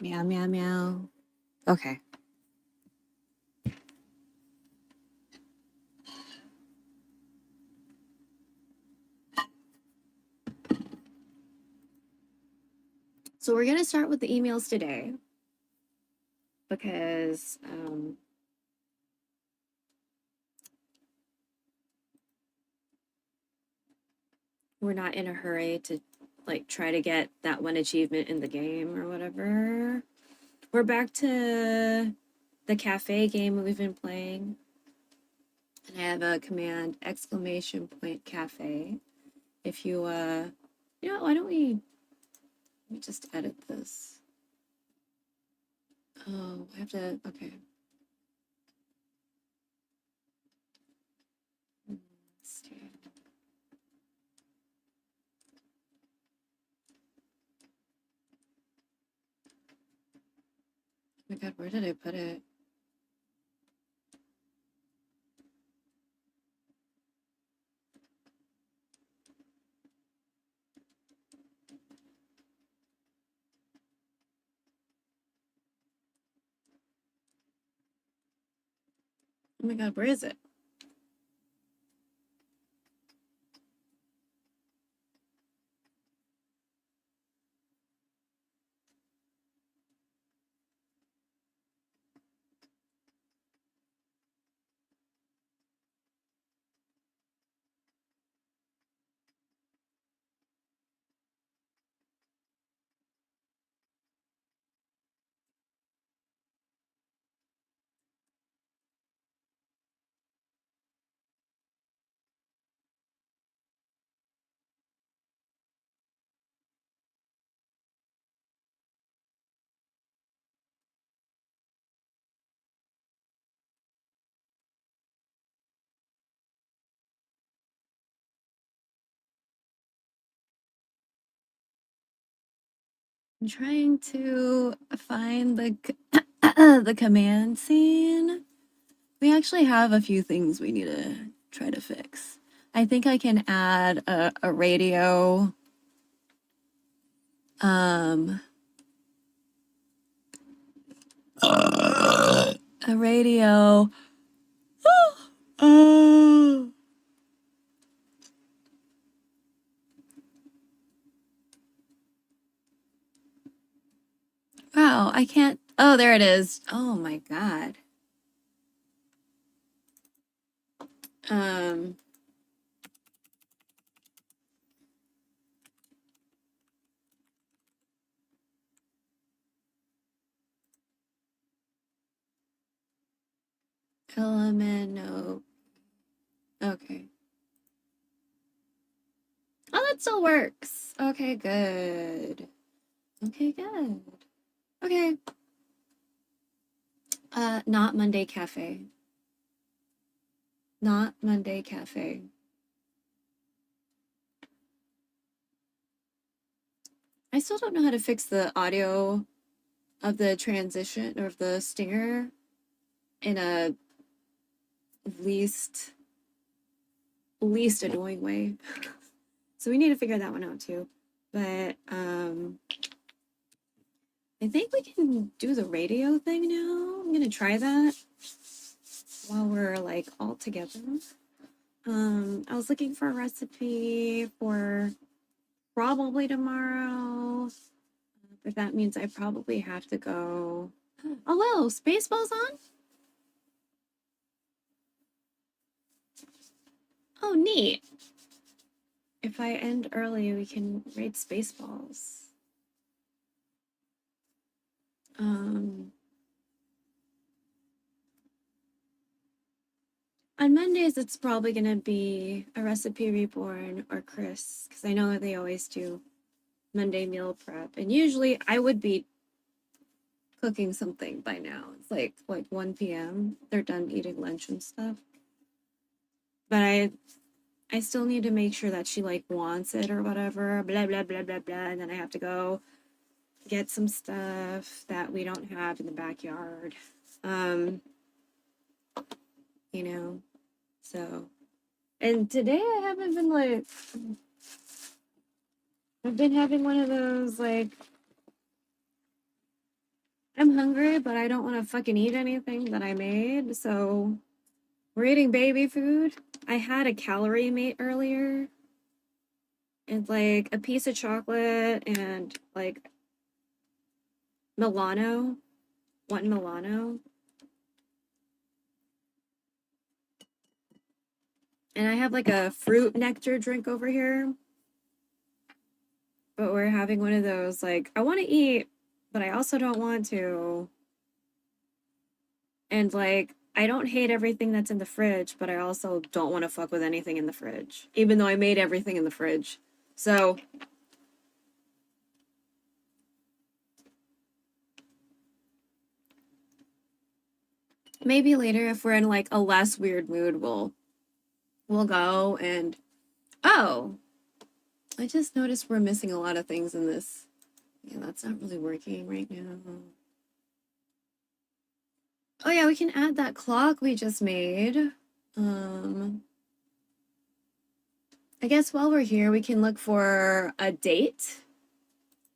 Meow, meow, meow. Okay. So we're going to start with the emails today because we're not in a hurry to like try to get that one achievement in the game or whatever. We're back to the cafe game we've been playing. And I have a command !cafe. If you you know, why don't we let me just edit this. Oh, I have to, okay. Let's see. Oh my god, where did I put it? Oh my god, where is it? I'm trying to find the the command scene. We actually have a few things we need to try to fix. I think I can add a radio. A radio. Wow, I can't. Oh, there it is. Oh my god. Element, no. Okay. Oh, that still works. Okay, good. Okay, good. Okay. Not Monday Cafe. Not Monday Cafe. I still don't know how to fix the audio of the transition or of the stinger in a least annoying way. So we need to figure that one out too. But I think we can do the radio thing now. I'm gonna try that while we're like all together. I was looking for a recipe for probably tomorrow, but that means I probably have to go. Oh, well, Spaceball's on? Oh, neat. If I end early, we can raid Spaceballs. On Mondays, it's probably going to be a Recipe Reborn or Chris, because I know they always do Monday meal prep. And usually I would be cooking something by now. It's like 1 p.m. They're done eating lunch and stuff. But I still need to make sure that she like wants it or whatever, blah, blah, blah, blah, blah. And then I have to go get some stuff that we don't have in the backyard. You know, so. And today I haven't been like, I've been having one of those like I'm hungry, but I don't want to fucking eat anything that I made, so we're eating baby food. I had a calorie mate earlier. It's like a piece of chocolate and like Milano, one Milano. And I have like a fruit nectar drink over here. But we're having one of those, like, I want to eat, but I also don't want to. And like, I don't hate everything that's in the fridge, but I also don't want to fuck with anything in the fridge, even though I made everything in the fridge. So maybe later, if we're in like a less weird mood, we'll go and oh, I just noticed we're missing a lot of things in this. Yeah, that's not really working right now. Oh yeah, we can add that clock we just made. I guess while we're here, we can look for a date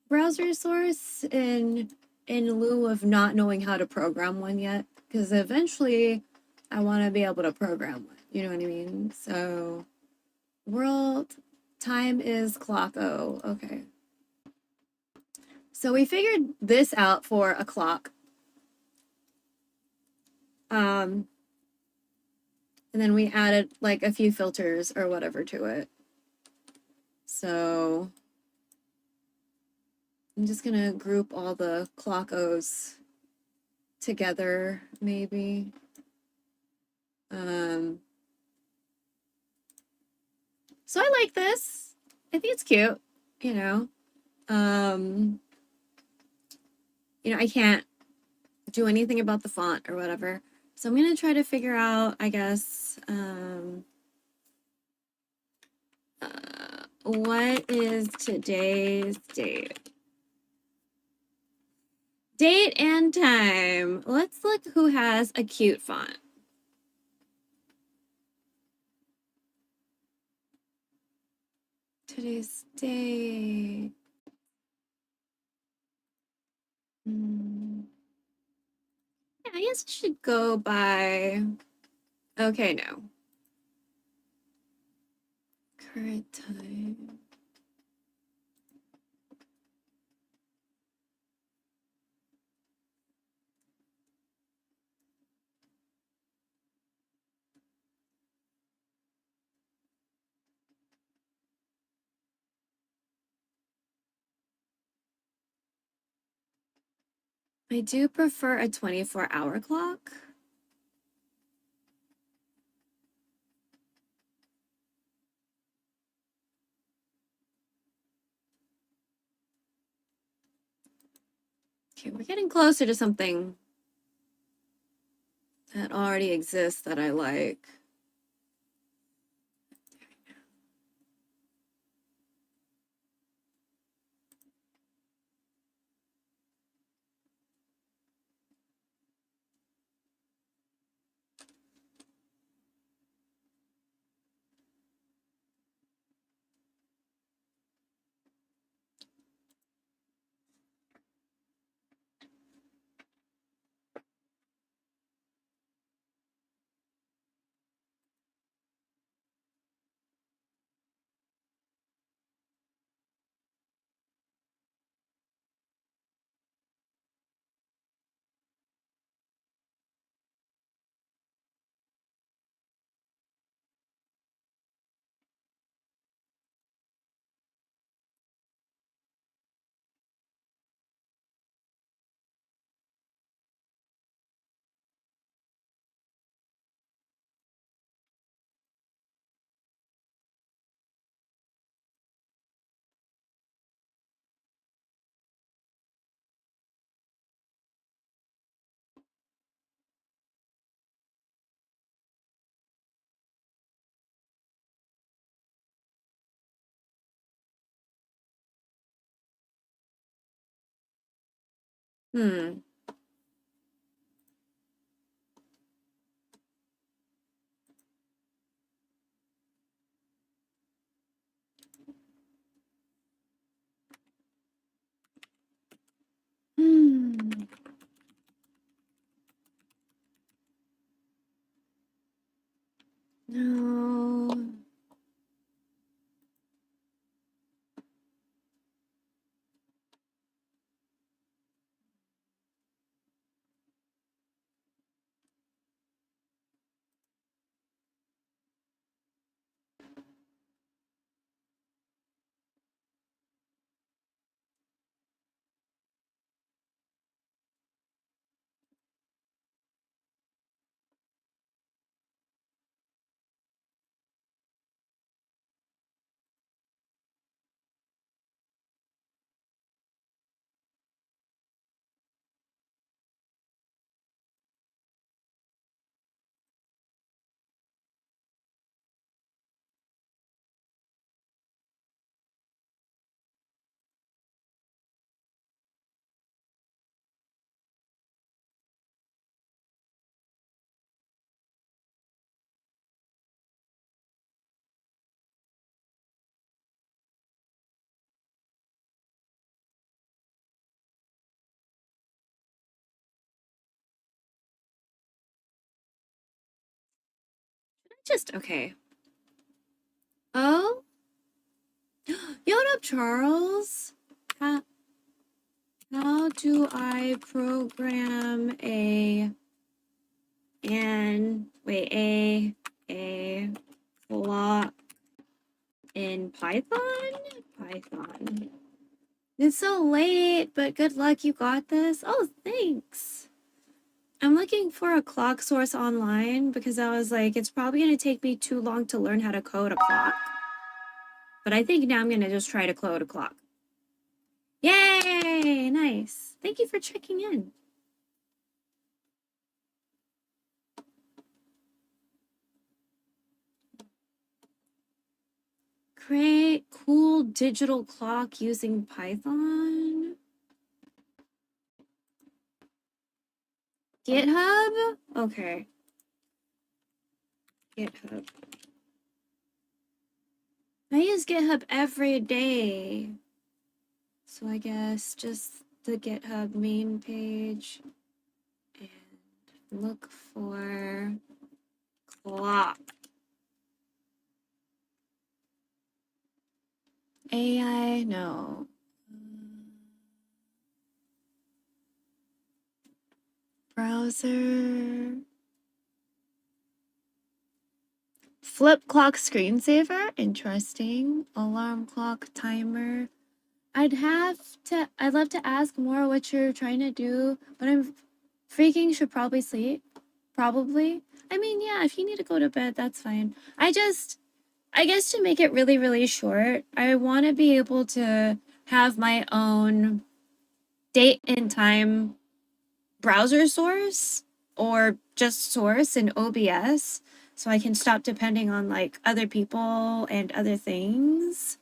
browser source in lieu of not knowing how to program one yet, because eventually I want to be able to program one. You know what I mean? So world time is clock. Oh, okay. So we figured this out for a clock. And then we added like a few filters or whatever to it. So I'm just gonna group all the clockos together, maybe. So I like this. I think it's cute, you know. I can't do anything about the font or whatever. So I'm gonna try to figure out, I guess, what is today's date? Date and time. Let's look who has a cute font. Today's date. Yeah, I guess I should go by. Okay, no. Current time. I do prefer a 24-hour clock. Okay, we're getting closer to something that already exists that I like. Hmm. Hmm. Just okay. Oh? What up, Charles? How do I program a clock in Python? Python. It's so late, but good luck, you got this. Oh, thanks. I'm looking for a clock source online because I was like, it's probably going to take me too long to learn how to code a clock. But I think now I'm going to just try to code a clock. Yay! Nice. Thank you for checking in. Create cool digital clock using Python. GitHub? Okay. GitHub. I use GitHub every day. So I guess just the GitHub main page and look for clock. AI, no. Browser. Flip clock screensaver, interesting. Alarm clock timer. I'd love to ask more what you're trying to do, but I'm freaking should probably sleep. Probably. I mean, yeah, if you need to go to bed, that's fine. I guess to make it really, really short, I want to be able to have my own date and time browser source or just source in OBS so I can stop depending on like other people and other things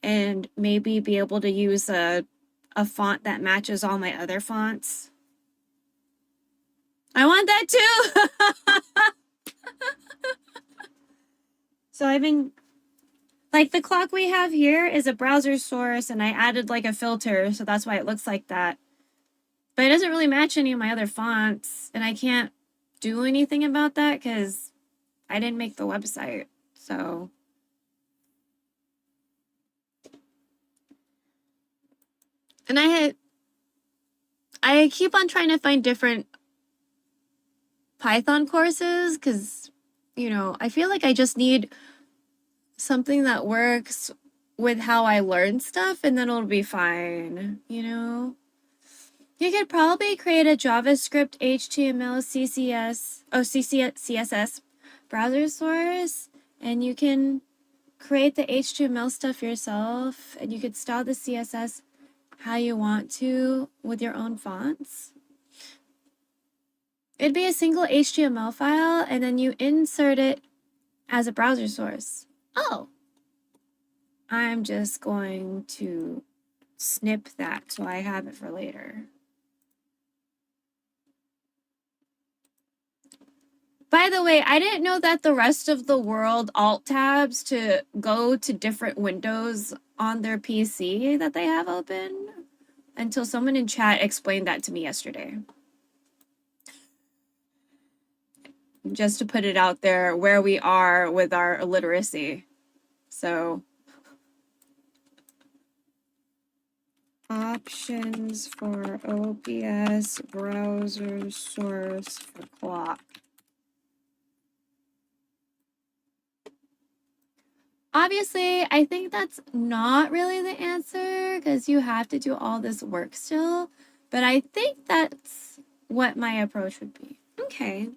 and maybe be able to use a font that matches all my other fonts. I want that too. So I've been like the clock we have here is a browser source and I added like a filter, so that's why it looks like that. But it doesn't really match any of my other fonts and I can't do anything about that because I didn't make the website. So and I keep on trying to find different Python courses because, you know, I feel like I just need something that works with how I learn stuff and then it'll be fine, you know? You could probably create a JavaScript, HTML, CSS browser source and you can create the HTML stuff yourself and you could style the CSS how you want to with your own fonts. It'd be a single HTML file and then you insert it as a browser source. Oh, I'm just going to snip that so I have it for later. By the way, I didn't know that the rest of the world alt tabs to go to different windows on their PC that they have open until someone in chat explained that to me yesterday. Just to put it out there where we are with our illiteracy. So options for OBS browser source for clock. Obviously, I think that's not really the answer because you have to do all this work still, but I think that's what my approach would be. Okay.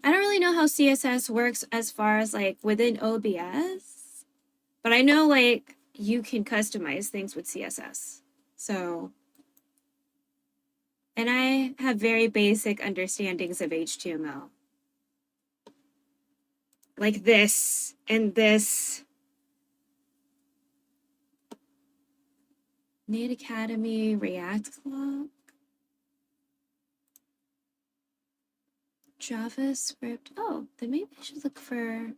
I don't really know how CSS works as far as like within OBS, but I know like you can customize things with CSS. So, and I have very basic understandings of HTML. Like this and this. Need Academy React clock. JavaScript. Oh, then maybe I should look for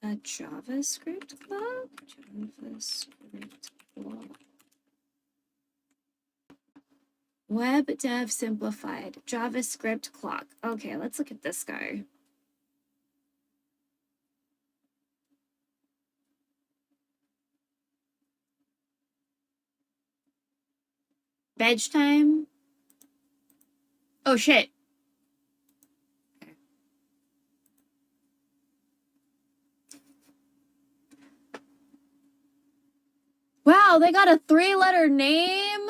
a JavaScript clock. JavaScript clock. Web Dev Simplified. JavaScript Clock. Okay, let's look at this guy. Veg time. Oh shit. Wow, they got a 3-letter name?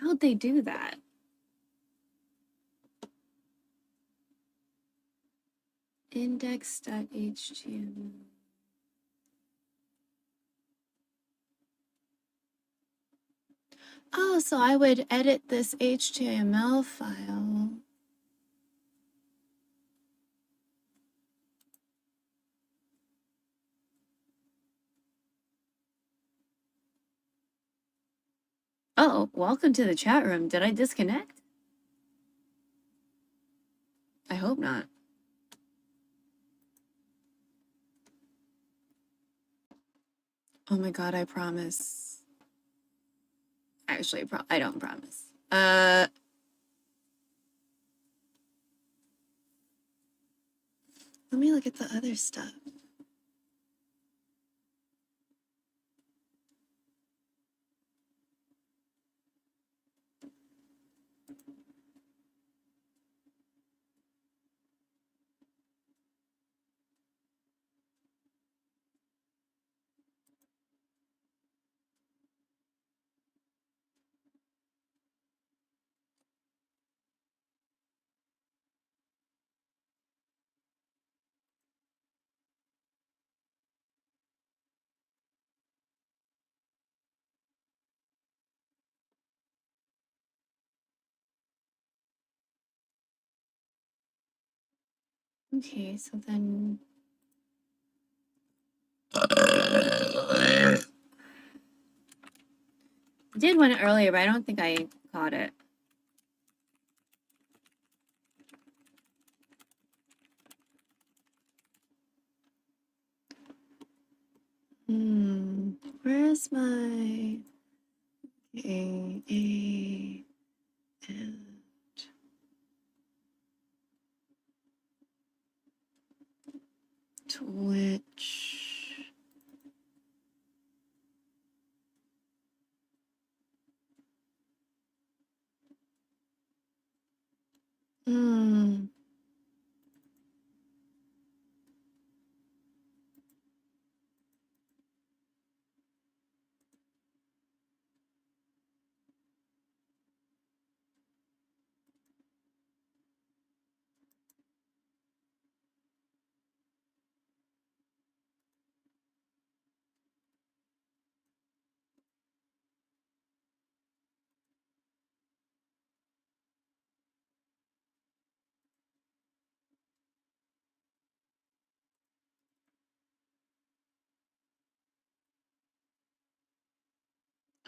How'd they do that? Index.html. Oh, so I would edit this HTML file. Oh, welcome to the chat room. Did I disconnect? I hope not. Oh my god, I promise. Actually, I don't promise. Let me look at the other stuff. Okay, so then... I did one earlier, but I don't think I caught it. Where's my... A and Twitch.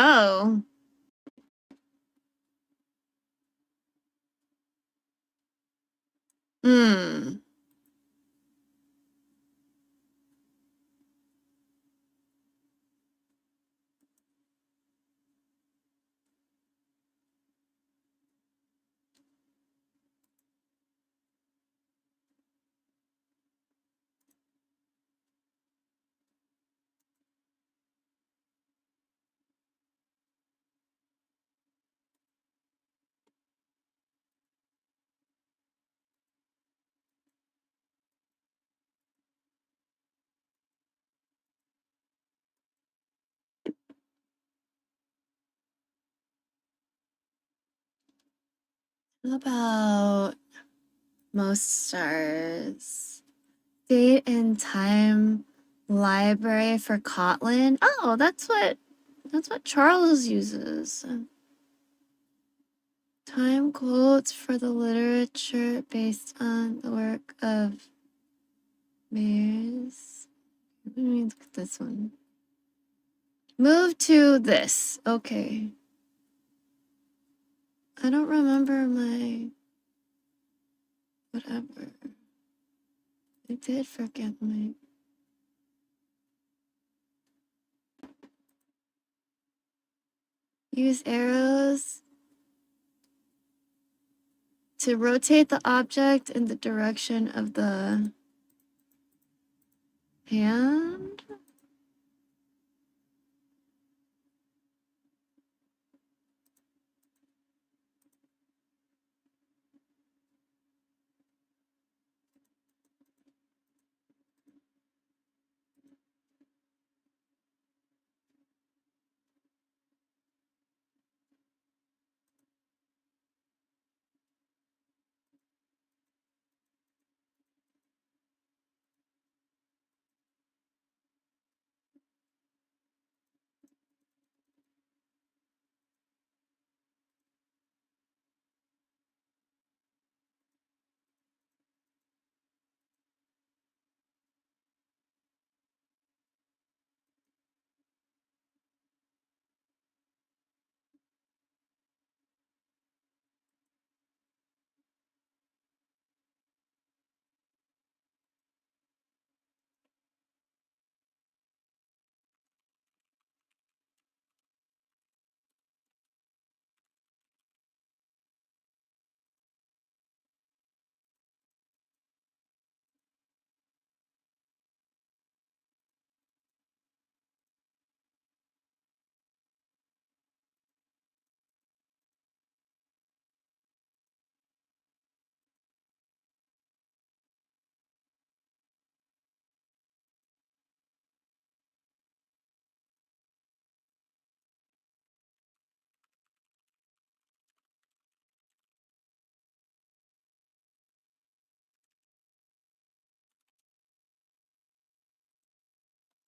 Oh. How about most stars? Date and time library for Kotlin. Oh, that's what Charles uses. Time quotes for the literature based on the work of Mayors. Let me look at this one. Move to this. Okay. I don't remember my whatever. I did forget my... Use arrows to rotate the object in the direction of the hand.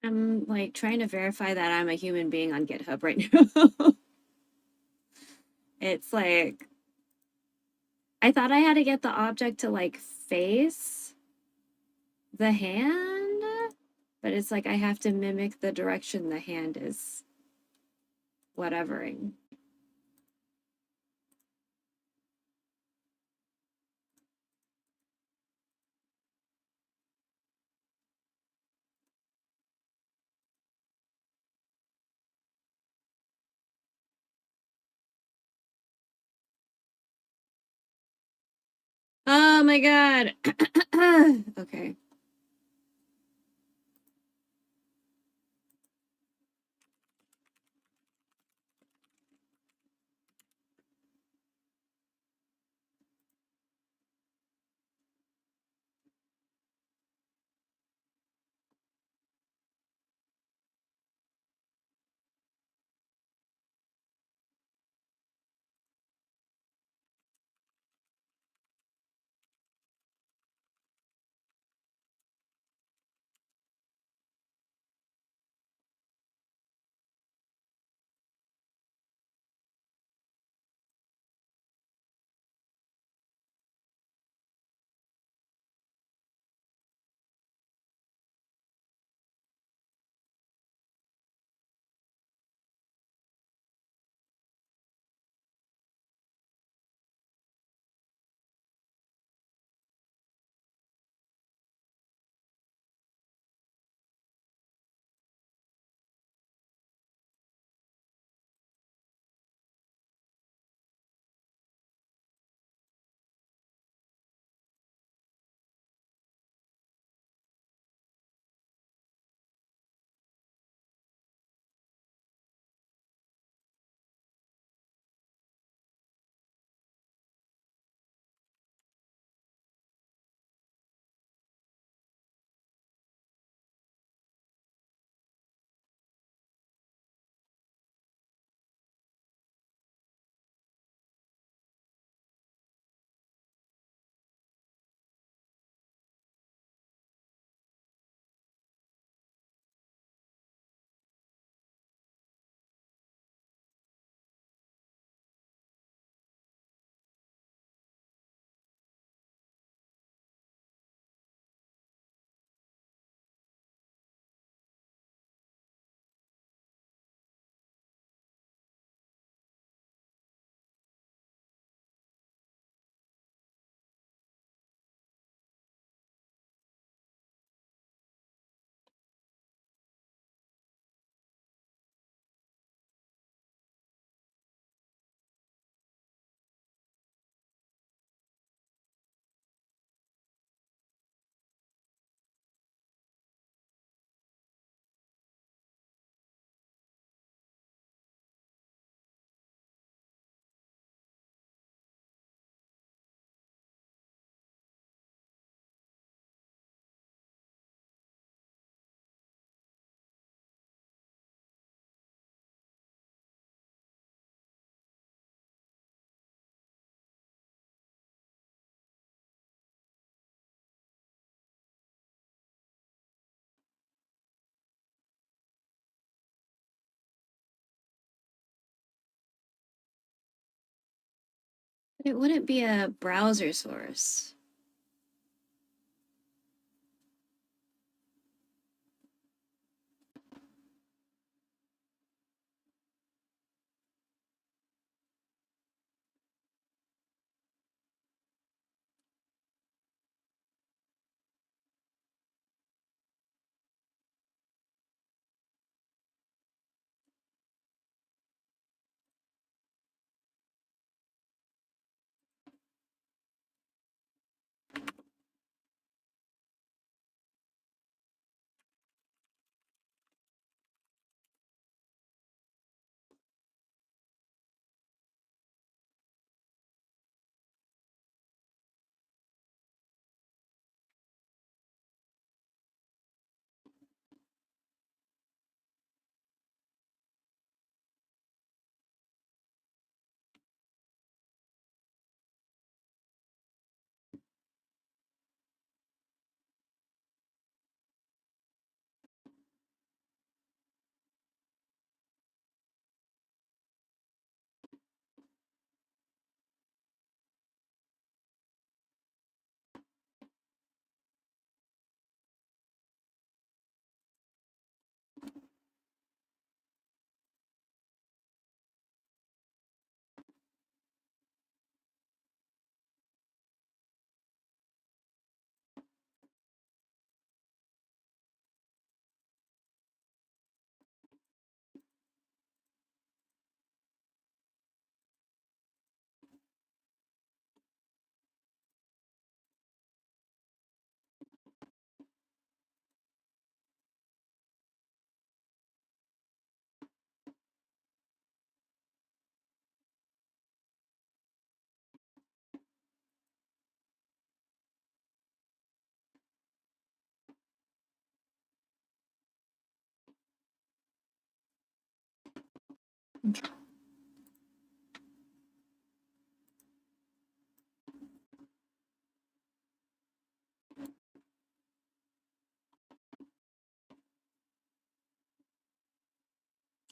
I'm like trying to verify that I'm a human being on GitHub right now. It's like, I thought I had to get the object to like face the hand, but it's like I have to mimic the direction the hand is whatevering. Oh my god. Okay. It wouldn't be a browser source.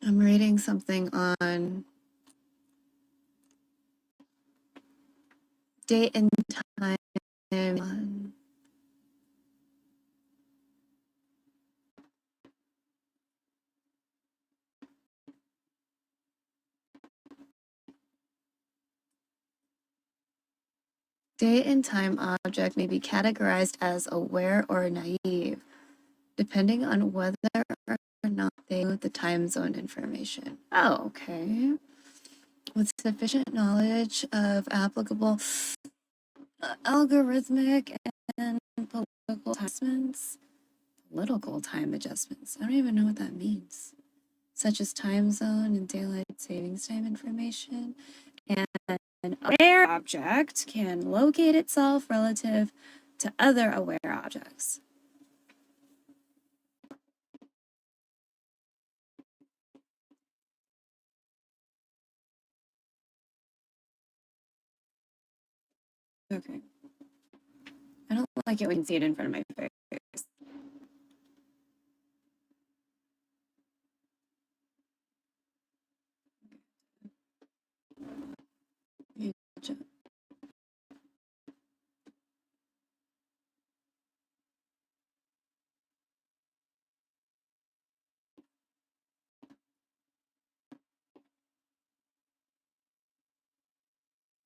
I'm reading something on date and time on date and time object may be categorized as aware or naive, depending on whether or not they know the time zone information. Oh, okay. With sufficient knowledge of applicable algorithmic and political adjustments. Political time adjustments. I don't even know what that means. Such as time zone and daylight savings time information. And an aware object can locate itself relative to other aware objects. Okay. I don't like it when you see it in front of my face.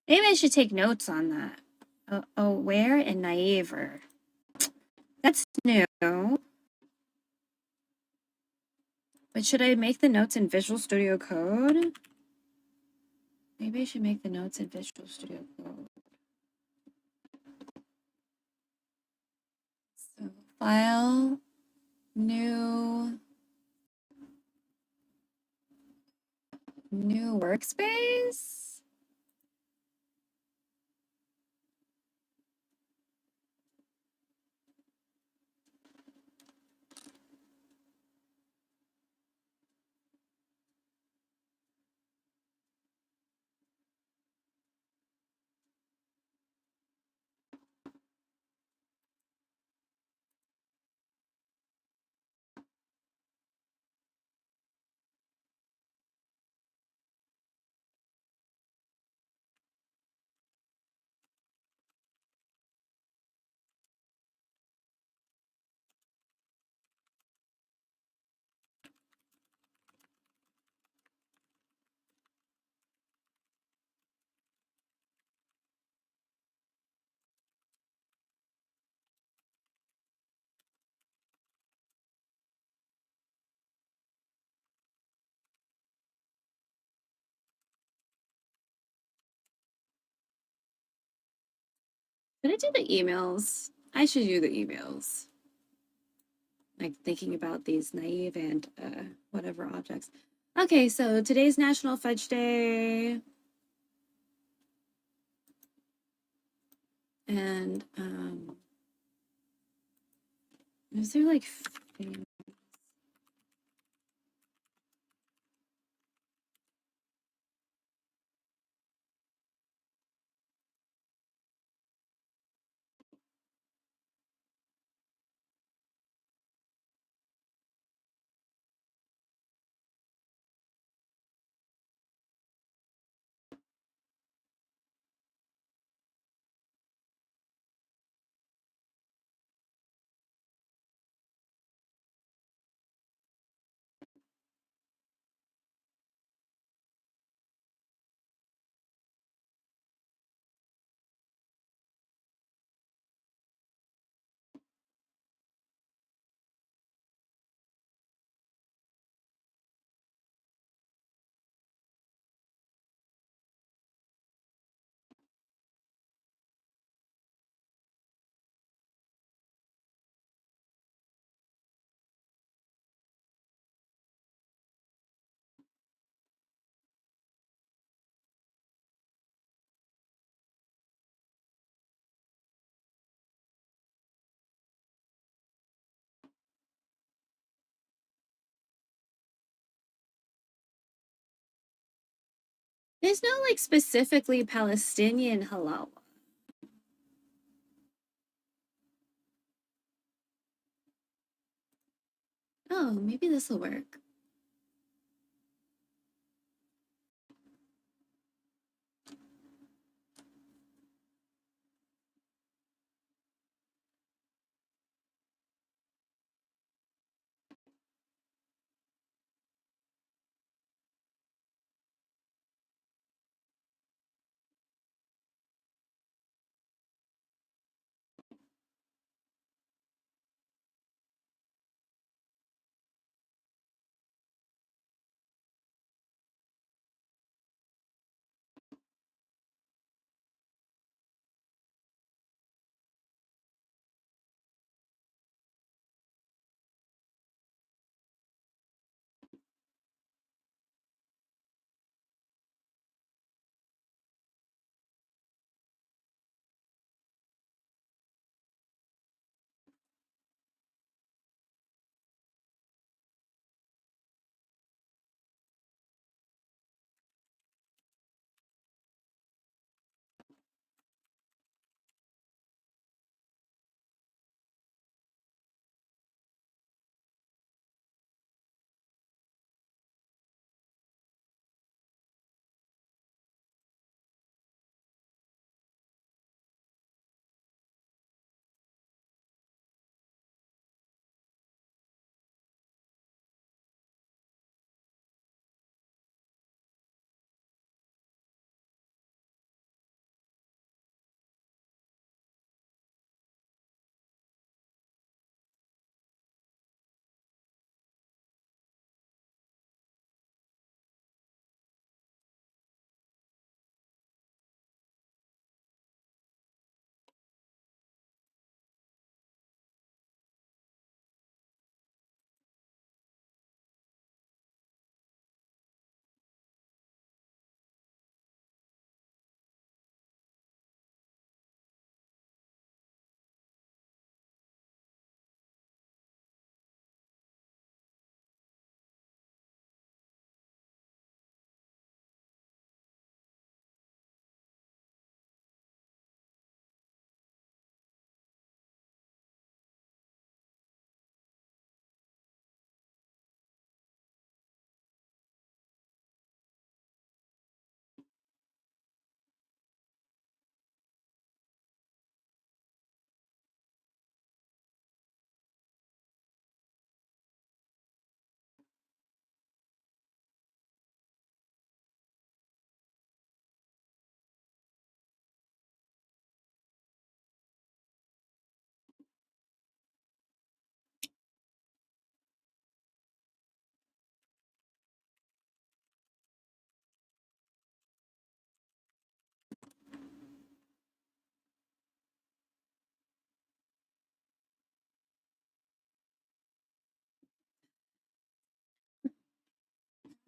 Maybe I should take notes on that. Aware and naive. That's new. But should I make the notes in Visual Studio Code? Maybe I should make the notes in Visual Studio Code. So, file, new workspace. Can I do the emails? I should do the emails. Like thinking about these naive and whatever objects. Okay, so today's National Fudge Day. And is there like there's no like specifically Palestinian halal. Oh, maybe this will work.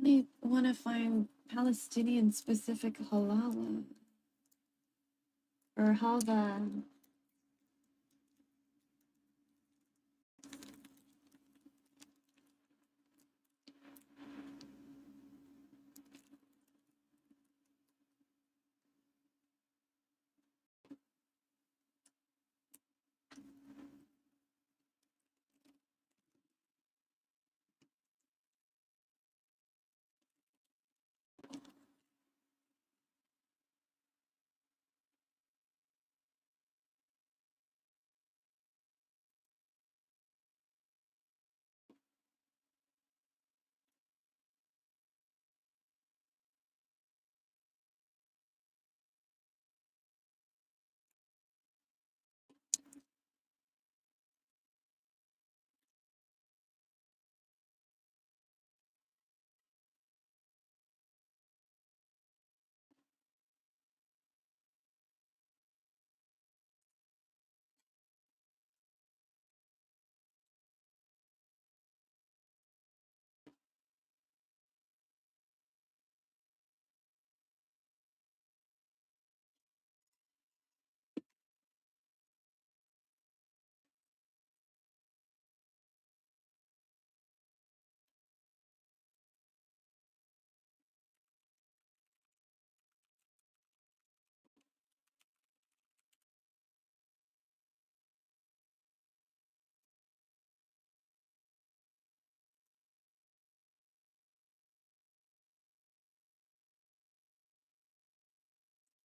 They want to find Palestinian specific halala or halva.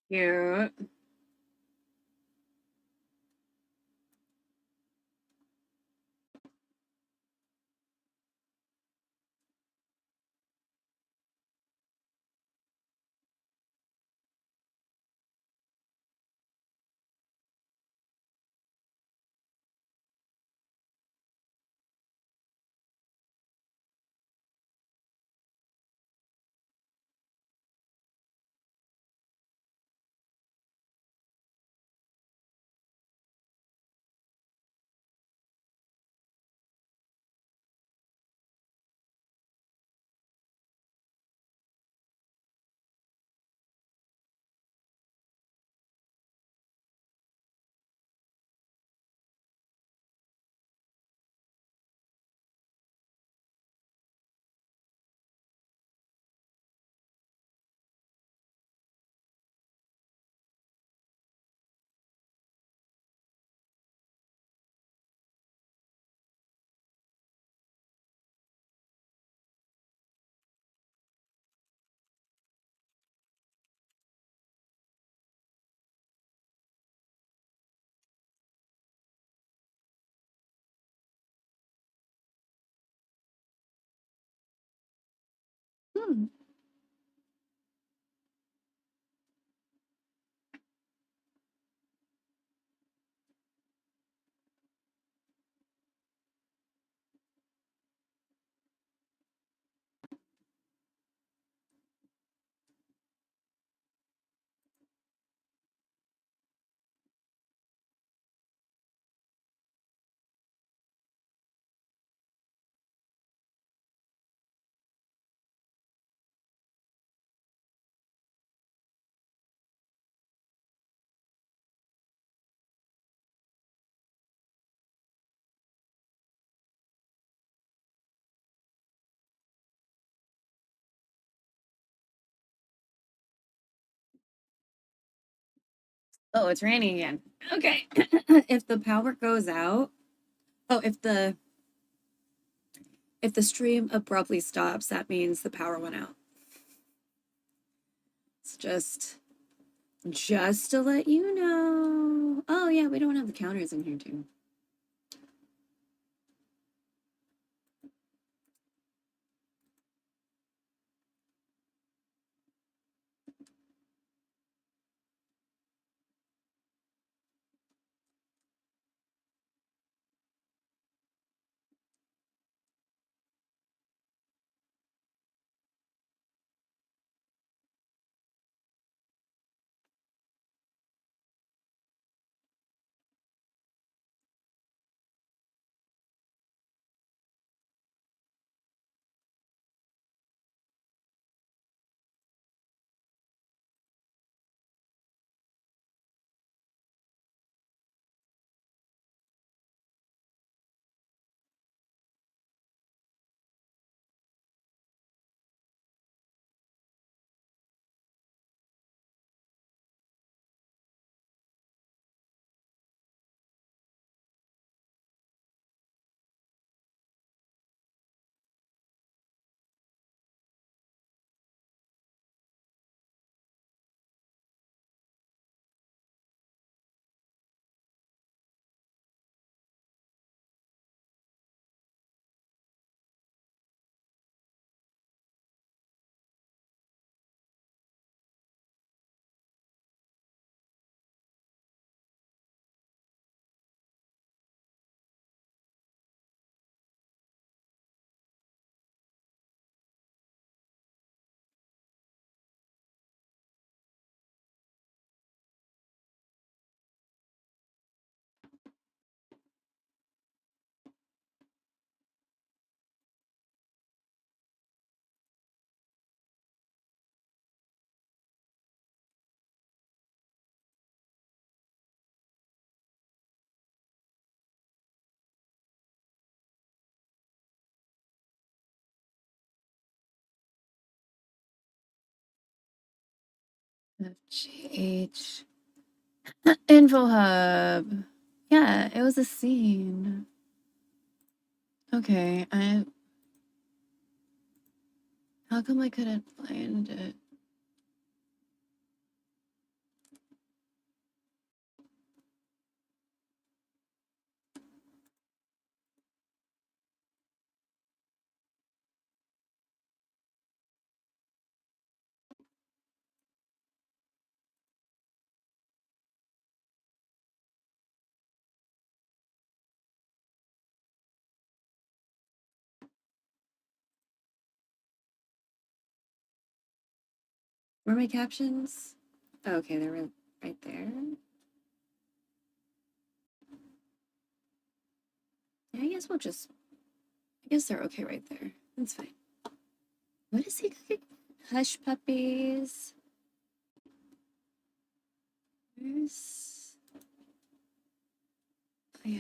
Yeah. Hmm. Oh, it's raining again. Okay. If the power goes out, oh, if the stream abruptly stops, that means the power went out. It's just to let you know. Oh yeah, we don't have the counters in here too. FGH. Info Hub. Yeah, it was a scene. Okay, how come I couldn't find it? Where are my captions? Oh, okay, they're right there. Yeah, I guess I guess they're okay right there. That's fine. What is he cooking? Hush puppies. Where's... Oh, yeah.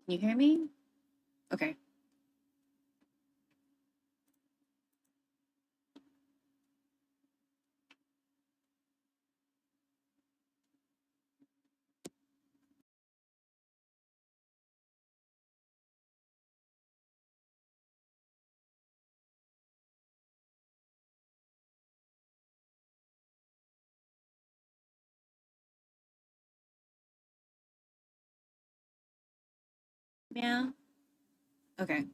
Can you hear me? Okay. Yeah. Okay.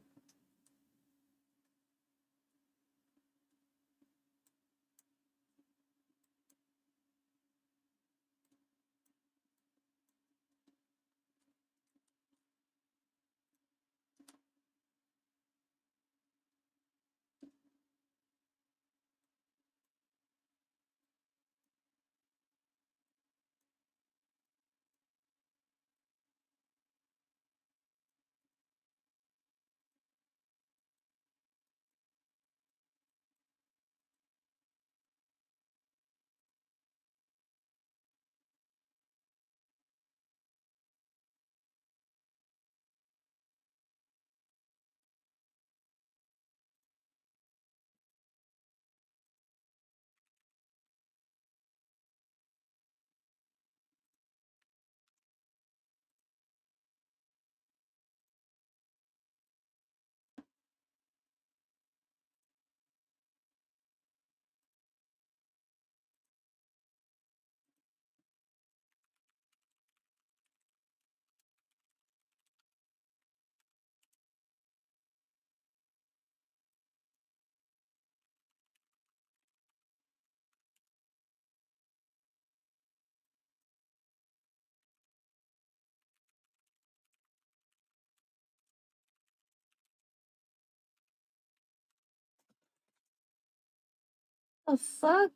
The fuck?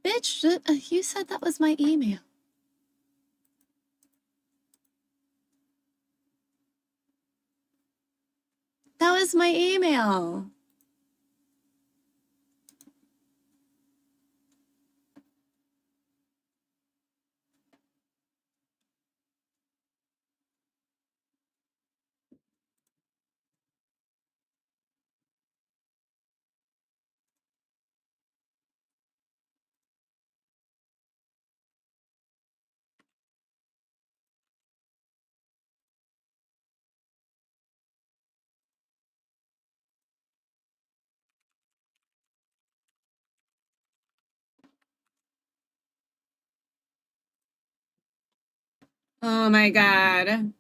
Bitch, you said that was my email. That was my email. Oh my god.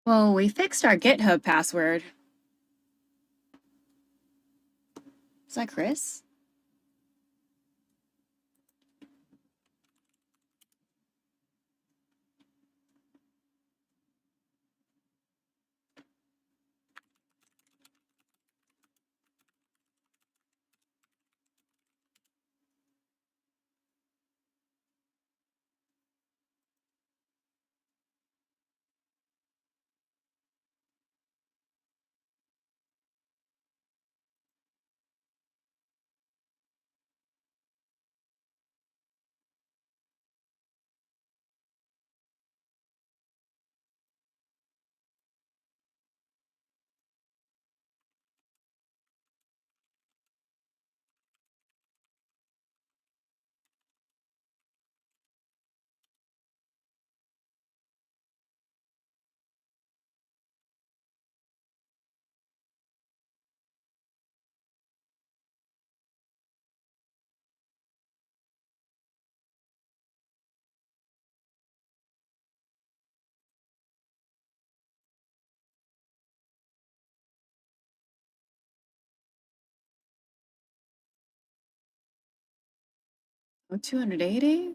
Well, we fixed our GitHub password. Is that Chris? Oh, 280?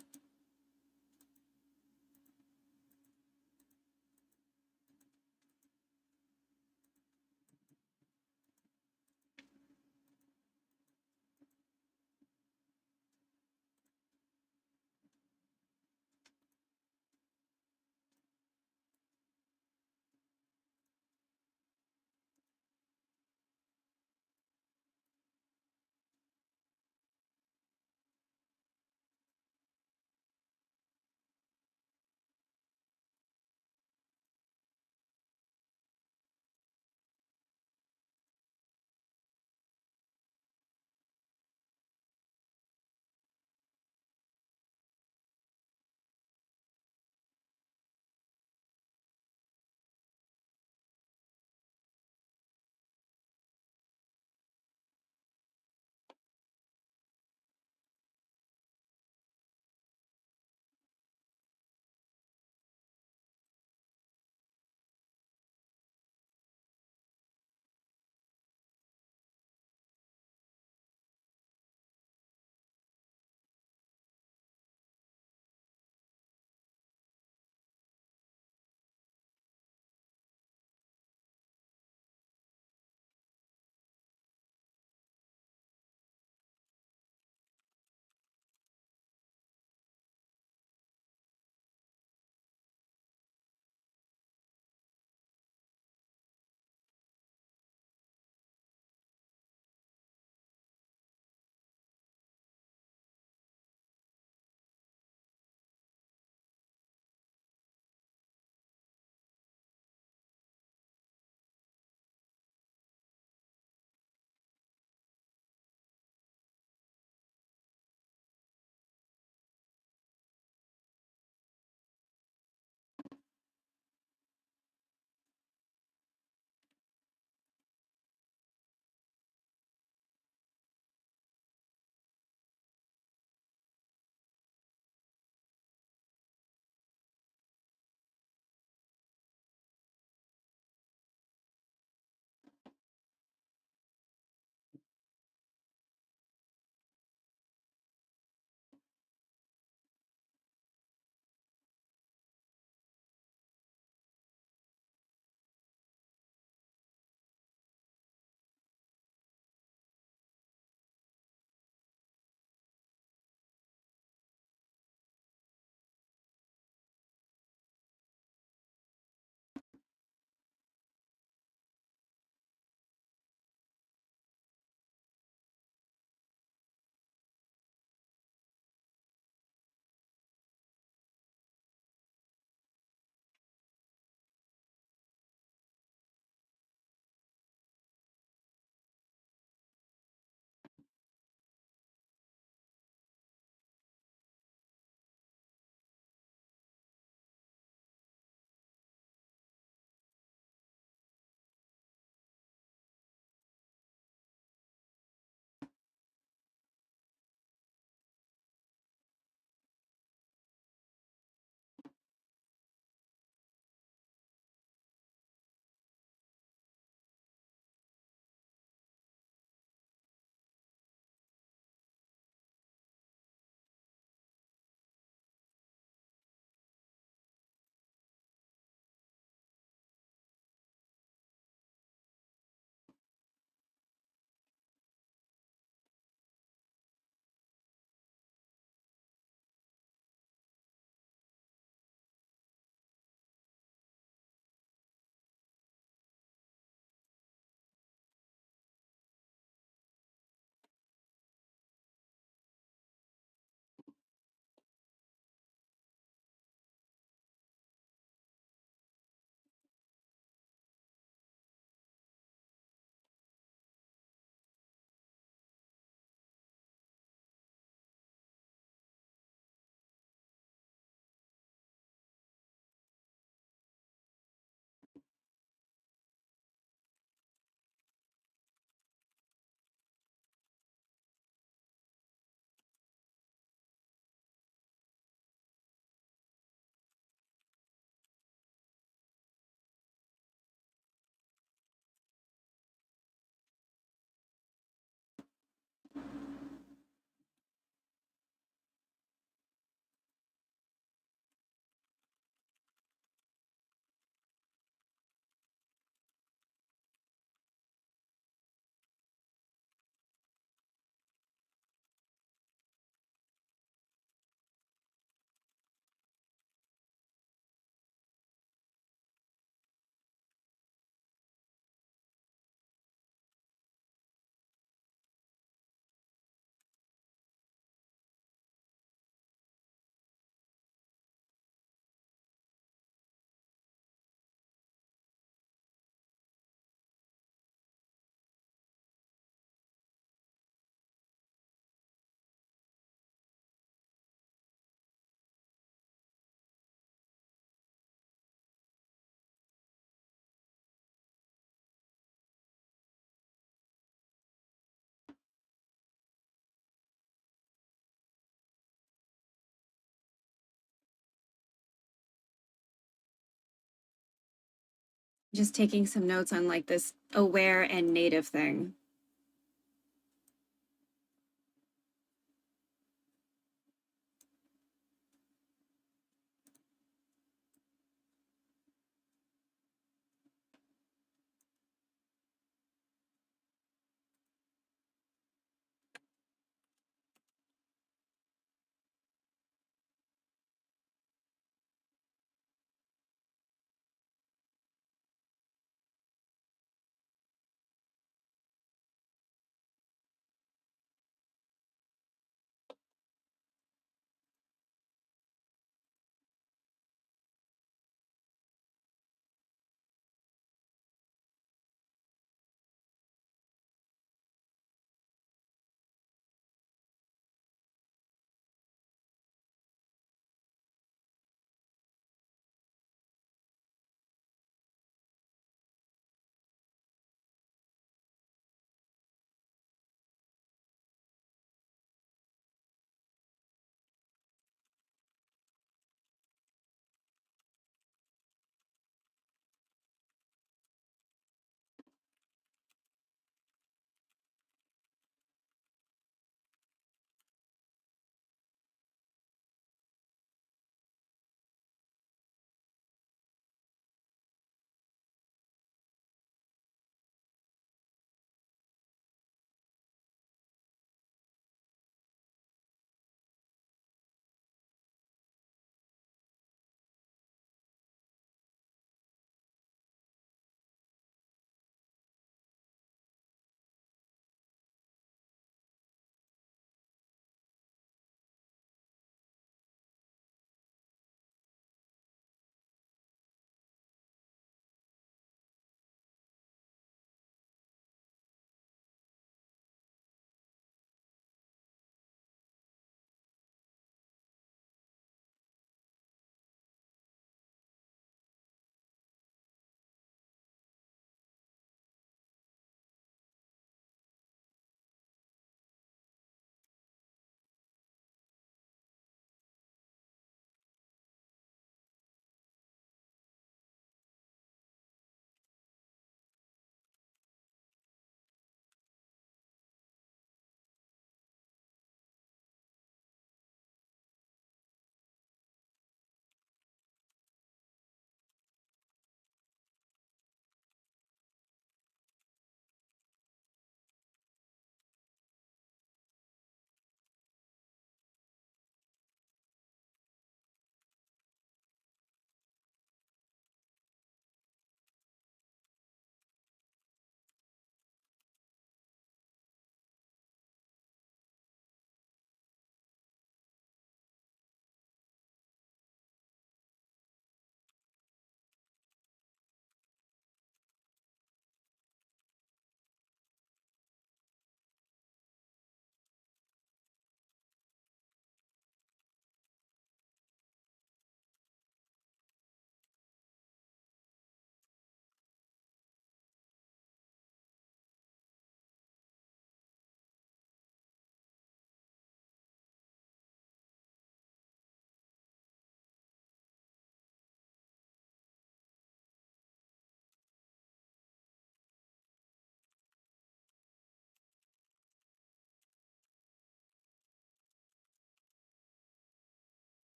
Just taking some notes on like this aware and native thing.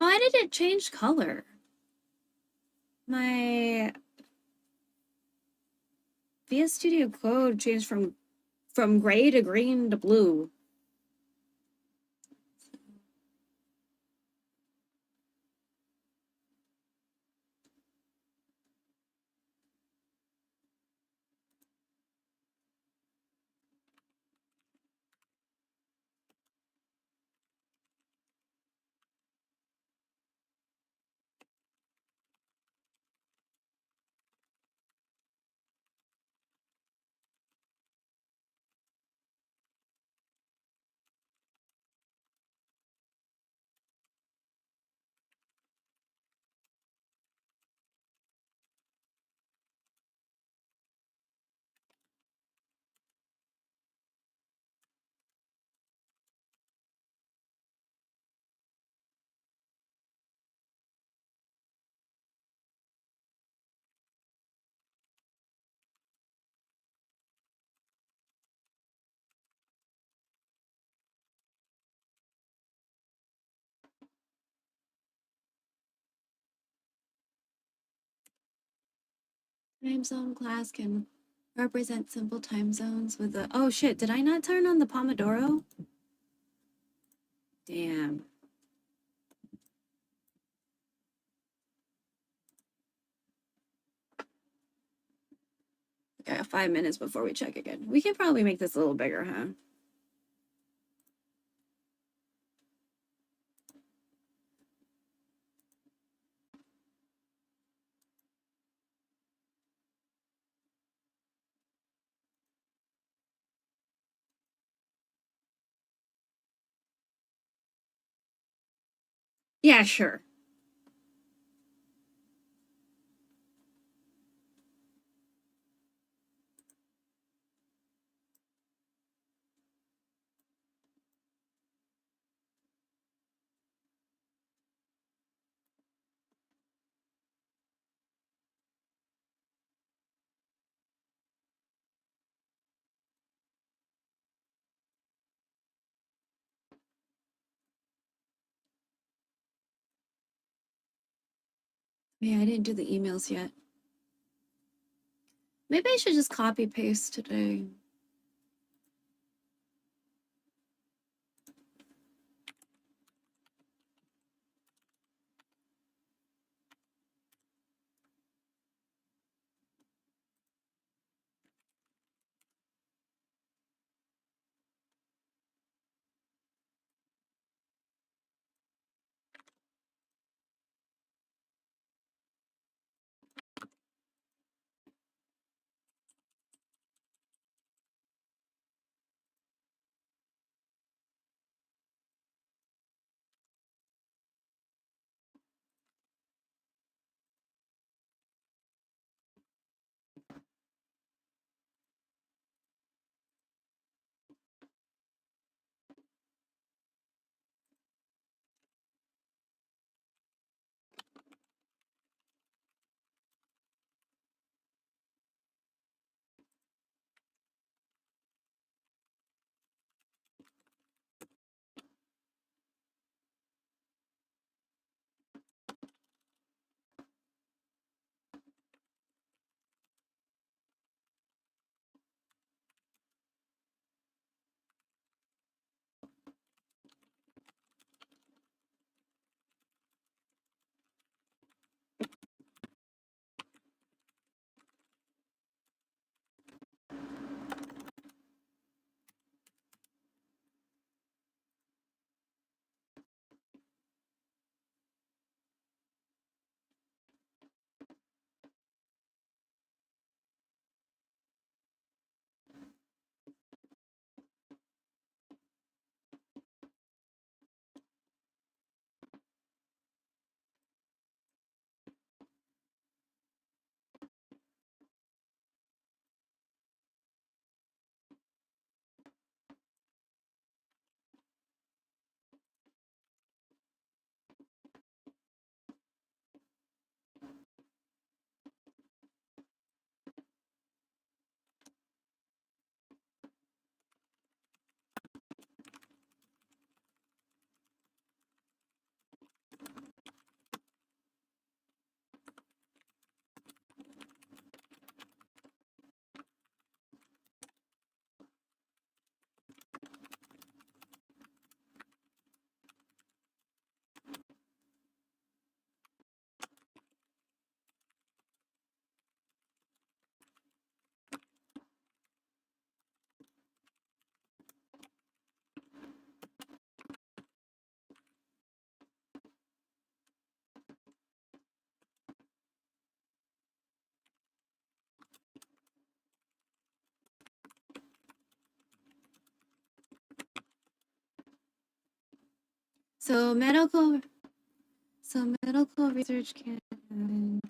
Why did it change color? My VS Studio Code changed from gray to green to blue. Time zone class can represent simple time zones with the. Oh shit! Did I not turn on the Pomodoro? Damn. Okay, 5 minutes before we check again. We can probably make this a little bigger, huh? Yeah, sure. Yeah, I didn't do the emails yet. Maybe I should just copy paste today. So medical research can happen.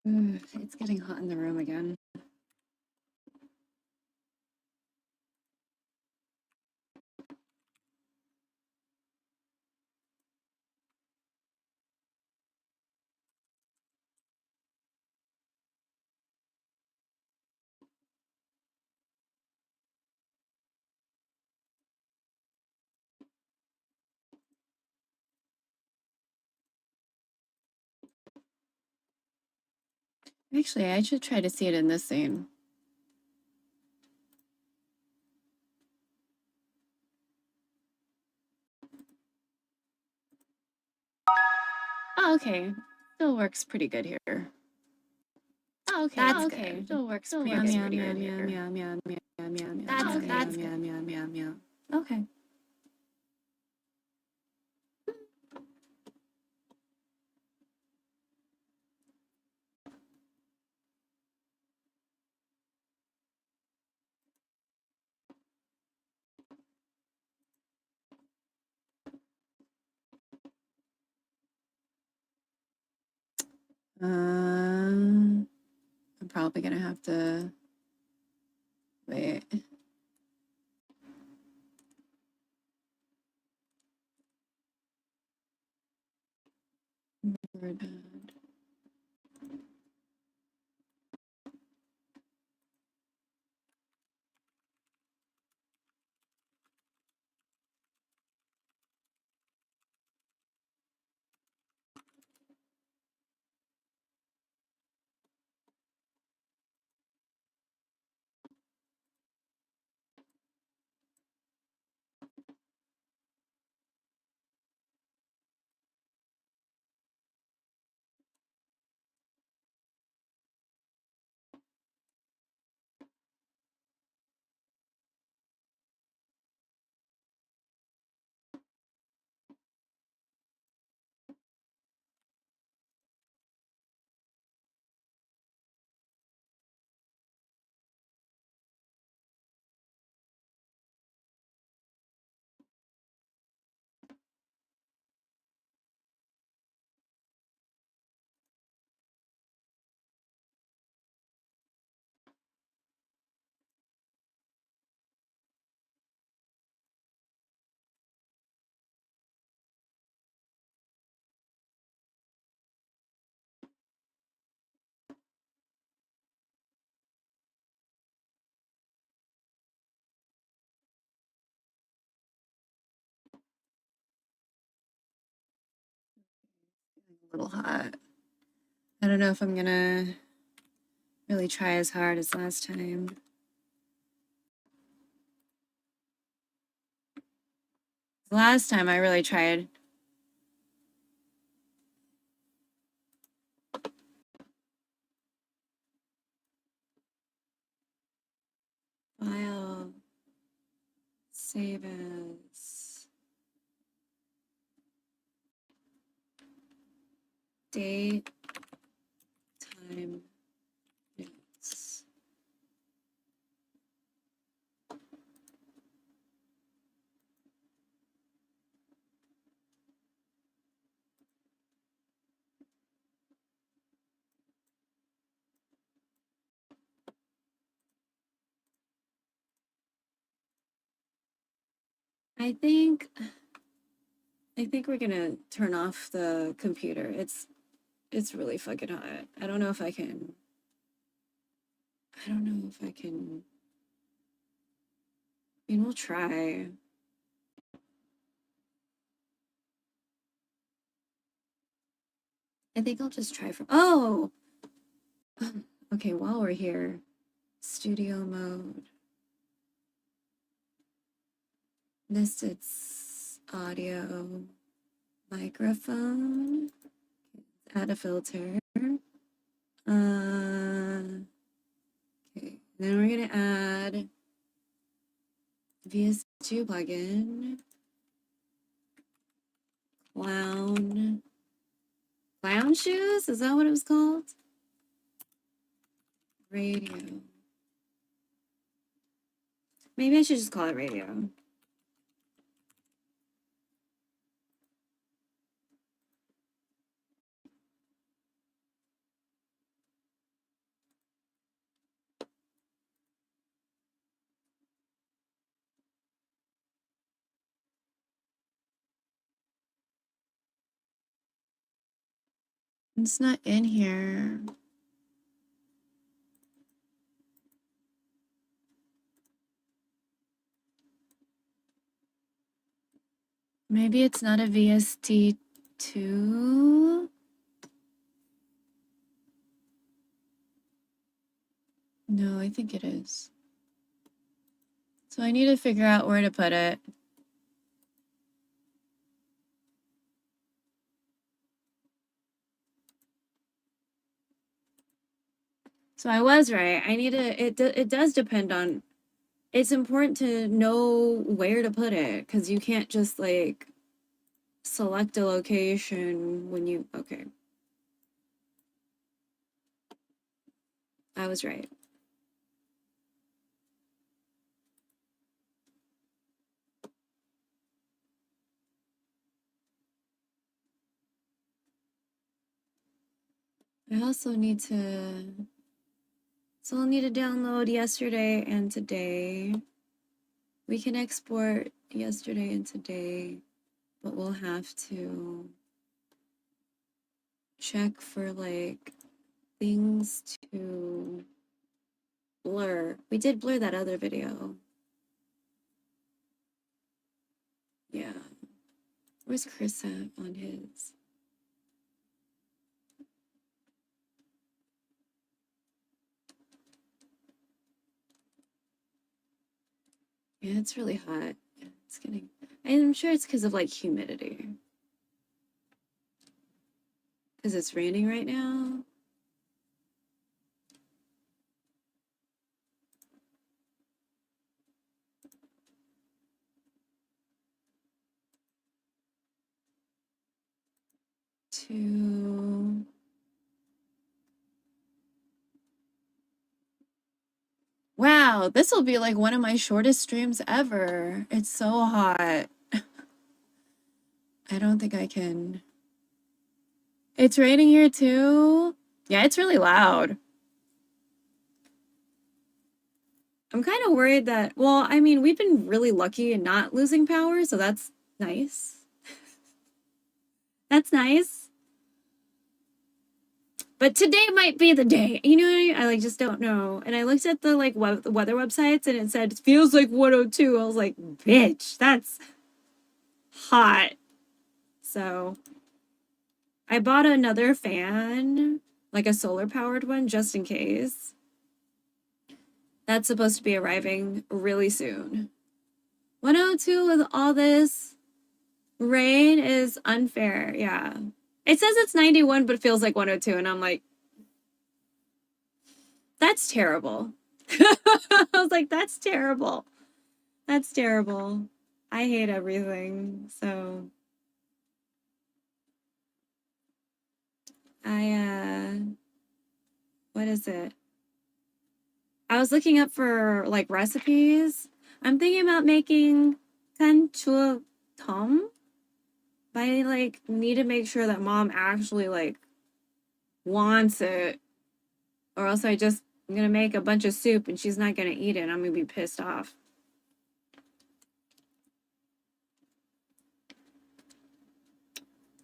It's getting hot in the room again. Actually, I should try to see it in this scene. Oh, okay. Still works pretty good here. Oh, okay. That's Okay. good. Still works pretty good here. That's good. Okay. I'm probably gonna have to wait. Word. A little hot. I don't know if I'm gonna really try as hard as last time. Last time I really tried. File. Save as. Date. Time. Notes. I think we're gonna turn off the computer. It's really fucking hot. I don't know if I can. I mean, we'll try. I think I'll just try from. Oh! Okay, while we're here, studio mode. This it's audio, microphone. Add a filter. Okay, then we're gonna add VS2 plugin. Clown shoes? Is that what it was called? Radio. Maybe I should just call it radio. It's not in here. Maybe it's not a VST2? No, I think it is. So I need to figure out where to put it. So I was right. I need to, it does depend on, it's important to know where to put it, because you can't just like select a location when you, okay. I was right. I also need to, so I'll need to download yesterday and today. We can export yesterday and today, but we'll have to check for like things to blur. We did blur that other video. Yeah. Where's Chris at on his? Yeah, it's really hot. Yeah, it's getting, I'm sure it's because of like humidity. Because it's raining right now. Wow, this will be like one of my shortest streams ever. It's so hot. I don't think I can. It's raining here too. Yeah, it's really loud. I'm kind of worried that, well, I mean, we've been really lucky in not losing power, so that's nice. That's nice. But today might be the day. You know what I mean? I like just don't know. And I looked at the like the weather websites and it said it feels like 102. I was like, bitch, that's hot. So I bought another fan, like a solar powered one, just in case. That's supposed to be arriving really soon. 102 with all this rain is unfair. Yeah. It says it's 91, but it feels like 102. And I'm like, that's terrible. I was like, that's terrible. That's terrible. I hate everything. So what is it? I was looking up for like recipes. I'm thinking about making kanchua tom, but I like need to make sure that mom actually like wants it, or else I'm gonna make a bunch of soup and she's not gonna eat it. I'm gonna be pissed off.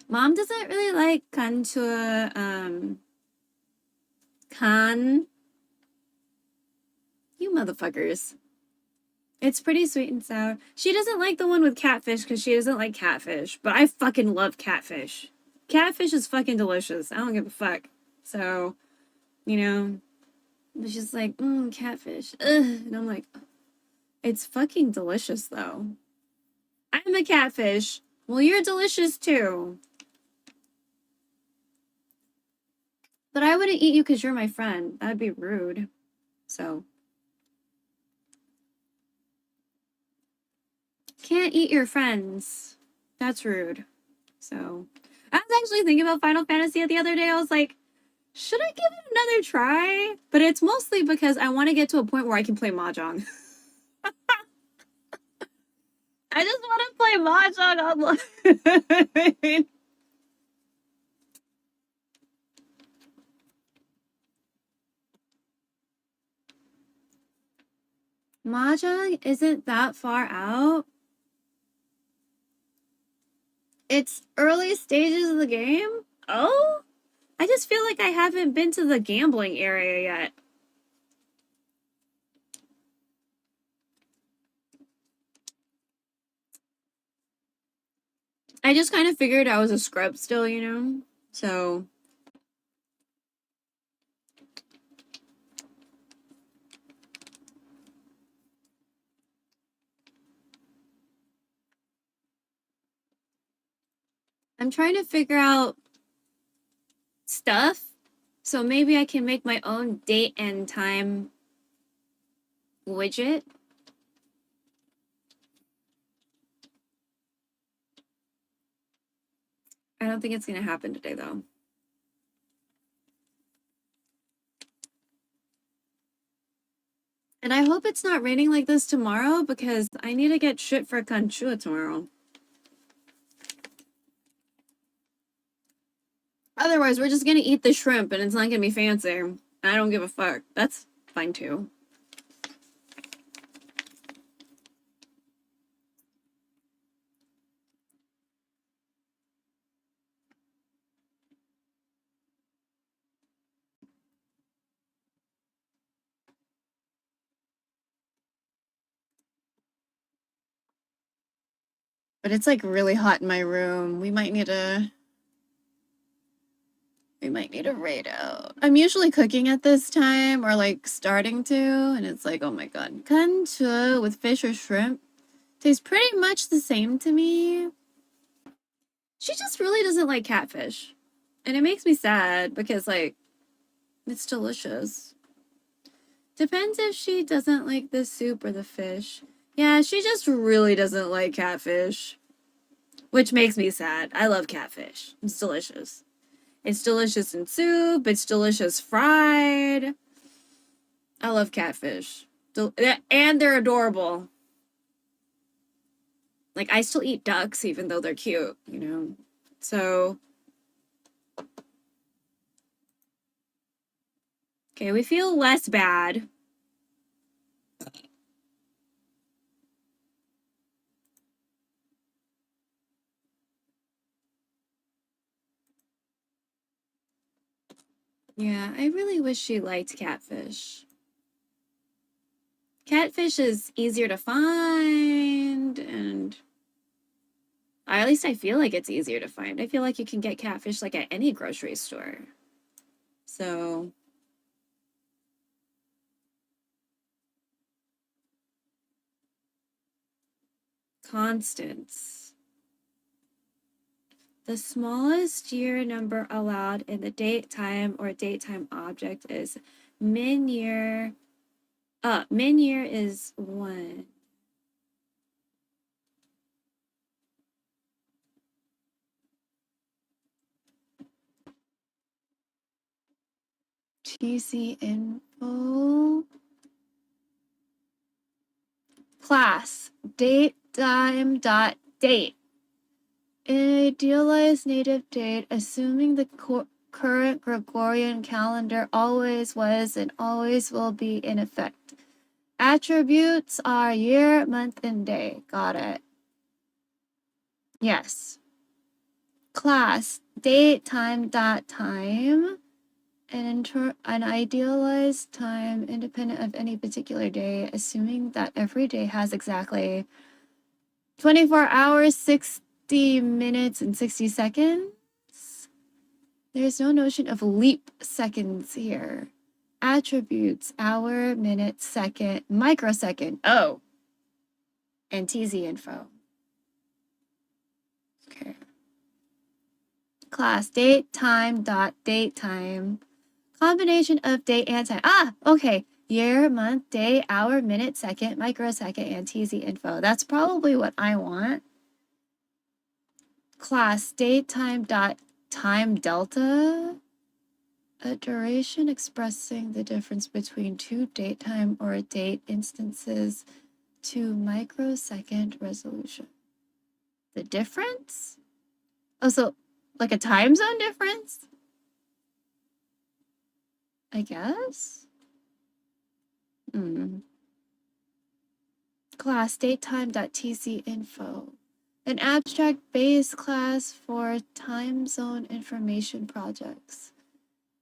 Mom doesn't really like kanchua kan. You motherfuckers. It's pretty sweet and sour. She doesn't like the one with catfish because she doesn't like catfish. But I fucking love catfish. Catfish is fucking delicious. I don't give a fuck. So, you know, it's just like, catfish. Ugh. And I'm like, it's fucking delicious though. I'm a catfish. Well, you're delicious too. But I wouldn't eat you because you're my friend. That'd be rude. So. Can't eat your friends. That's rude. So, I was actually thinking about Final Fantasy the other day. I was like, should I give it another try? But it's mostly because I want to get to a point where I can play Mahjong. I just want to play Mahjong online. Mahjong isn't that far out. It's early stages of the game? Oh? I just feel like I haven't been to the gambling area yet. I just kind of figured I was a scrub still, you know? So I'm trying to figure out stuff. So maybe I can make my own date and time widget. I don't think it's going to happen today, though. And I hope it's not raining like this tomorrow because I need to get shit for Kanchua tomorrow. Otherwise, we're just going to eat the shrimp and it's not going to be fancy. I don't give a fuck. That's fine too. But it's like really hot in my room. We might need a raid out. I'm usually cooking at this time or like starting to, and it's like, oh my god. Kanchua with fish or shrimp tastes pretty much the same to me. She just really doesn't like catfish. And it makes me sad because like it's delicious. Depends if she doesn't like the soup or the fish. Yeah, she just really doesn't like catfish. Which makes me sad. I love catfish. It's delicious. It's delicious in soup. It's delicious fried. I love catfish. And they're adorable. Like, I still eat ducks even though they're cute, you know? So... Okay, we feel less bad. Yeah, I really wish she liked catfish. Catfish is easier to find, and at least I feel like it's easier to find. I feel like you can get catfish like at any grocery store. So... Constants. The smallest year number allowed in the date time or date time object is min year. Min year is 1. TC info. Class date time dot date. An idealized native date, assuming the current Gregorian calendar always was and always will be in effect. Attributes are year, month, and day. Got it. Yes. Class date time dot time. An idealized time independent of any particular day, assuming that every day has exactly 24 hours, 60 minutes, and 60 seconds. There's no notion of leap seconds here. Attributes, hour, minute, second, microsecond. Oh. And TZ info. Okay. Class date time dot date time. Combination of date and time. Ah, okay. Year, month, day, hour, minute, second, microsecond, and TZ info. That's probably what I want. Class date time dot time delta. A duration expressing the difference between two date time or date instances to microsecond resolution. The difference? Oh, so like a time zone difference? I guess? Class datetime.tc info. An abstract base class for time zone information projects.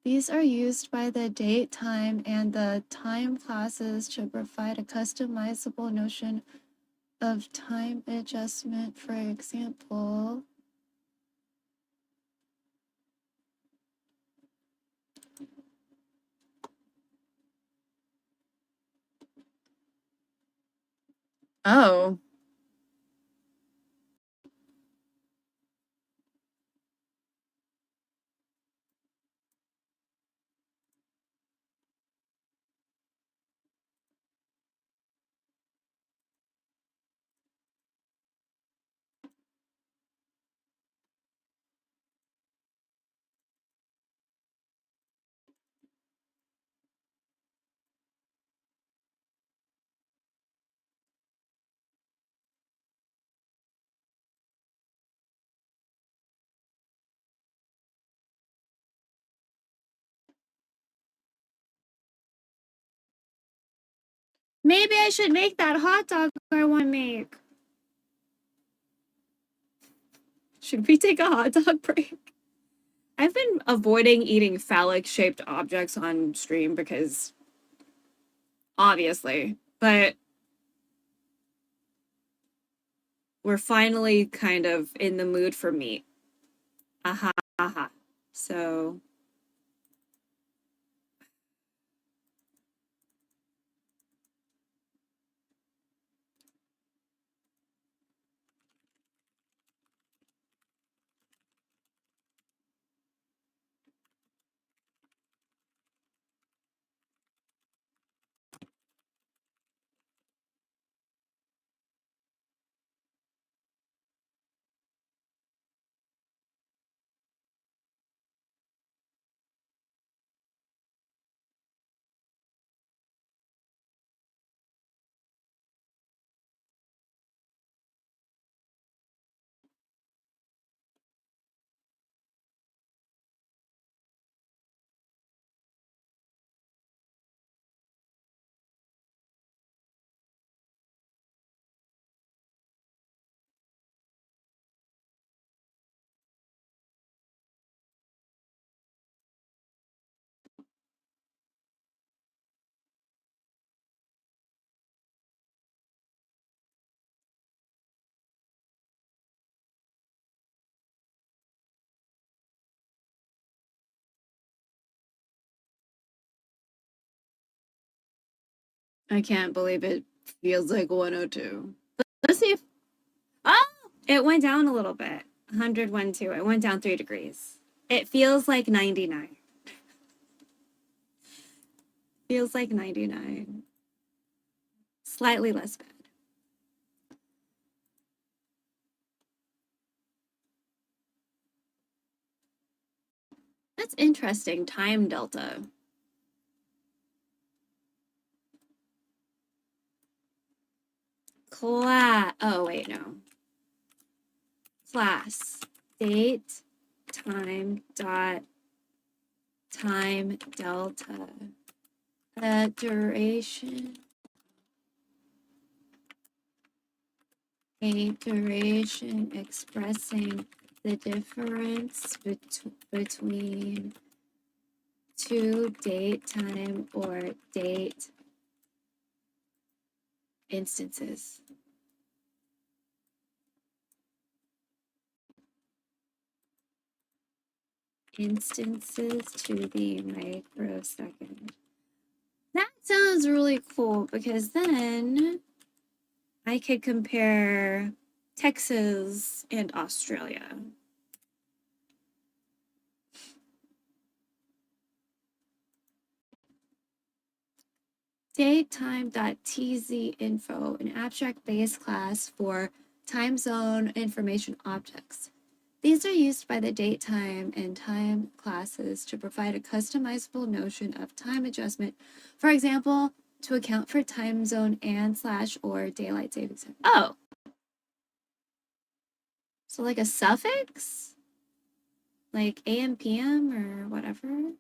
These are used by the date, time, and the time classes to provide a customizable notion of time adjustment. For example, oh. Maybe I should make that hot dog I want to make. Should we take a hot dog break? I've been avoiding eating phallic-shaped objects on stream because, obviously, but we're finally kind of in the mood for meat. Aha, aha. So, I can't believe it feels like 102. Let's see if... Oh! It went down a little bit. 101.2. It went down 3 degrees. It feels like 99. Feels like 99. Slightly less bad. That's interesting. Time delta. Oh, wait, no. Class. Date, time, dot, time, delta. Duration. A duration expressing the difference between two date, time, or date instances. Instances to the microsecond. That sounds really cool because then I could compare Texas and Australia. Datetime.tz info, an abstract base class for time zone information objects. These are used by the date, time, and time classes to provide a customizable notion of time adjustment. For example, to account for time zone and / or daylight savings time. Oh. So like a suffix? Like AM, PM, or whatever?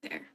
There.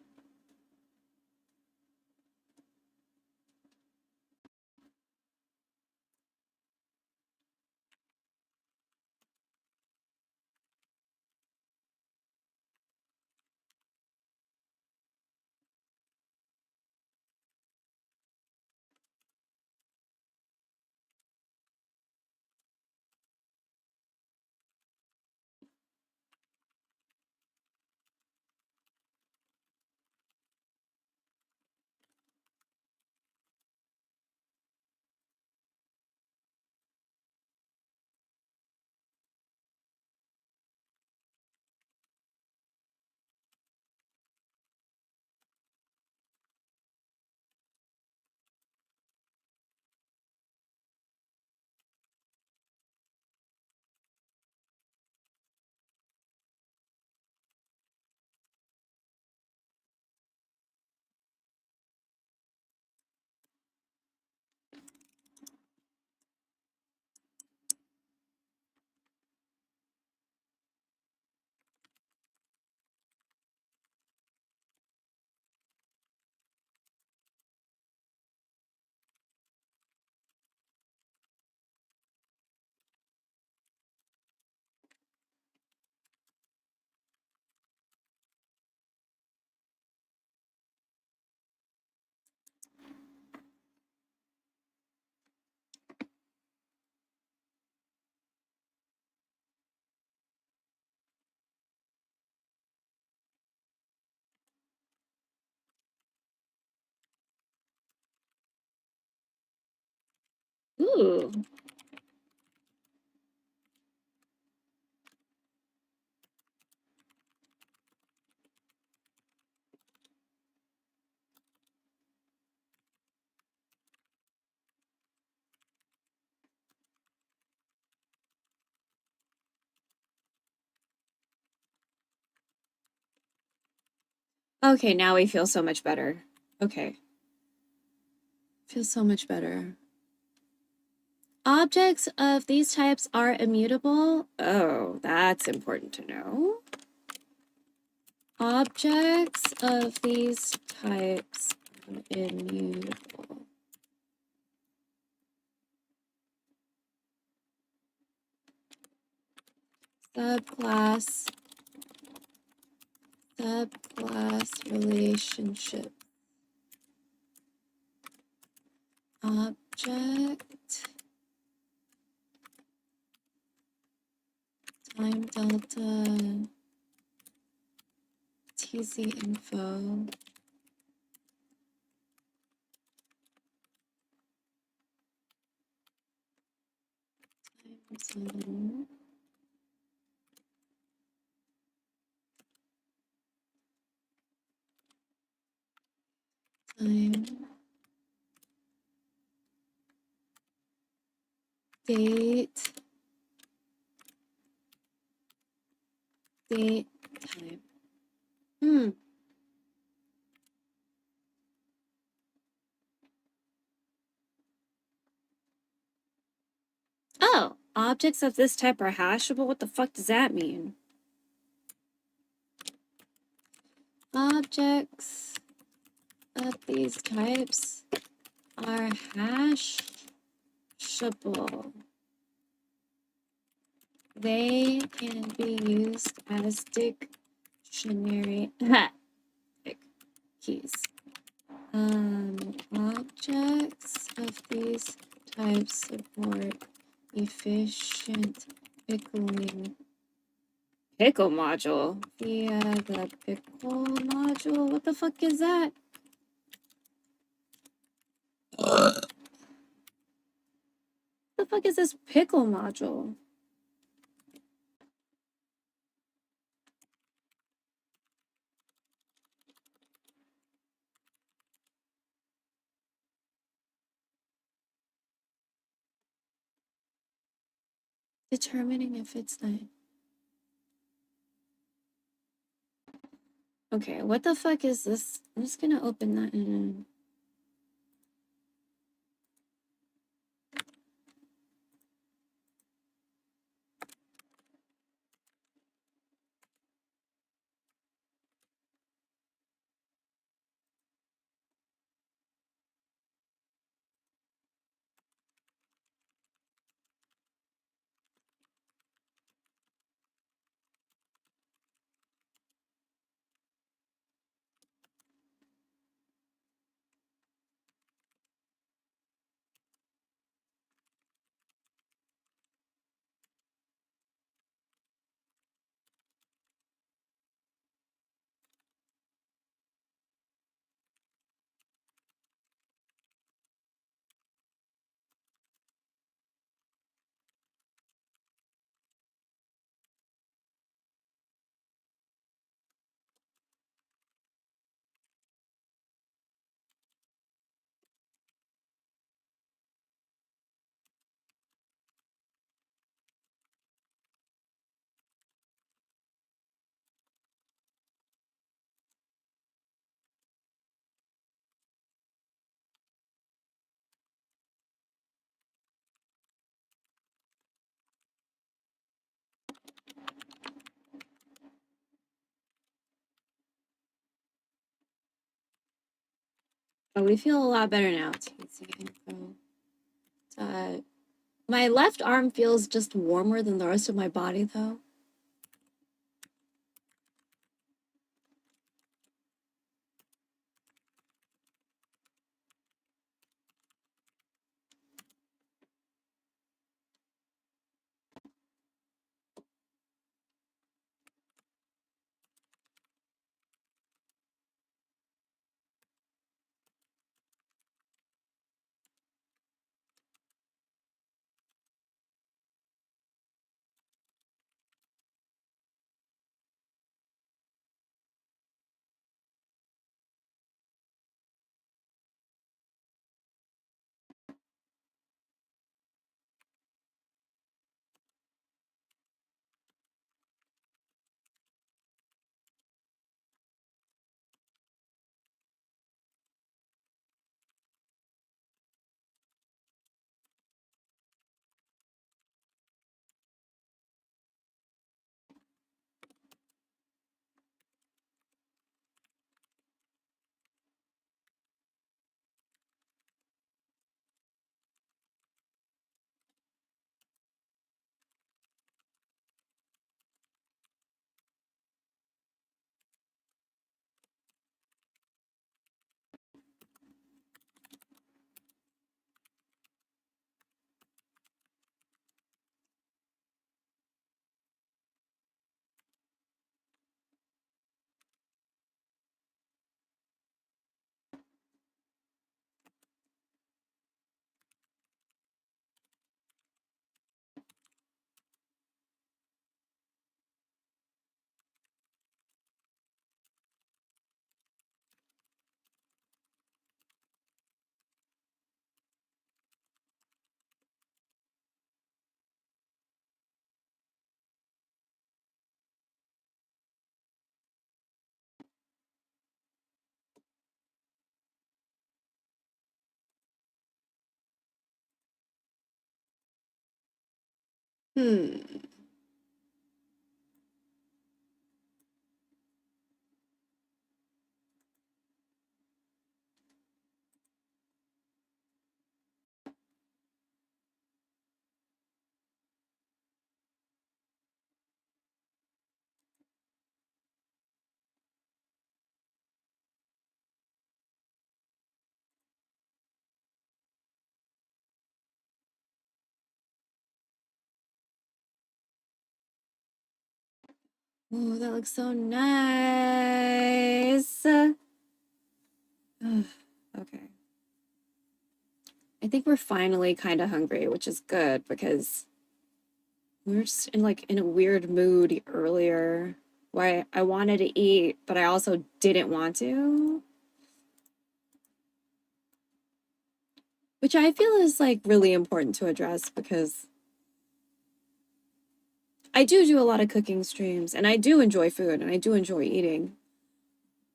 Ooh. Okay, now we feel so much better. Okay. Feels so much better. Objects of these types are immutable. Oh, that's important to know. Objects of these types are immutable. Subclass relationship. Object time delta TZ info. Time zone. Time. Date. Date. Time. Oh, objects of this type are hashable? What the fuck does that mean? Objects of these types are hashable. They can be used as dictionary keys. Objects of these types support efficient pickling. Pickle module via the pickle module. What the fuck is that? What the fuck is this pickle module? Determining if it's not. Okay, what the fuck is this? I'm just gonna open that in. Oh, we feel a lot better now. TC info. My left arm feels just warmer than the rest of my body, though. Hmm. Oh, that looks so nice. Okay. I think we're finally kind of hungry, which is good because we were just in like in a weird mood earlier where I wanted to eat, but I also didn't want to. Which I feel is like really important to address because I do a lot of cooking streams and I do enjoy food and I do enjoy eating.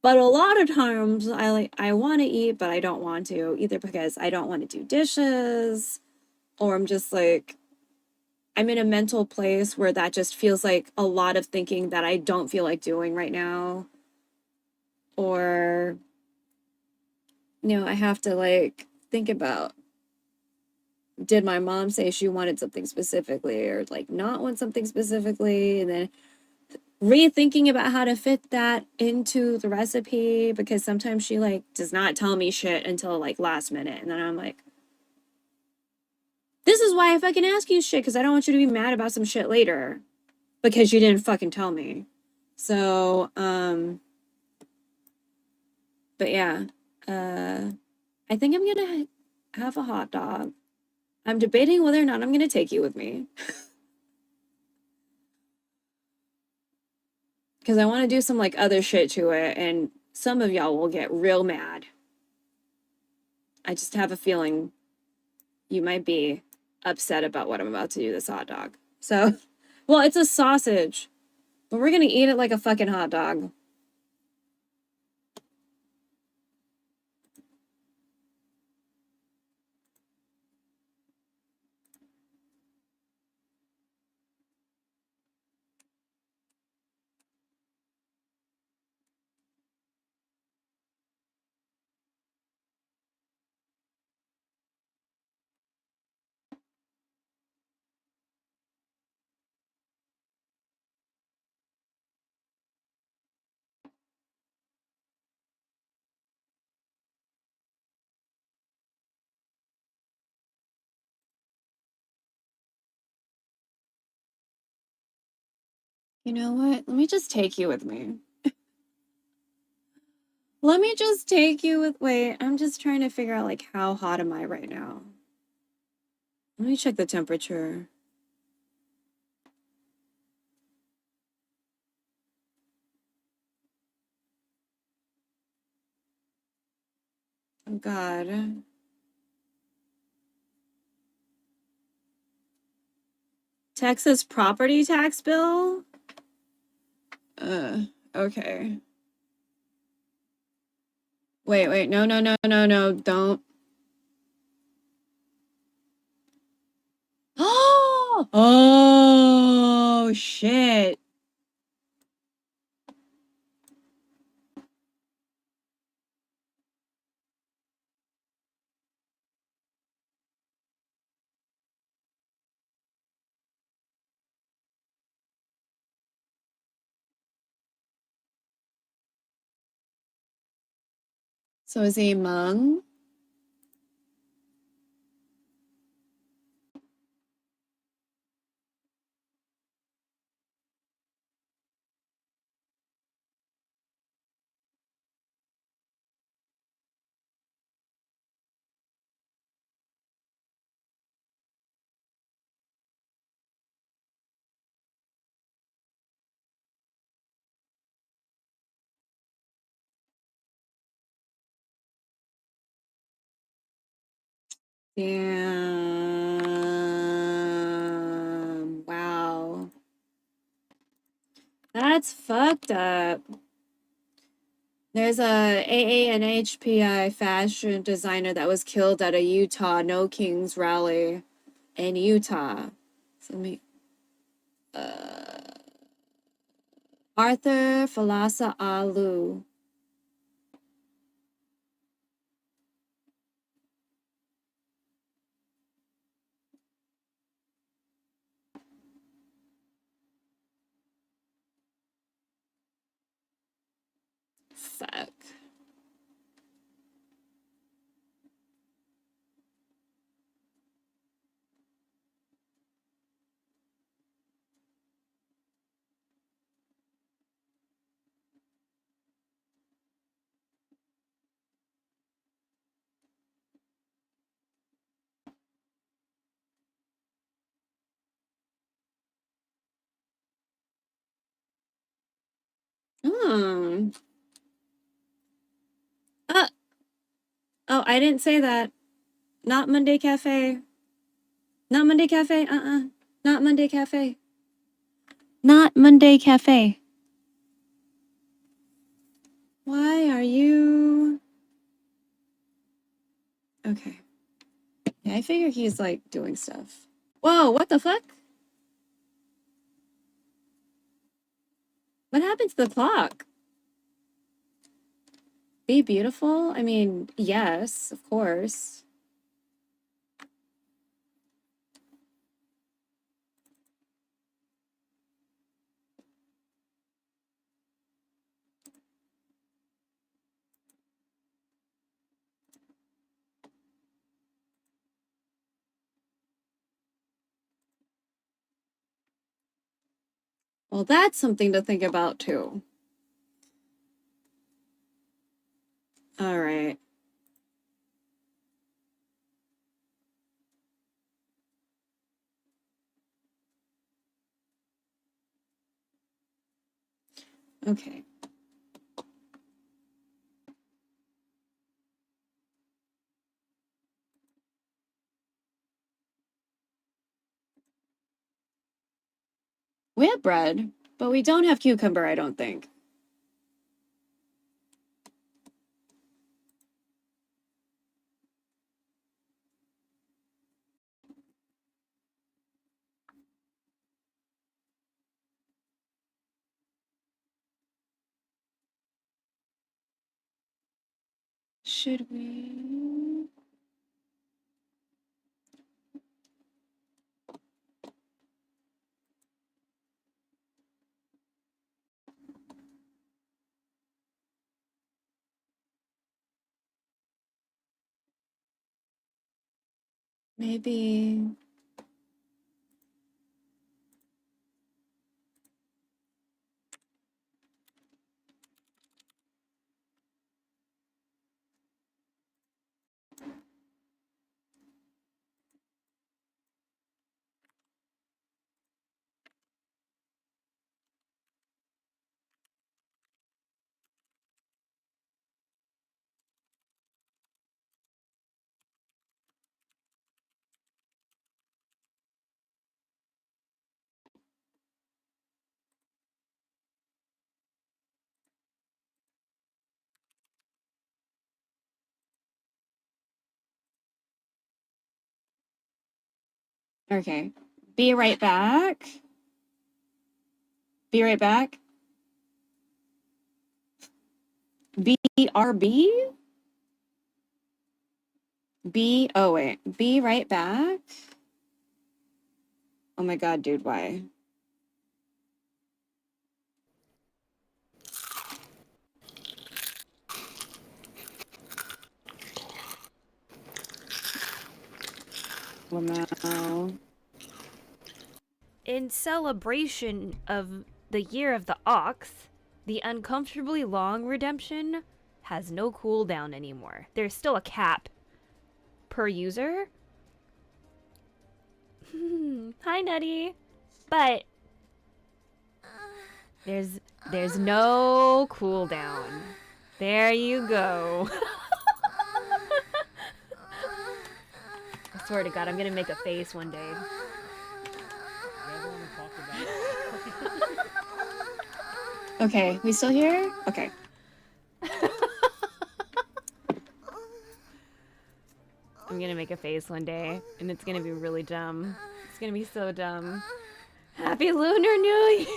But a lot of times I want to eat, but I don't want to, either because I don't want to do dishes or I'm just like I'm in a mental place where that just feels like a lot of thinking that I don't feel like doing right now. Or, I have to like think about, did my mom say she wanted something specifically or like not want something specifically? And then rethinking about how to fit that into the recipe because sometimes she like does not tell me shit until like last minute. And then I'm like, this is why I fucking ask you shit because I don't want you to be mad about some shit later because you didn't fucking tell me. So, but yeah, I think I'm gonna have a hot dog. I'm debating whether or not I'm gonna take you with me. Because I want to do some like other shit to it, and some of y'all will get real mad. I just have a feeling you might be upset about what I'm about to do this hot dog. So, well, it's a sausage, but we're gonna eat it like a fucking hot dog. You know what? Let me just take you with me. Let me just take you with. Wait, I'm just trying to figure out like how hot am I right now? Let me check the temperature. Oh God. Texas property tax bill? Okay. Wait, no, don't. Oh, shit. So is he Hmong? Damn. Wow. That's fucked up. There's a AANHPI fashion designer that was killed at a Utah No Kings rally in Utah. So let me Arthur Falasa Alu. Fuck. Hmm. Uh, oh, I didn't say that. Not Monday Cafe. Not Monday Cafe. Not Monday Cafe. Not Monday Cafe. Why are you... Okay. Yeah, I figure he's like doing stuff. Whoa, what the fuck? What happened to the clock? Be beautiful? I mean, yes, of course. Well, that's something to think about too. All right. Okay. We have bread, but we don't have cucumber, I don't think. Should we? Maybe. Okay. Be right back. Be right back. BRB? Oh wait. Be right back? Oh my god, dude, why? Wow. In celebration of the year of the ox, the uncomfortably long redemption has no cooldown anymore. There's still a cap per user. Hi, Nutty. But there's no cooldown. There you go. I swear to God, I'm gonna make a face one day. Okay, we still here? Okay. I'm gonna make a face one day, and it's gonna be really dumb. It's gonna be so dumb. Happy Lunar New Year!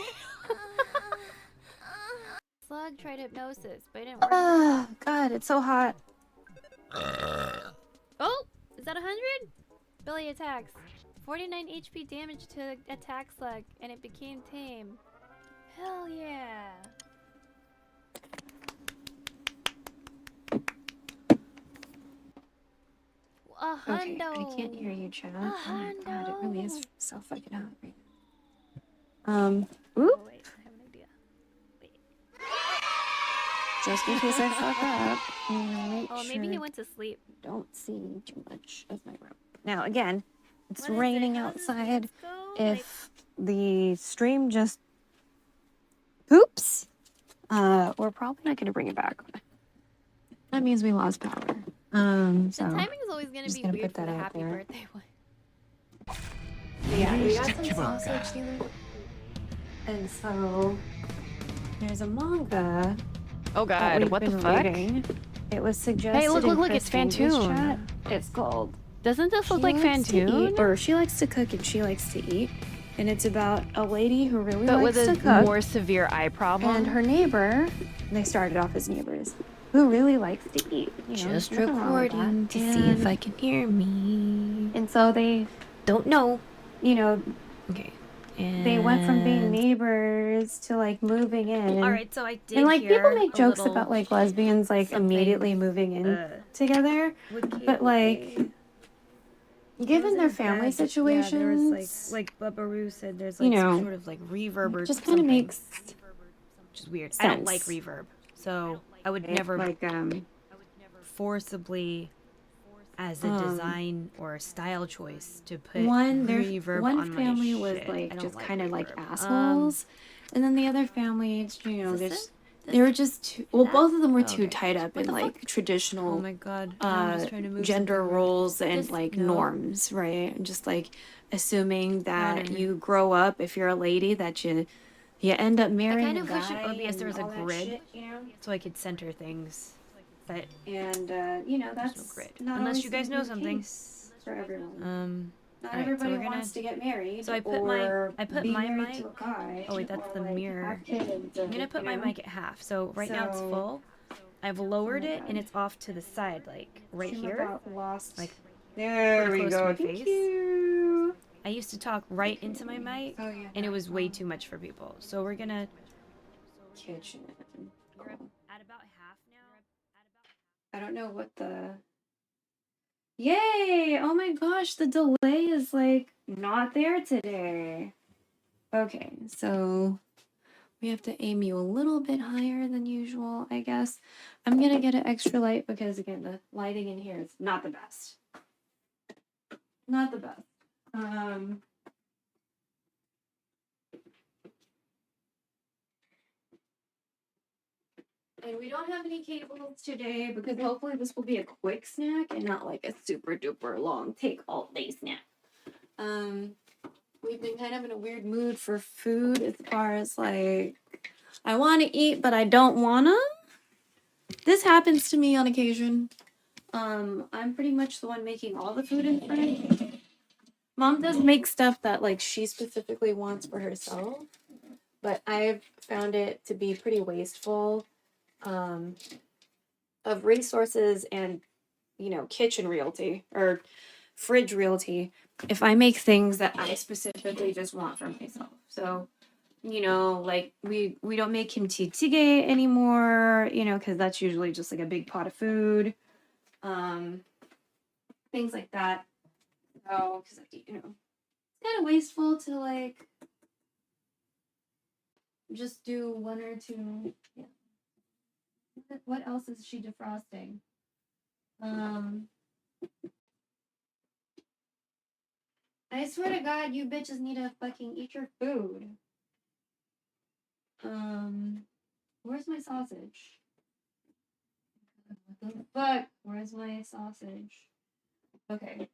Slug tried hypnosis, but it didn't work. Oh, God, it's so hot. Oh! Is that 100? Billy attacks. 49 HP damage to attack slug, and it became tame. Hell yeah! A Okay, hundo! I can't hear you, chat. A Oh my God, it really is hundo! so fucking hot right now. Oh Oop. wait, I have an idea. Wait. Just in case I fuck up, I'm gonna make Oh, maybe he went to sleep. don't see too much of my room. Now, again, it's What is it? raining How does this outside. go? If the stream just poops, we're probably not gonna bring it back. That means we lost power. The So timing is always gonna just be gonna weird put for that the out happy there. birthday one. yeah, we got some sausage here. And so there's a manga Oh that we've been reading. It was suggested. look, in it's Chris Andy's Fantoon. chat. It's called Doesn't this look She like Likes to Fantoon? Eat, or she likes to cook and she likes to eat. And it's about a lady who really But likes with to a cook. more severe eye problem. And her neighbor, they started off as neighbors, who really likes to eat. You know, Just nothing wrong with recording that. to see if I can hear me. And so they, Don't know. you know, Okay. they went from being neighbors to like moving in. All right, so I did And like hear people make a jokes little about like lesbians like something, immediately moving in together, with but like given their family situations, yeah, there was like Bubbaroo said, there's you like know, some sort of like reverb or just kind of something, makes which is weird. I don't like sense. reverb, so I would never like forcibly, as a design or style choice, to put one reverb on my family was shit. I like don't just like kind of like reverb. assholes, and then the other family, you know, Is this just it? they were just too, well, both of them were Oh, too okay. tied up in the like fuck? traditional Oh my god. I'm just trying to move gender something. roles and This- like no. norms, right? And just like assuming that no. you grow up, if you're a lady, that you end up marrying kind a of guy. wish in OBS there was and a all that grid. shit, you know? So I could center things. But And you know, there's that's no grid. not Unless always you guys gonna know be the something. case for everyone. Not alright, so everybody we're gonna- wants to get married. so I put my- or I put be my married mic- to a guy, oh wait, that's or, the like, mirror. have kids, I'm gonna put my mic at half. So right now it's So- full. I've lowered Oh my it God. and it's off to the side, like right Shim here. about lost. Like, there pretty we close to go. my Thank face. you. I used to talk right into my mic, Oh yeah. and it was way too much for people. So we're gonna. Kitchen. You're Cool. at about half now. I don't know what the. Yay! Oh my gosh, the delay is like not there today. Okay, so we have to aim you a little bit higher than usual, I guess. I'm gonna get an extra light because again, the lighting in here is not the best. Not the best. And we don't have any cables today because hopefully this will be a quick snack and not like a super duper long take all day snack. We've been kind of in a weird mood for food as far as like I want to eat but I don't wanna. This happens to me on occasion. I'm pretty much the one making all the food in the fridge. Mom does make stuff that like she specifically wants for herself, but I've found it to be pretty wasteful of resources and, you know, kitchen realty or fridge realty if I make things that I specifically just want for myself. So, you know, like we don't make kimchi jjigae anymore, you know, because that's usually just like a big pot of food. Things like that. So, because, you know, it's kind of wasteful to like just do one or two. Yeah. What else is she defrosting? I swear to God, you bitches need to fucking eat your food. Where's my sausage? What the fuck? Where's my sausage? Okay.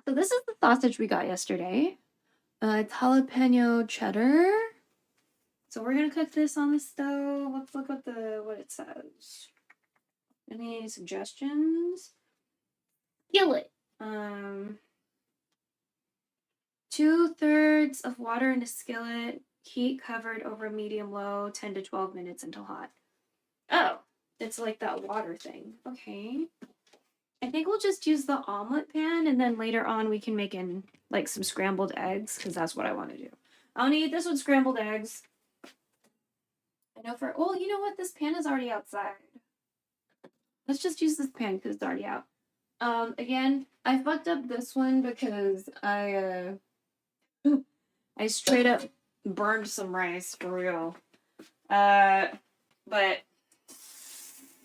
So this is the sausage we got yesterday. It's jalapeno cheddar. So we're gonna cook this on the stove. Let's look at what it says. Any suggestions? Skillet. 2/3 of water in a skillet, heat covered over medium low, 10 to 12 minutes until hot. Oh, it's like that water thing. Okay. I think we'll just use the omelet pan, and then later on we can make in like some scrambled eggs, because that's what I want to do. I'll need this one scrambled eggs. I know for, well, you know what? This pan is already outside. Let's just use this pan because it's already out. Again, I fucked up this one because I straight up burned some rice for real. But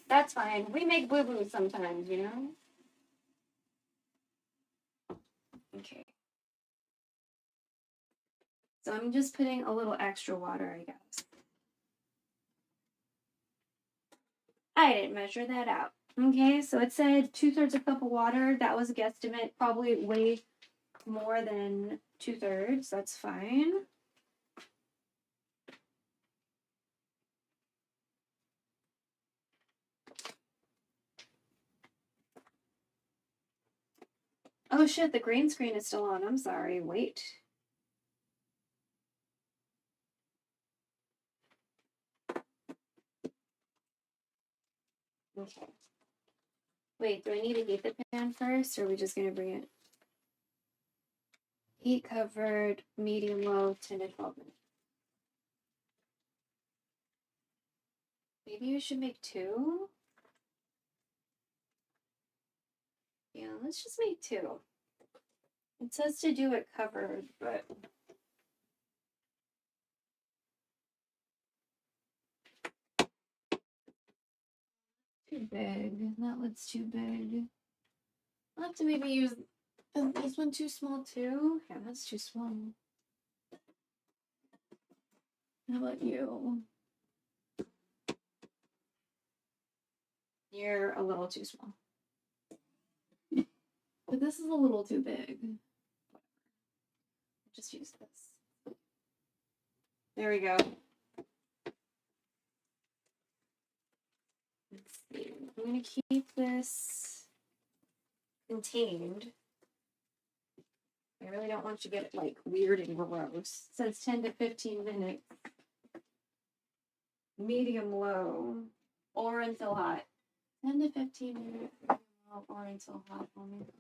that's fine. We make boo-boos sometimes, you know? Okay. So I'm just putting a little extra water, I guess. I didn't measure that out. Okay, so it said 2/3 a cup of water. That was a guesstimate, probably way more than 2/3. That's fine. Oh shit, the green screen is still on. I'm sorry. Wait. Okay. Wait, do I need to heat the pan first, or are we just gonna bring it? Heat covered, medium low, 10 to 12 minutes. Maybe we should make 2? Yeah, let's just make 2. It says to do it covered, but too big. That looks too big. I'll have to maybe use this one too small too. Yeah, that's too small. How about you? You're a little too small. But this is a little too big. Just use this. There we go. Let's see. I'm going to keep this contained. I really don't want you to get it like weird and gross. It says 10 to 15 minutes. Medium low. Or until hot. 10 to 15 minutes. Medium low or until hot. Oh my God.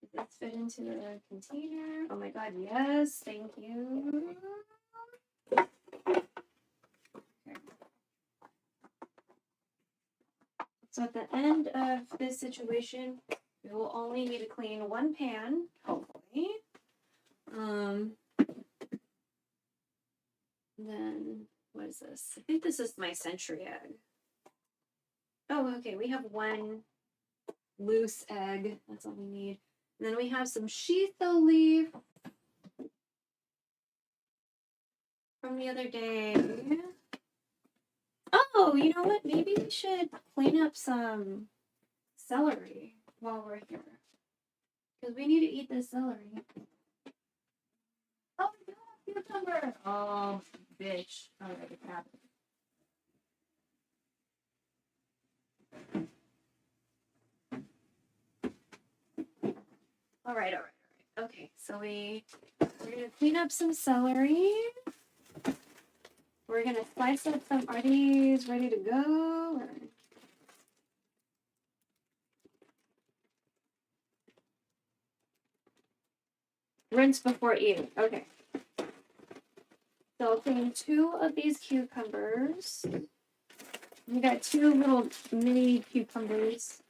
Does this fit into the container? Oh my God, yes. Thank you. So at the end of this situation, we will only need to clean one pan, hopefully. Then, what is this? I think this is my century egg. Oh, okay, we have one loose egg. That's all we need. And then we have some shitho leaf from the other day. Oh, you know what? Maybe we should clean up some celery while we're here. Because we need to eat this celery. Oh, yeah, cucumber. Oh, bitch. All right, crap. All right. Okay, so we're gonna clean up some celery. We're gonna slice up some. Are these ready to go? Or... Rinse before eating. Okay. So I'll clean 2 of these cucumbers. We got 2 little mini cucumbers.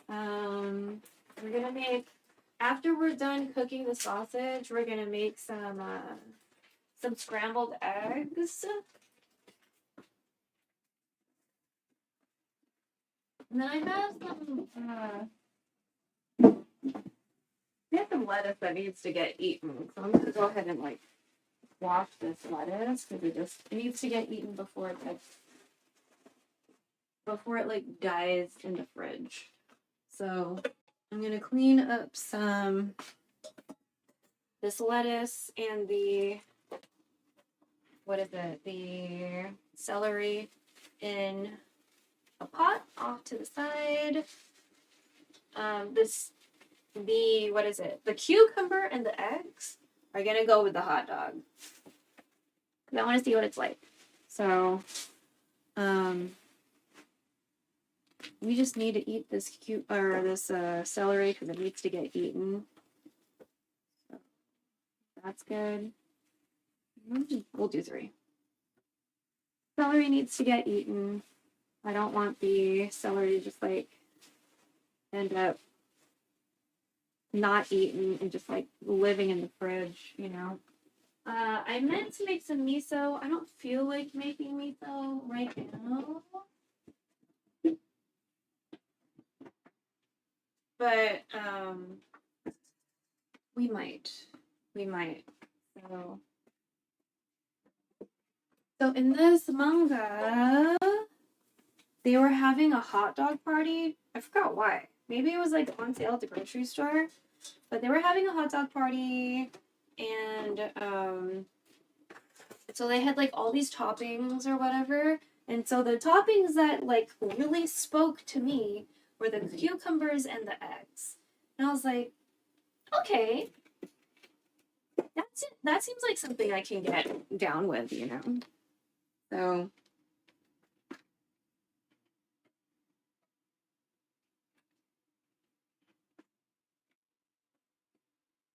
We're gonna make, after we're done cooking the sausage, we're gonna make some scrambled eggs. And then I have some lettuce that needs to get eaten. So I'm gonna go ahead and like wash this lettuce because it needs to get eaten before it like dies in the fridge. So I'm gonna clean up this lettuce and the celery in a pot off to the side. What is it? The cucumber and the eggs are gonna go with the hot dog. I want to see what it's like. So, we just need to eat this celery because it needs to get eaten. So that's good. We'll do 3. Celery needs to get eaten. I don't want the celery to just like end up not eaten and just like living in the fridge, you know. I meant to make some miso. I don't feel like making miso right now. But we might. So in this manga, they were having a hot dog party. I forgot why. Maybe it was like on sale at the grocery store. But they were having a hot dog party, and so they had like all these toppings or whatever. And so the toppings that like really spoke to me were the cucumbers and the eggs. And I was like, okay, that seems like something I can get down with, you know. So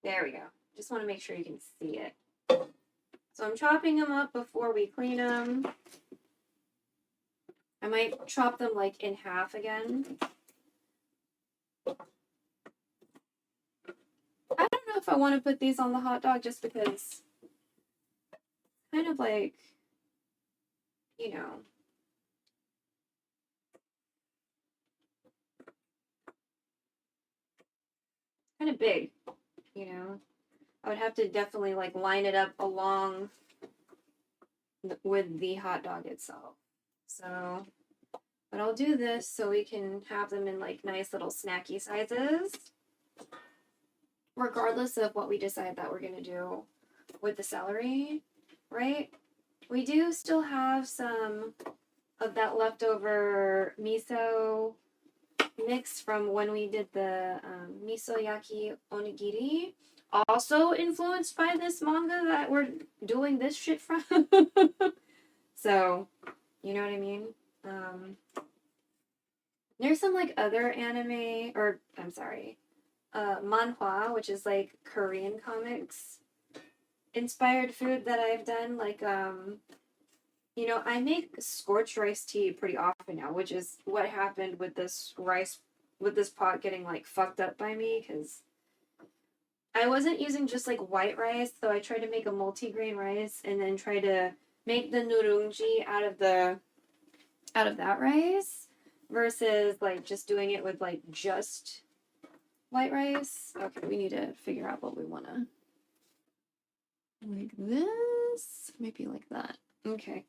there we go. Just want to make sure you can see it. So I'm chopping them up before we clean them. I might chop them like in half again. I don't know if I want to put these on the hot dog just because kind of like, you know, kind of big, you know. I would have to definitely like line it up along with the hot dog itself. So, but I'll do this so we can have them in like nice little snacky sizes, regardless of what we decide that we're gonna do with the celery, right? We do still have some of that leftover miso mix from when we did the miso yaki onigiri, also influenced by this manga that we're doing this shit from. So, you know what I mean? There's some like other anime, or I'm sorry, manhwa, which is like Korean comics inspired food that I've done. Like, you know, I make scorched rice tea pretty often now, which is what happened with this pot getting like fucked up by me, because I wasn't using just like white rice, so I tried to make a multi-grain rice and then try to make the nurungji out of that rice versus like just doing it with like just white rice. Okay, we need to figure out what we want to, like this, maybe like that. Okay.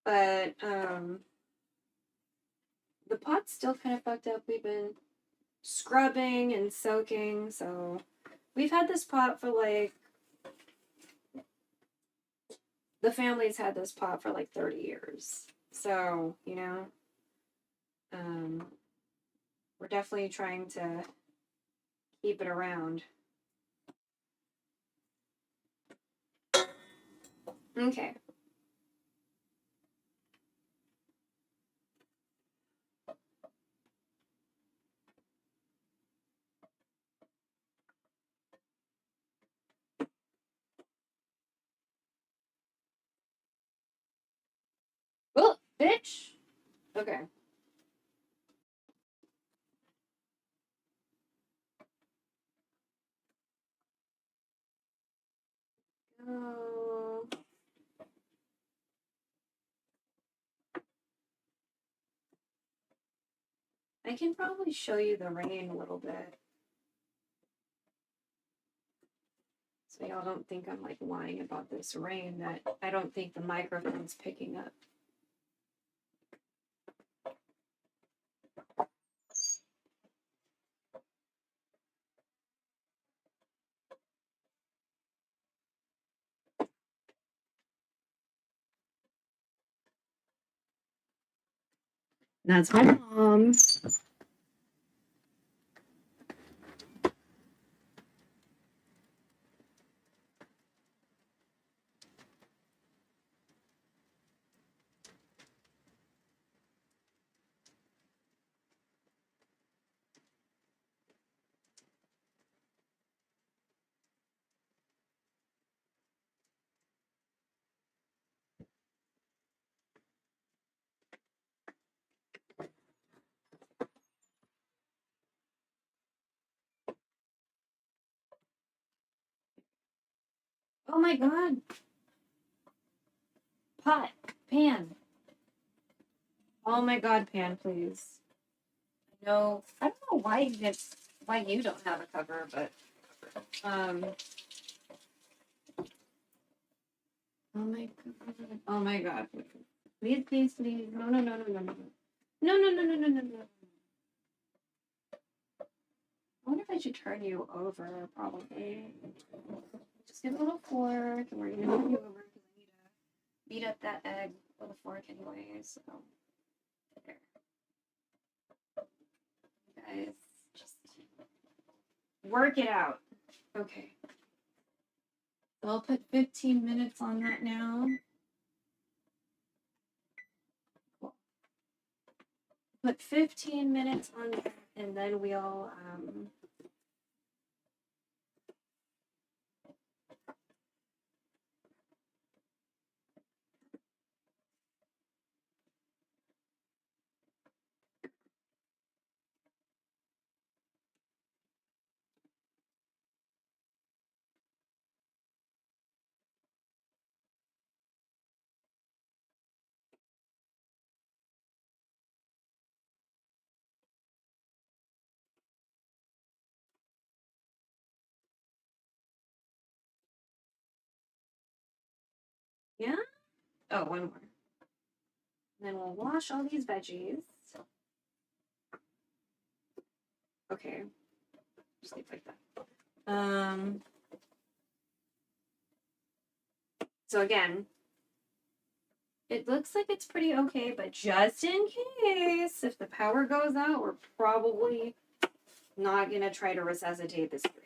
But the pot's still kind of fucked up. We've been scrubbing and soaking, so we've had this pot for like, the family's had this pot for like 30 years. So, you know, we're definitely trying to keep it around. Okay. Oh, bitch. Okay. Oh. I can probably show you the rain a little bit, so y'all don't think I'm like lying about this rain that I don't think the microphone's picking up. That's my mom. Oh my god. Pot. Pan. Oh my god, pan, please. No, I don't know why you don't have a cover, but oh my god. Oh my god. Please, please, please. No, no, no, no, no, no. No, no, no, no, no, no, no. I wonder if I should turn you over, probably. Just get a little fork, and we're gonna turn you over because I need to beat up that egg with a fork anyway, so there. Guys, just work it out. Okay. So I'll put 15 minutes on that now. Cool. Put 15 minutes on that, and then we'll yeah? Oh, one more. And then we'll wash all these veggies. Okay. Just leave like that. So again, it looks like it's pretty okay, but just in case, if the power goes out, we're probably not gonna try to resuscitate this green.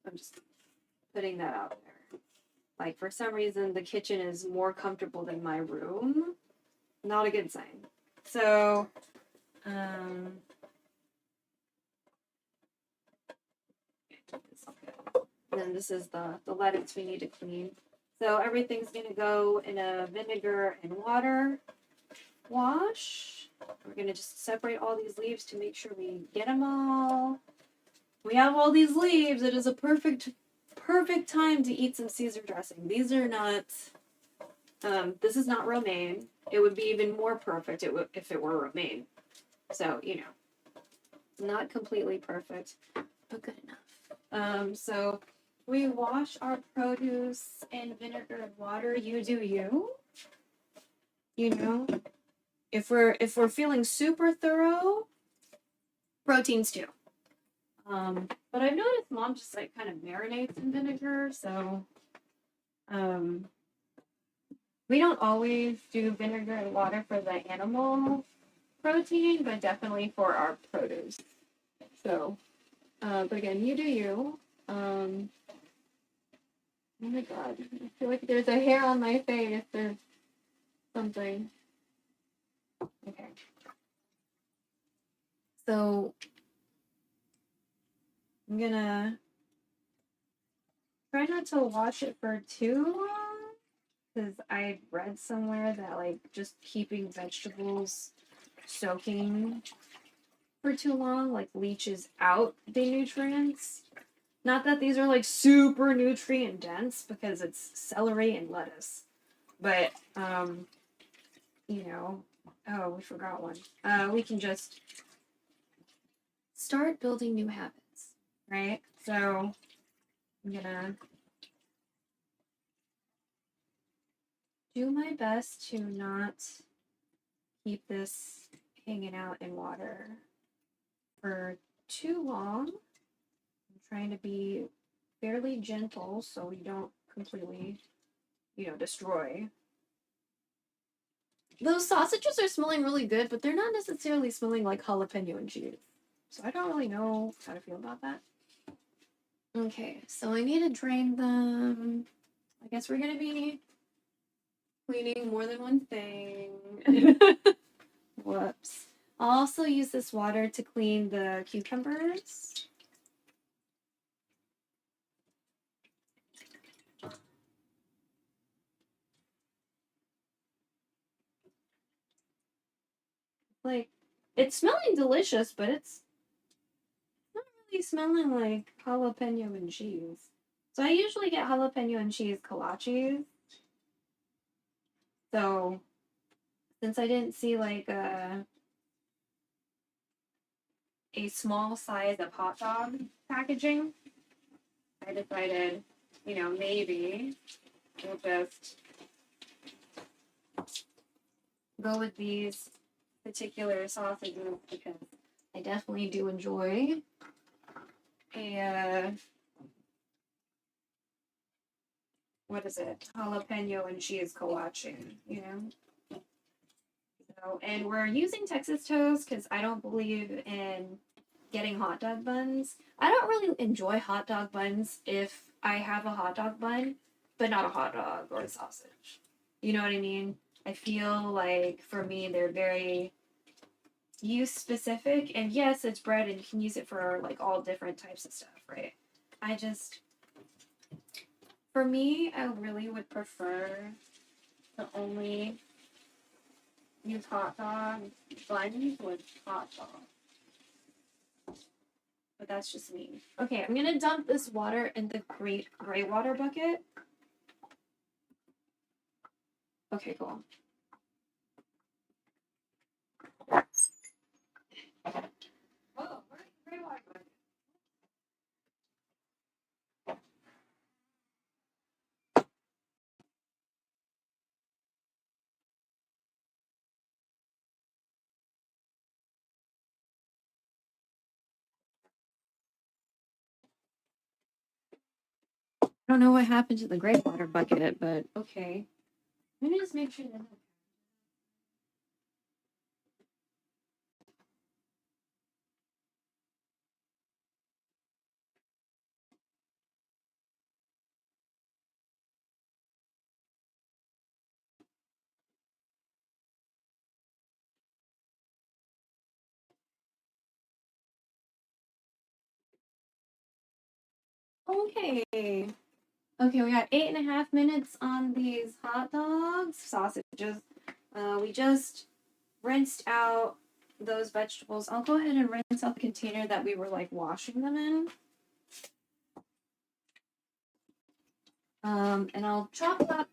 I'm just putting that out there. Like, for some reason, the kitchen is more comfortable than my room. Not a good sign. So, and then this is the lettuce we need to clean. So everything's gonna go in a vinegar and water wash. We're gonna just separate all these leaves to make sure we get them all. We have all these leaves. It is a perfect time to eat some Caesar dressing. These are not, this is not romaine. It would be even more perfect if it were romaine. So, you know, not completely perfect, but good enough. So we wash our produce in vinegar and water. You do you. You know, if we're feeling super thorough, proteins too. But I've noticed mom just like kind of marinates in vinegar, so we don't always do vinegar and water for the animal protein, but definitely for our produce. So, but again, you do you. Oh my god, I feel like there's a hair on my face. There's something. Okay. So I'm gonna try not to wash it for too long, because I read somewhere that like just keeping vegetables soaking for too long like leaches out the nutrients. Not that these are like super nutrient dense because it's celery and lettuce, but you know, oh, we forgot one. We can just start building new habits, right? So I'm gonna do my best to not keep this hanging out in water for too long. I'm trying to be fairly gentle so we don't completely, you know, destroy Those sausages are smelling really good, but they're not necessarily smelling like jalapeno and cheese. So I don't really know how to feel about that. Okay, so I need to drain them. I guess we're gonna be cleaning more than one thing. Whoops. I'll also use this water to clean the cucumbers. Like, it's smelling delicious, but it's not really smelling like jalapeno and cheese. So I usually get jalapeno and cheese kolaches. So since I didn't see like a small size of hot dog packaging, I decided, maybe we'll just go with these particular sausages because I definitely do enjoy a what is it? Jalapeno and cheese kolache, So, and we're using Texas toast because I don't believe in getting hot dog buns. I don't really enjoy hot dog buns if I have a hot dog bun, but not a hot dog or a sausage. You know what I mean? I feel like for me they're very use specific, and yes, it's bread and you can use it for like all different types of stuff, right? For me, I really would prefer to only use hot dog buns with hot dog. But that's just me. Okay, I'm gonna dump this water in the gray water bucket. Okay, cool. Whoa, where's the gray water bucket? I don't know what happened to the gray water bucket, but okay. Let me just make sure that. Okay. Okay, we got 8.5 minutes on these hot dogs, sausages. We just rinsed out those vegetables. I'll go ahead and rinse out the container that we were like washing them in. And I'll chop up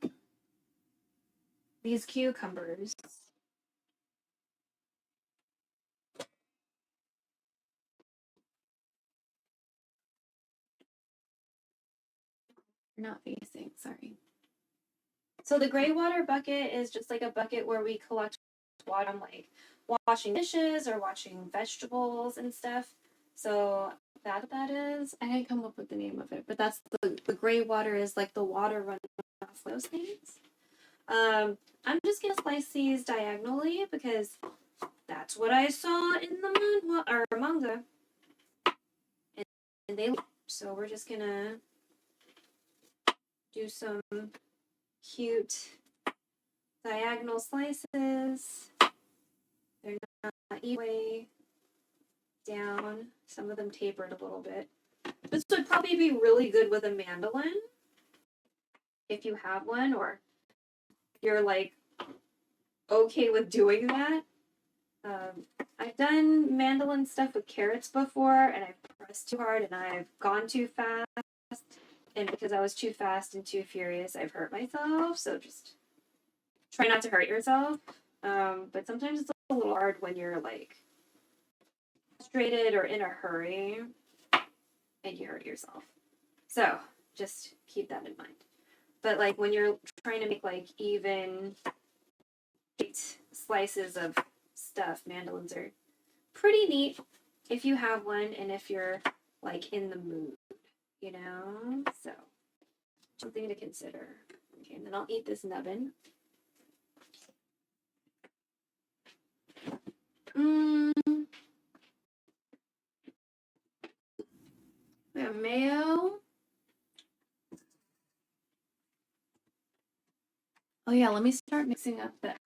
these cucumbers. Not facing, sorry. So the gray water bucket is just like a bucket where we collect water on like washing dishes or washing vegetables and stuff. So that's what that is. I didn't come up with the name of it, but that's the gray water is like the water running off those things. I'm just gonna slice these diagonally because that's what I saw in the manga. And they so we're just gonna do some cute diagonal slices. They're not way down. Some of them tapered a little bit. This would probably be really good with a mandolin if you have one, or you're like okay with doing that. I've done mandolin stuff with carrots before, and I've pressed too hard and I've gone too fast. And because I was too fast and too furious, I've hurt myself. So just try not to hurt yourself. But sometimes it's a little hard when you're like frustrated or in a hurry and you hurt yourself. So just keep that in mind. But like when you're trying to make like even slices of stuff, mandolins are pretty neat if you have one and if you're like in the mood, So something to consider. Okay, and then I'll eat this nubbin. We have mayo. Oh yeah, let me start mixing up the egg.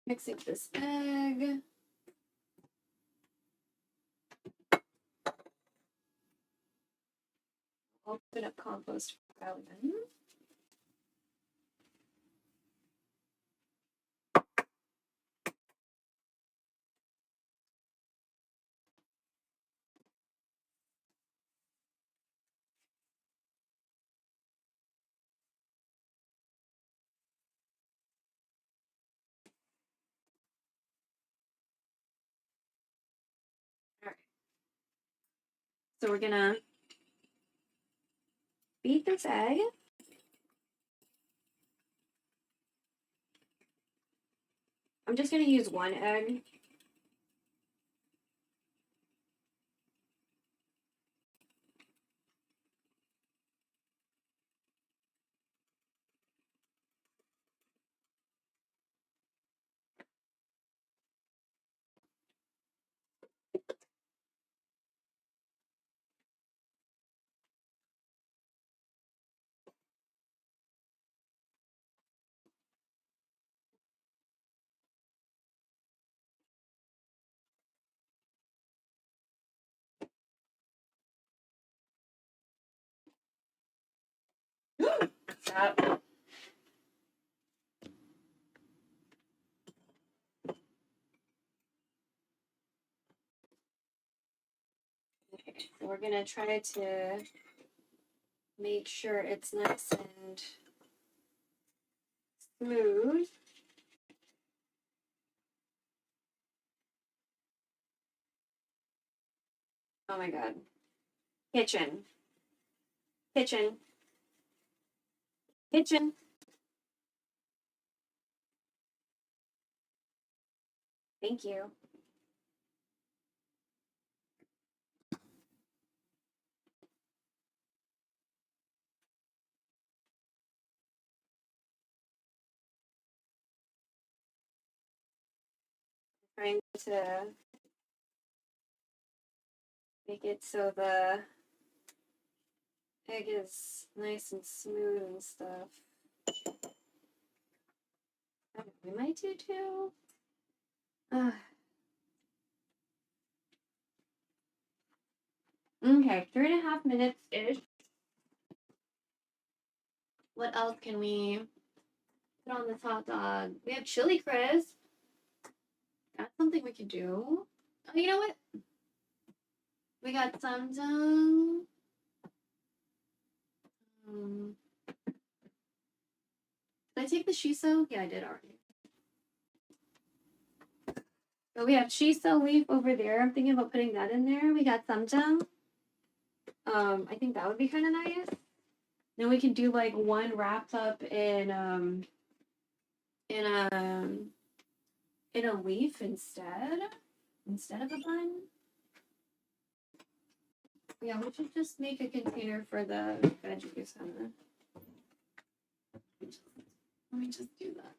Mixing this egg. Open up compost for Alvin. All right. So we're gonna beat this egg. I'm just gonna use one egg. Stop. Okay, so we're gonna try to make sure it's nice and smooth. Oh my god. Kitchen. Kitchen. Kitchen. Thank you. Trying to make it so the egg is nice and smooth and stuff. We might do too. Okay, 3.5 minutes ish. What else can we put on this hot dog? We have chili crisp. That's something we could do. Oh, you know what? We got some. Did I take the shiso? Yeah, I did already. So we have shiso leaf over there. I'm thinking about putting that in there. We got samjang. I think that would be kind of nice. Then we can do like one wrapped up in a leaf instead of a bun. Yeah, we should just make a container for the veggies. Let me just do that.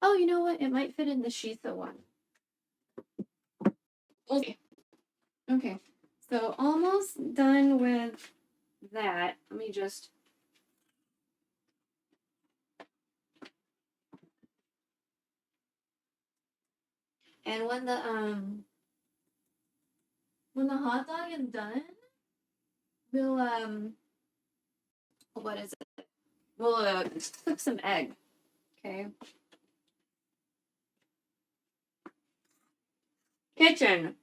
Oh, you know what? It might fit in the shiso one. Okay. Okay. So almost done with that. Let me just. And when the hot dog is done, we'll what is it? We'll cook some egg. Okay. Kitchen.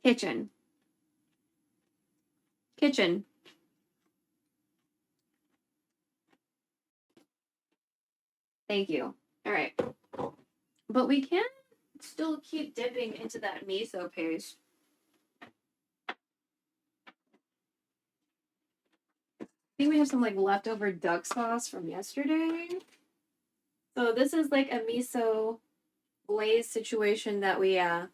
Kitchen. Kitchen. Thank you. All right. But we can still keep dipping into that miso paste. think we have some like leftover duck sauce from yesterday. So this is like a miso glaze situation that we had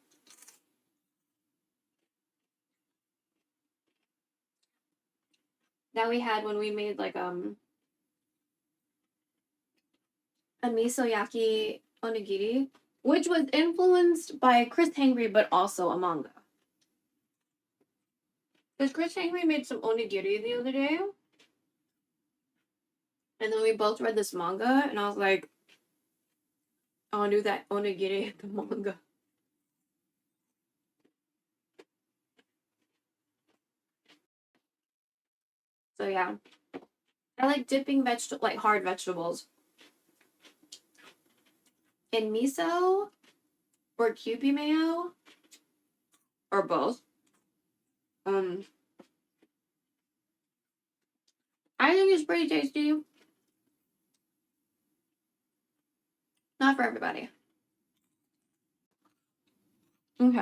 when we made like a miso-yaki onigiri, which was influenced by Chris Hangry, but also a manga. Because Chris Hangry made some onigiri the other day, and then we both read this manga, and I was like, I want to do that onigiri at the manga. So yeah, I like dipping hard vegetables in miso or Kewpie mayo or both. I think it's pretty tasty. Not for everybody. Okay. I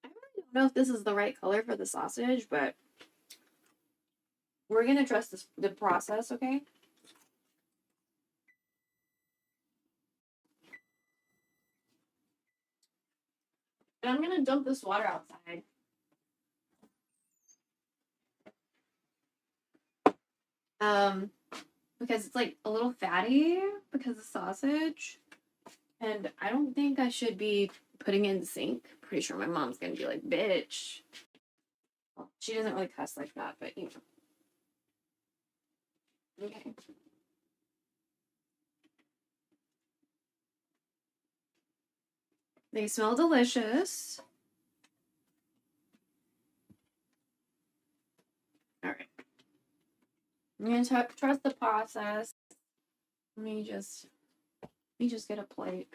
really don't know if this is the right color for the sausage, but we're gonna trust the process, okay? And I'm gonna dump this water outside. Because it's like a little fatty because of sausage. And I don't think I should be putting it in the sink. Pretty sure my mom's gonna be like, bitch. Well, she doesn't really cuss like that, but you know. Okay. They smell delicious. All right. I'm gonna trust the process. Let me just get a plate.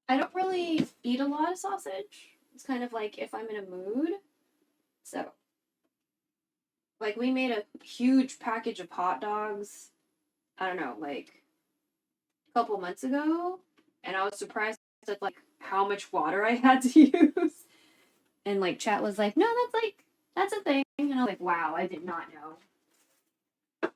I don't really eat a lot of sausage. It's kind of like if I'm in a mood. So, like, we made a huge package of hot dogs, I don't know, like a couple months ago. And I was surprised at like how much water I had to use. And like chat was like, no, that's a thing. And I was like, wow, I did not know.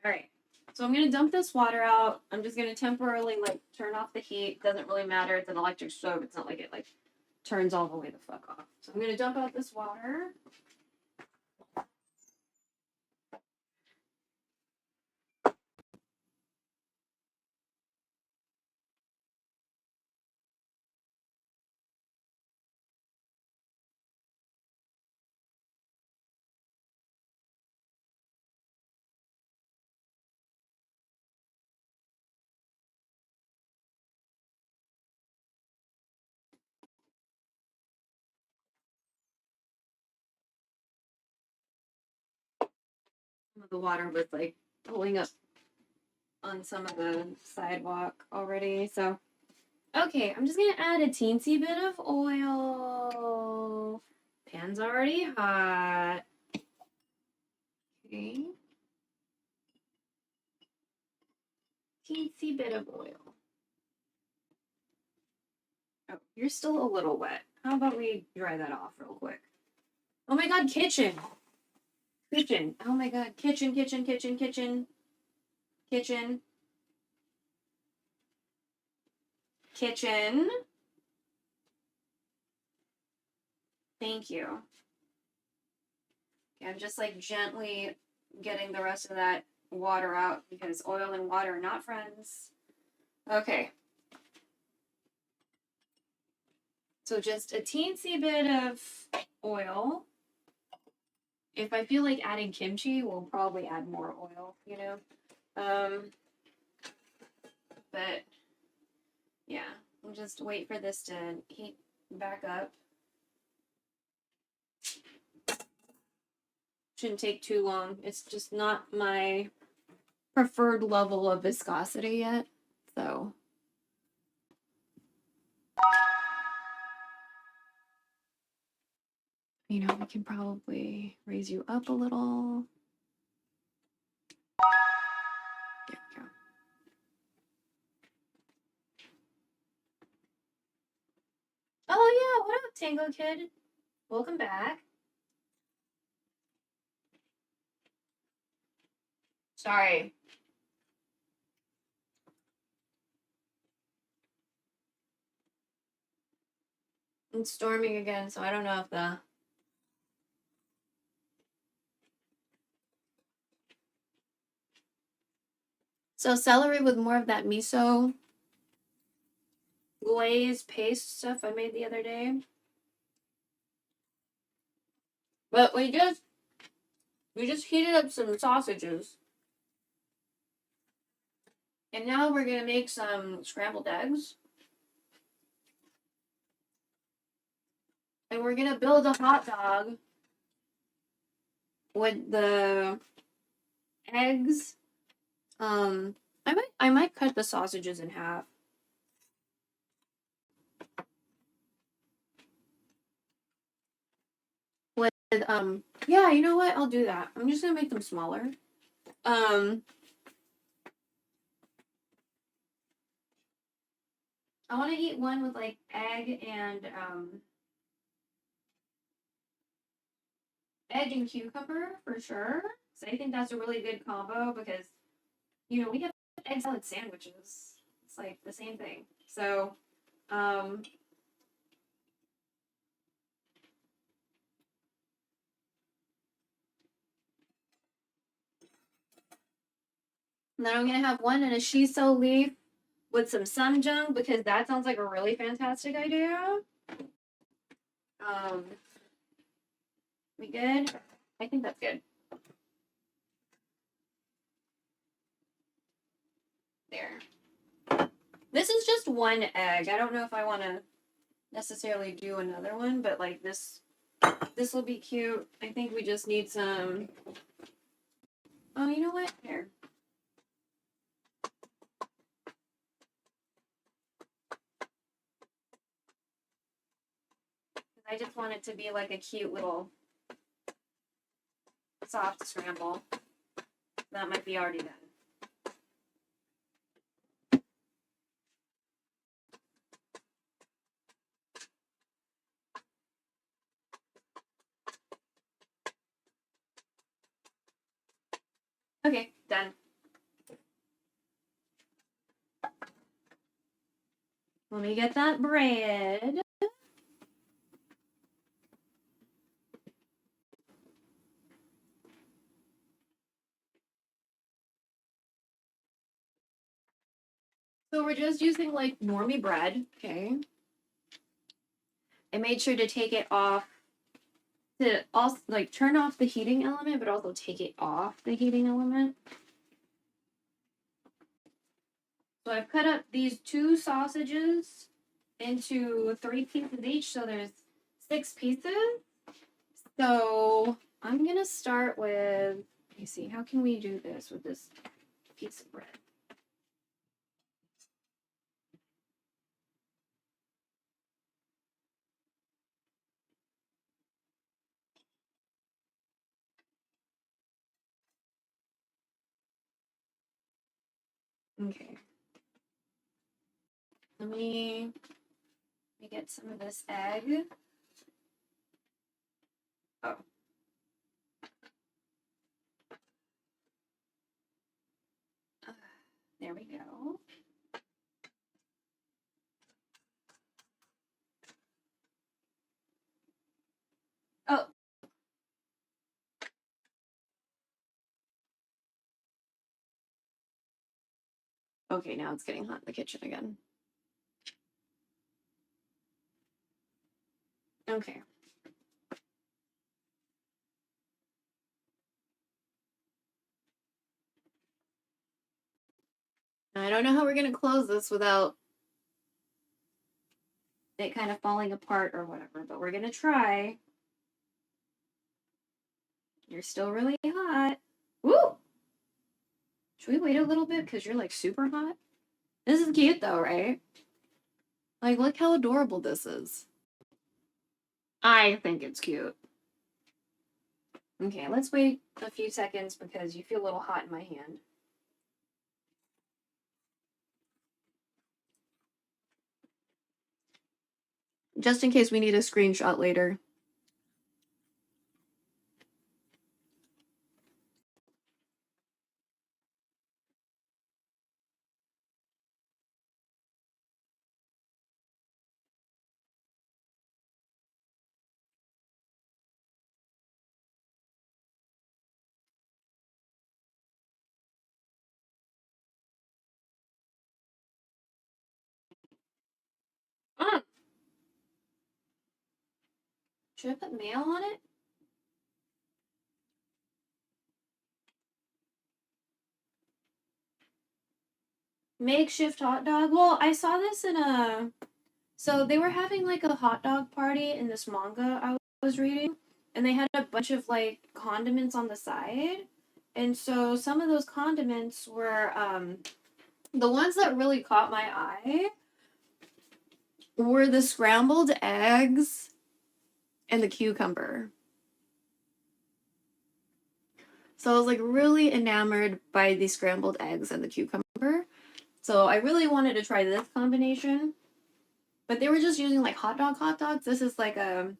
All right. So I'm gonna dump this water out. I'm just gonna temporarily like turn off the heat. Doesn't really matter. It's an electric stove. It's not like it like turns all the way the fuck off. So I'm gonna dump out this water. The water was like pulling up on some of the sidewalk already. So, okay, I'm just gonna add a teensy bit of oil. Pan's already hot. Okay. Teensy bit of oil. Oh, you're still a little wet. How about we dry that off real quick? Oh my god, kitchen. Kitchen. Oh my god, kitchen. Kitchen. Thank you. Okay, I'm just like gently getting the rest of that water out because oil and water are not friends. Okay. So just a teensy bit of oil. If I feel like adding kimchi, we'll probably add more oil, you know? But yeah, we'll just wait for this to heat back up. Shouldn't take too long. It's just not my preferred level of viscosity yet, so. You know, we can probably raise you up a little. There we go. Oh yeah, what up, Tango Kid? Welcome back. Sorry. It's storming again, so I don't know if the... So celery with more of that miso glaze paste stuff I made the other day. But we just heated up some sausages. And now we're gonna make some scrambled eggs. And we're gonna build a hot dog with the eggs. I might cut the sausages in half. With yeah, you know what? I'll do that. I'm just gonna make them smaller. I want to eat one with like egg and cucumber for sure. So I think that's a really good combo because, you know, we have egg salad sandwiches. It's like the same thing. So, then I'm gonna have one in a shiso leaf with some samjang because that sounds like a really fantastic idea. We good? I think that's good. There. This is just one egg. I don't know if I want to necessarily do another one, but like this will be cute. I think we just need some... Oh, you know what? Here. I just want it to be like a cute little soft scramble. That might be already done. Okay, done. Let me get that bread. So we're just using like normie bread, okay? I made sure to take it off, to also like turn off the heating element, but also take it off the heating element. So I've cut up these 2 sausages into 3 pieces each, so there's 6 pieces. So I'm gonna start with, let me see, how can we do this with this piece of bread? Okay. Let me get some of this egg. Oh. There we go. Oh. Okay, now it's getting hot in the kitchen again. Okay. I don't know how we're gonna close this without it kind of falling apart or whatever, but we're gonna try. You're still really hot. Woo! Should we wait a little bit because you're like super hot? This is cute though, right? Like, look how adorable this is. I think it's cute. Okay, let's wait a few seconds because you feel a little hot in my hand. Just in case we need a screenshot later. Mm. Should I put mayo on it? Makeshift hot dog. Well, I saw this in a. So they were having like a hot dog party in this manga I was reading, and they had a bunch of like condiments on the side. And so some of those condiments were the ones that really caught my eye were the scrambled eggs and the cucumber. So I was like really enamored by the scrambled eggs and the cucumber. So I really wanted to try this combination. But they were just using like hot dogs. This is like a,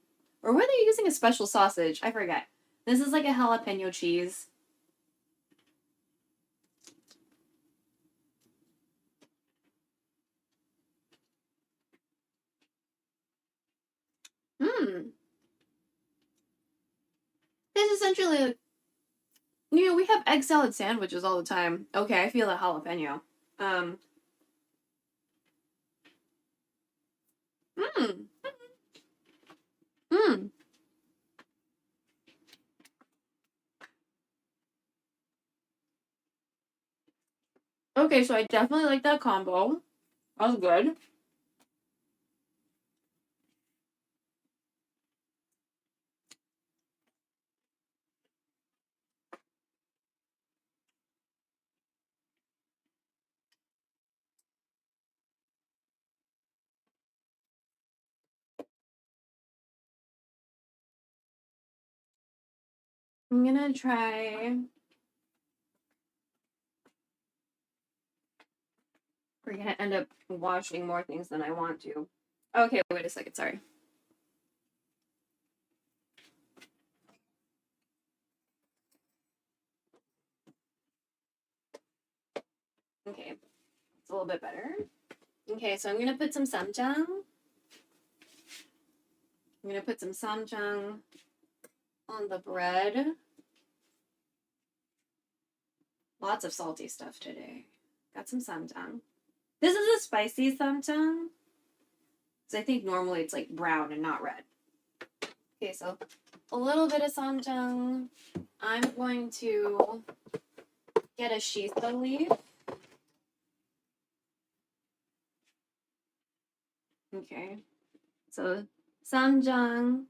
or were they using a special sausage? I forget. This is like a jalapeno cheese. Hmm. It's essentially, we have egg salad sandwiches all the time. Okay, I feel a jalapeno. Um. Hmm. Hmm. Okay, so I definitely like that combo. That was good. I'm gonna try. We're gonna end up washing more things than I want to. Okay, wait a second. Sorry. Okay, it's a little bit better. Okay, so I'm gonna put some samjang. I'm gonna put some samjang on the bread. Lots of salty stuff today. Got some samjang. This is a spicy samjang. Because I think normally it's like brown and not red. Okay, so a little bit of samjang. I'm going to get a shiso leaf. Okay. So samjang,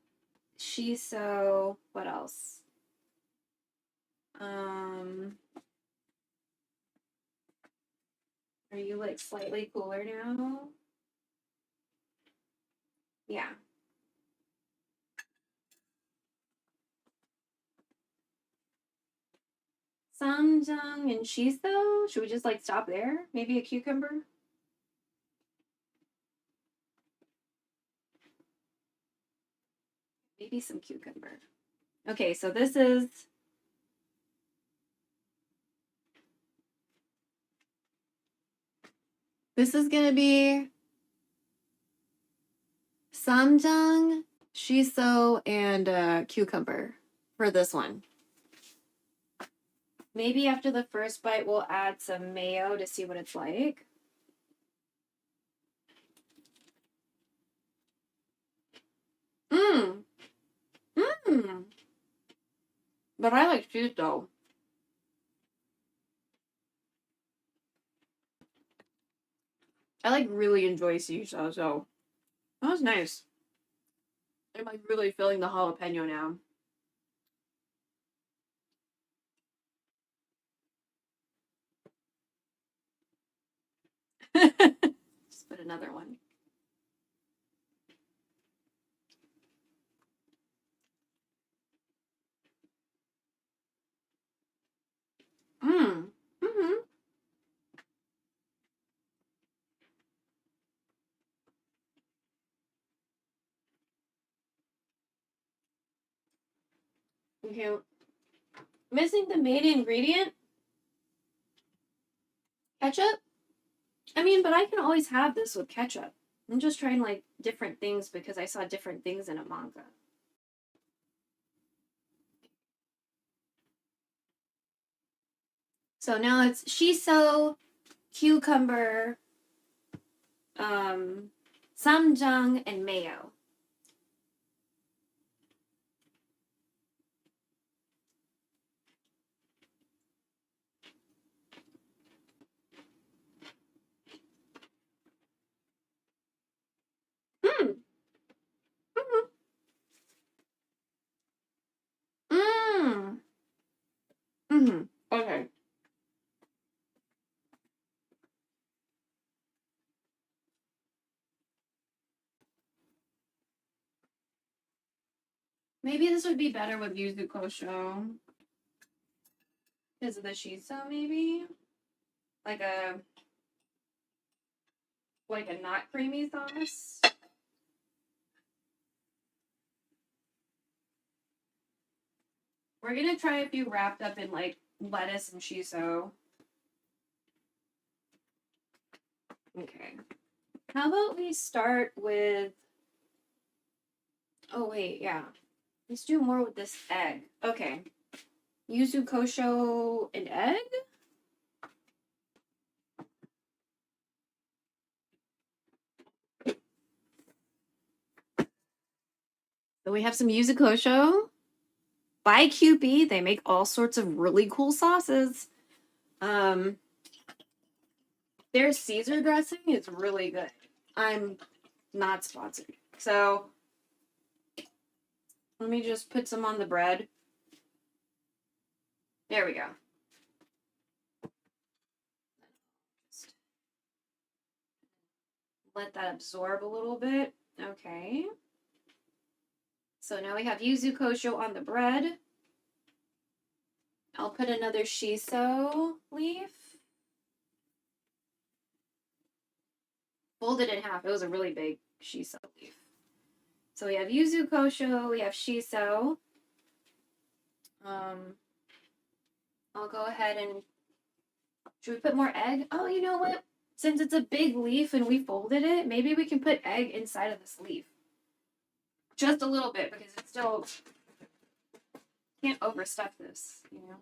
shiso, what else? Are you like slightly cooler now? Yeah. Samjang and shiso? Should we just like stop there? Maybe a cucumber? Maybe some cucumber. Okay, so this is gonna be samjang, shiso, and cucumber for this one. Maybe after the first bite, we'll add some mayo to see what it's like. Mmm. Mmm. But I like shiso. I like really enjoy shiso, so that was nice. I'm like really feeling the jalapeno now. Just put another one. Okay. Missing the main ingredient? Ketchup? I mean, but I can always have this with ketchup. I'm just trying like different things because I saw different things in a manga. So now it's shiso, cucumber, samjang, and mayo. Hmm. Mm. Mm-hmm. Okay. Maybe this would be better with yuzu kosho. Because of the shiso, maybe? Like a not creamy sauce. We're gonna try a few wrapped up in like lettuce and shiso. Okay. How about we start with... Oh wait, yeah. Let's do more with this egg. Okay. Yuzu kosho and egg? So we have some yuzu kosho. By QP, they make all sorts of really cool sauces. Their Caesar dressing is really good. I'm not sponsored. So let me just put some on the bread. There we go. Just let that absorb a little bit. Okay. So now we have yuzu kosho on the bread. I'll put another shiso leaf. Fold it in half. It was a really big shiso leaf. So we have yuzu kosho, we have shiso. I'll go ahead and... Should we put more egg? Oh, you know what? Since it's a big leaf and we folded it, maybe we can put egg inside of this leaf. Just a little bit, because it's still... Can't overstuff this, you know?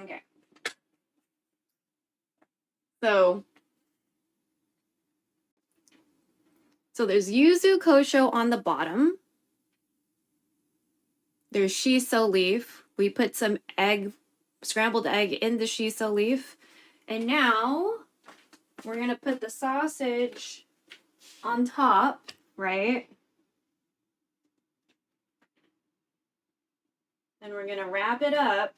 Okay. So there's yuzu kosho on the bottom. There's shiso leaf. We put some egg, scrambled egg in the shiso leaf. And now we're going to put the sausage on top, right? And we're going to wrap it up.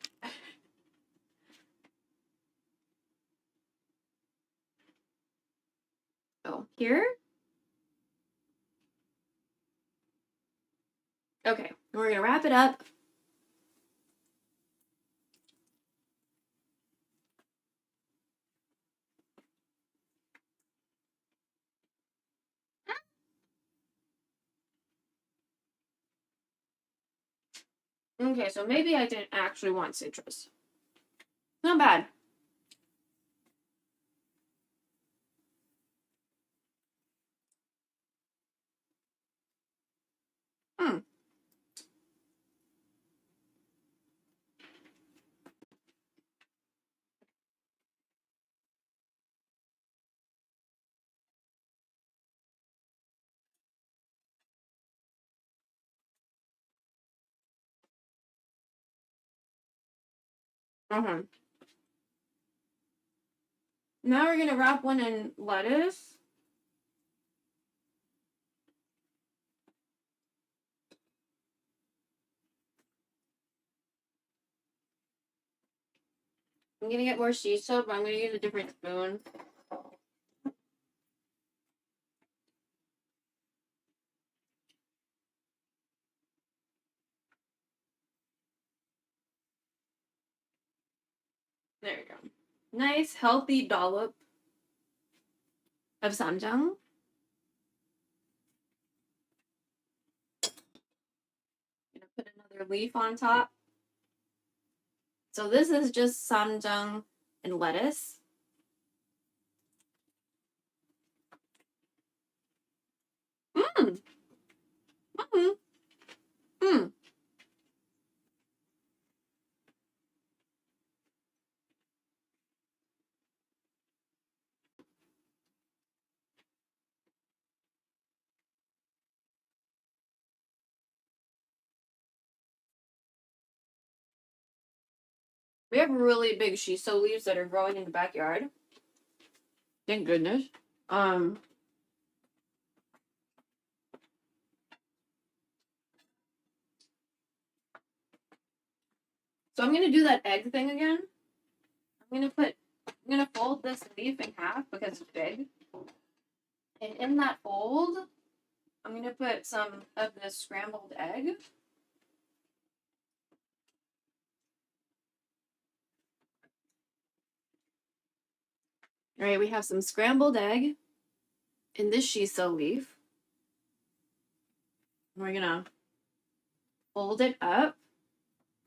Oh, here? Okay, we're going to wrap it up. Okay, so maybe I didn't actually want citrus. Not bad. Hmm. Uh-huh. Now we're going to wrap one in lettuce. I'm going to get more shiso, but I'm going to use a different spoon. There we go. Nice, healthy dollop of samjang. another leaf on top. So this is just samjang and lettuce. Mmm. Mmm. Mmm. We have really big shiso leaves that are growing in the backyard. Thank goodness. So I'm gonna do that egg thing again. I'm gonna fold this leaf in half because it's big. And in that fold, I'm gonna put some of this scrambled egg. All right, we have some scrambled egg in this shiso leaf. We're gonna fold it up.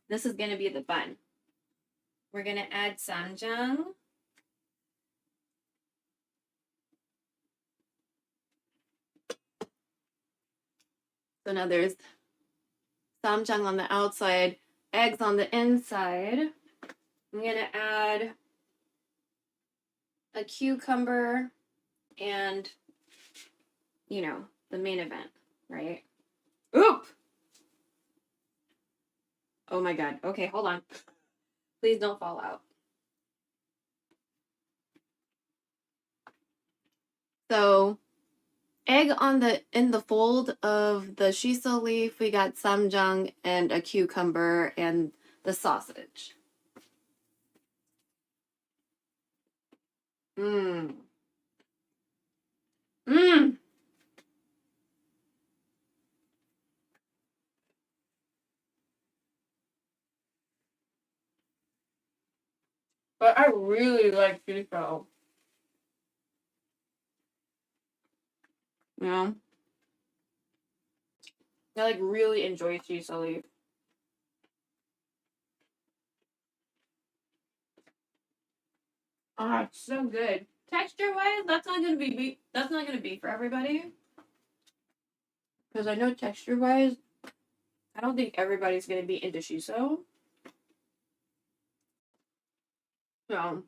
This is gonna be the bun. We're gonna add samjang. So now there's samjang on the outside, eggs on the inside. I'm gonna add a cucumber and, you know, the main event, right? Oop! Oh my god. Okay, hold on. Please don't fall out. So, egg in the fold of the shiso leaf, we got samjang and a cucumber and the sausage. Mmm. Mmm. But I really like shiso. You know? I like really enjoy shiso leaf. Ah, it's so good. Texture wise, that's not gonna be for everybody. Because I know texture wise, I don't think everybody's gonna be into shiso. So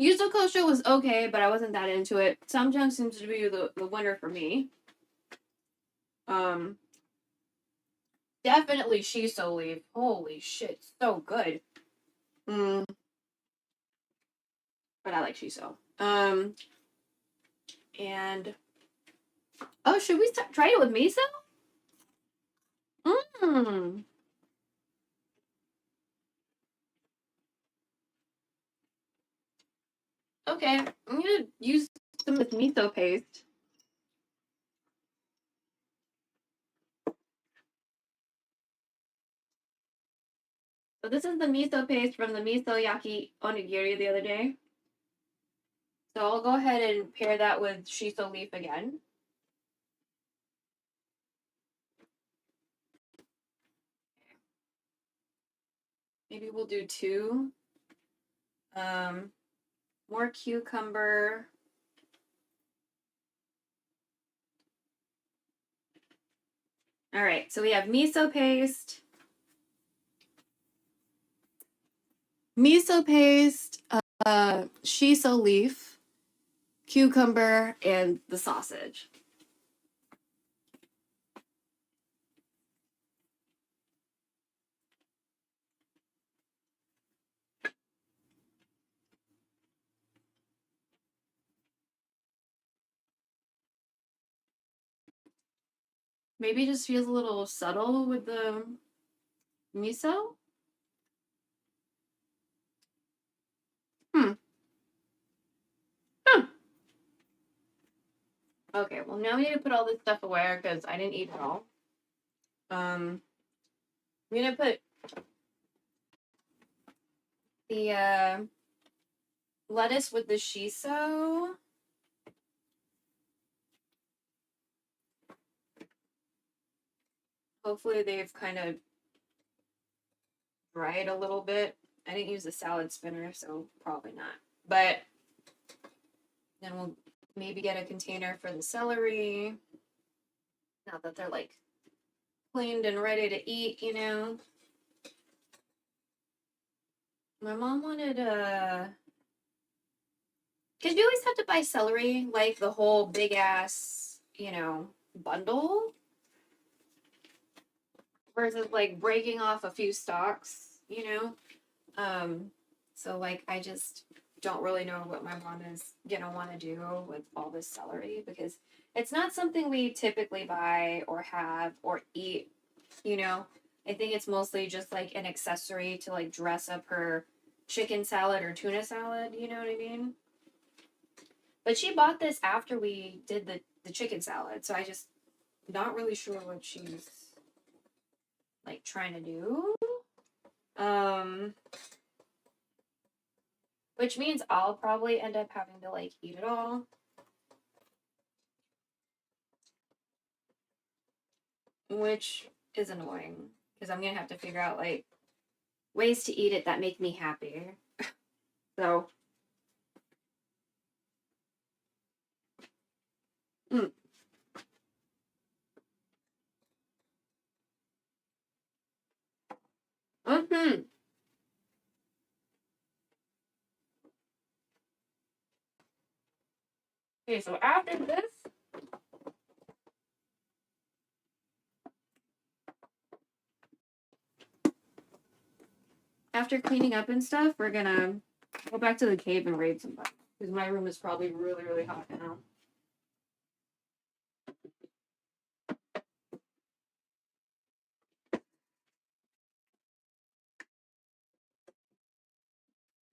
Yuzu Kosho was okay, but I wasn't that into it. Samjang seems to be the winner for me. Definitely shiso leaf. Holy shit, so good. But I like shiso. And oh, should we try it with miso? Okay, I'm gonna use some of this miso paste. So this is the miso paste from the miso yaki onigiri the other day. So I'll go ahead and pair that with shiso leaf again. Maybe we'll do 2. More cucumber. All right, so we have miso paste, shiso leaf, cucumber, and the sausage. Maybe it just feels a little subtle with the miso. Okay, well now we need to put all this stuff away because I didn't eat it all. I'm gonna put the lettuce with the shiso. Hopefully they've kind of dried a little bit. I didn't use a salad spinner, so probably not. But then we'll maybe get a container for the celery. Now that they're like cleaned and ready to eat, you know. My mom wanted because you always have to buy celery, like the whole big ass, you know, bundle. Versus like breaking off a few stalks, you know. So like I just don't really know what my mom is gonna want to do with all this celery because it's not something we typically buy or have or eat, you know. I think it's mostly just like an accessory to like dress up her chicken salad or tuna salad, you know what I mean? But she bought this after we did the chicken salad, so I just not really sure what she's like trying to do. Which means I'll probably end up having to like eat it all. Which is annoying because I'm gonna have to figure out like ways to eat it that make me happy. So mm-hmm. Okay, so after this, after cleaning up and stuff, we're gonna go back to the cave and raid somebody because my room is probably really, really hot now.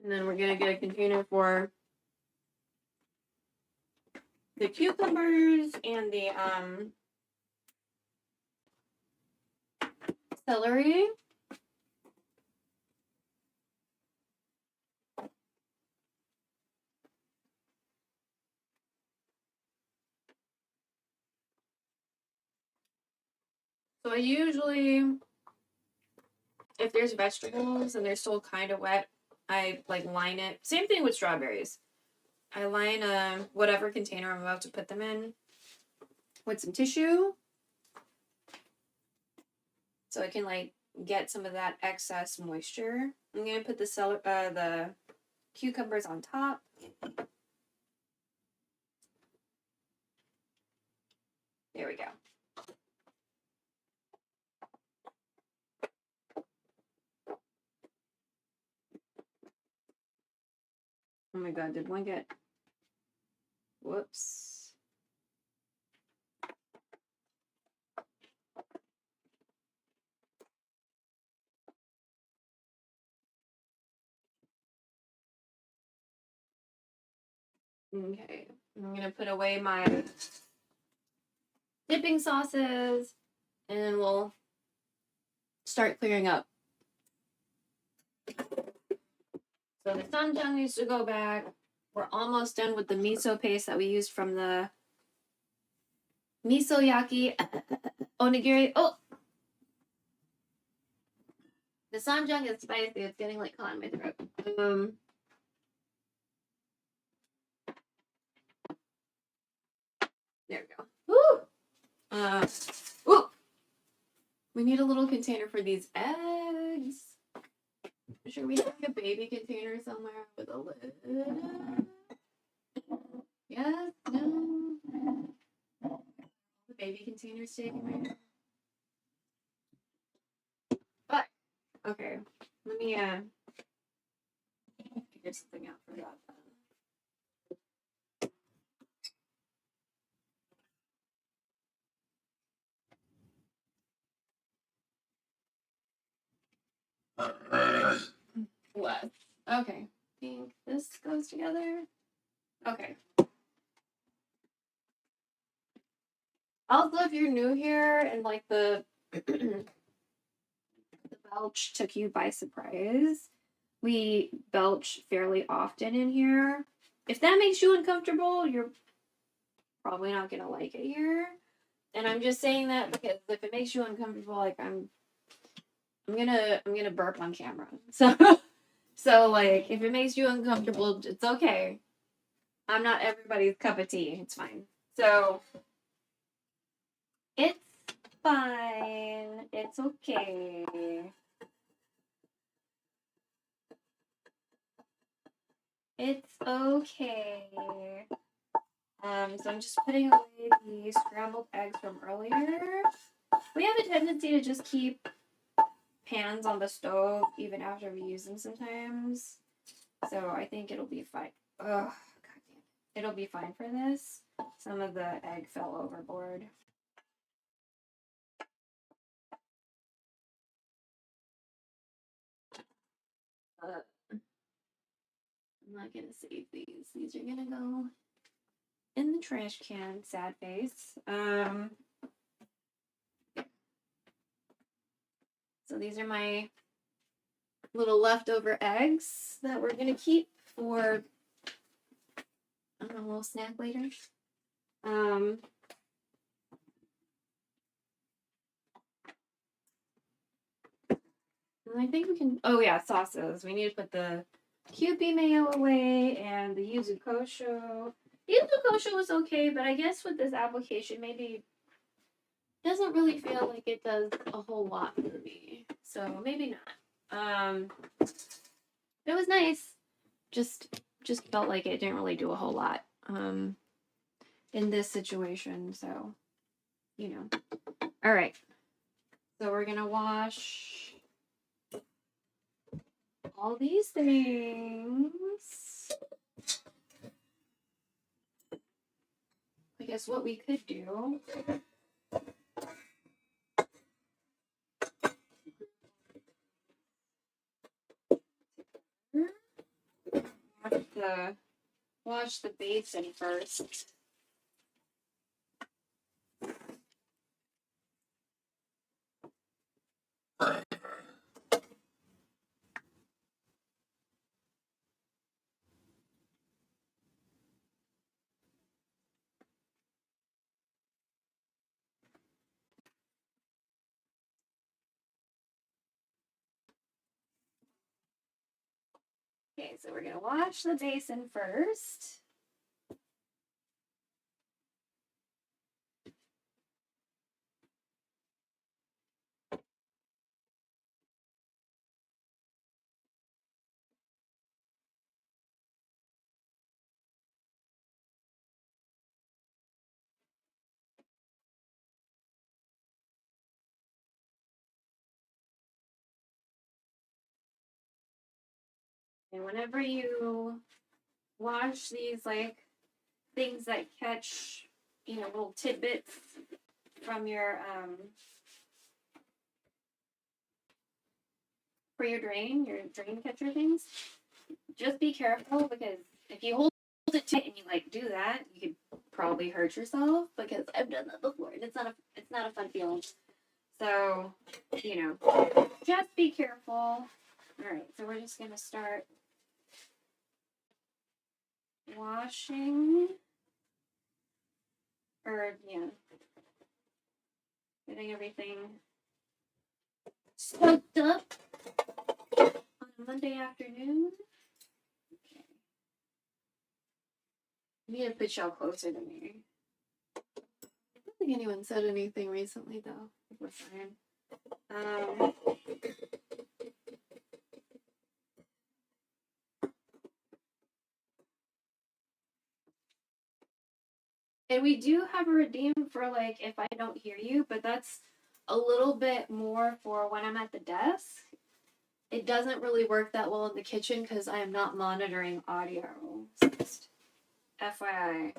And then we're gonna get a container for the cucumbers and the celery. So I usually, if there's vegetables and they're still kind of wet, I like line it. Same thing with strawberries. I line whatever container I'm about to put them in with some tissue so I can like get some of that excess moisture. I'm gonna put the cucumbers on top. There we go. Oh my god, did one get... Whoops. Okay, I'm gonna put away my dipping sauces and then we'll start clearing up. So the sanjang needs to go back. We're almost done with the miso paste that we used from the miso yaki onigiri. Oh! The sanjang is spicy. It's getting like caught in my throat. There we go. Woo! Woo! We need a little container for these eggs. Should we have a baby container somewhere with a lid? Yes? No? The baby container's taken right now. But, okay. Let me figure something out for that then. Less. Okay. I think this goes together. Okay. Also, if you're new here and like the belch took you by surprise, we belch fairly often in here. If that makes you uncomfortable, you're probably not gonna like it here. And I'm just saying that because if it makes you uncomfortable, like I'm gonna burp on camera. So like if it makes you uncomfortable, it's okay. I'm not everybody's cup of tea. It's fine. So it's fine. It's okay. It's okay. So I'm just putting away the scrambled eggs from earlier. We have a tendency to just keep pans on the stove even after we use them sometimes. So I think it'll be fine. Ugh, God damn it. It'll be fine for this. Some of the egg fell overboard. I'm not gonna save these. These are gonna go in the trash can. Sad face. So these are my little leftover eggs that we're gonna keep for I don't know, a little snack later. And I think we can. Oh yeah, sauces. We need to put the Kewpie mayo away and the yuzu kosho. Yuzu kosho was okay, but I guess with this application, maybe doesn't really feel like it does a whole lot for me. So maybe not. It was nice. Just felt like it didn't really do a whole lot. In this situation. So, you know. All right. So we're gonna wash all these things. I guess what we could do have to wash the basin first. Okay, so we're gonna wash the basin first. And whenever you wash these like things that catch, you know, little tidbits from your for your drain catcher things, just be careful because if you hold it tight and you like do that, you could probably hurt yourself because I've done that before and it's not a fun feeling. So, you know, just be careful. All right, so we're just gonna start washing, or yeah, getting everything soaked up on a Monday afternoon. Okay. I need to put y'all closer to me. I don't think anyone said anything recently though. We're fine. And we do have a redeem for like if I don't hear you, but that's a little bit more for when I'm at the desk. It doesn't really work that well in the kitchen because I am not monitoring audio. Just FYI.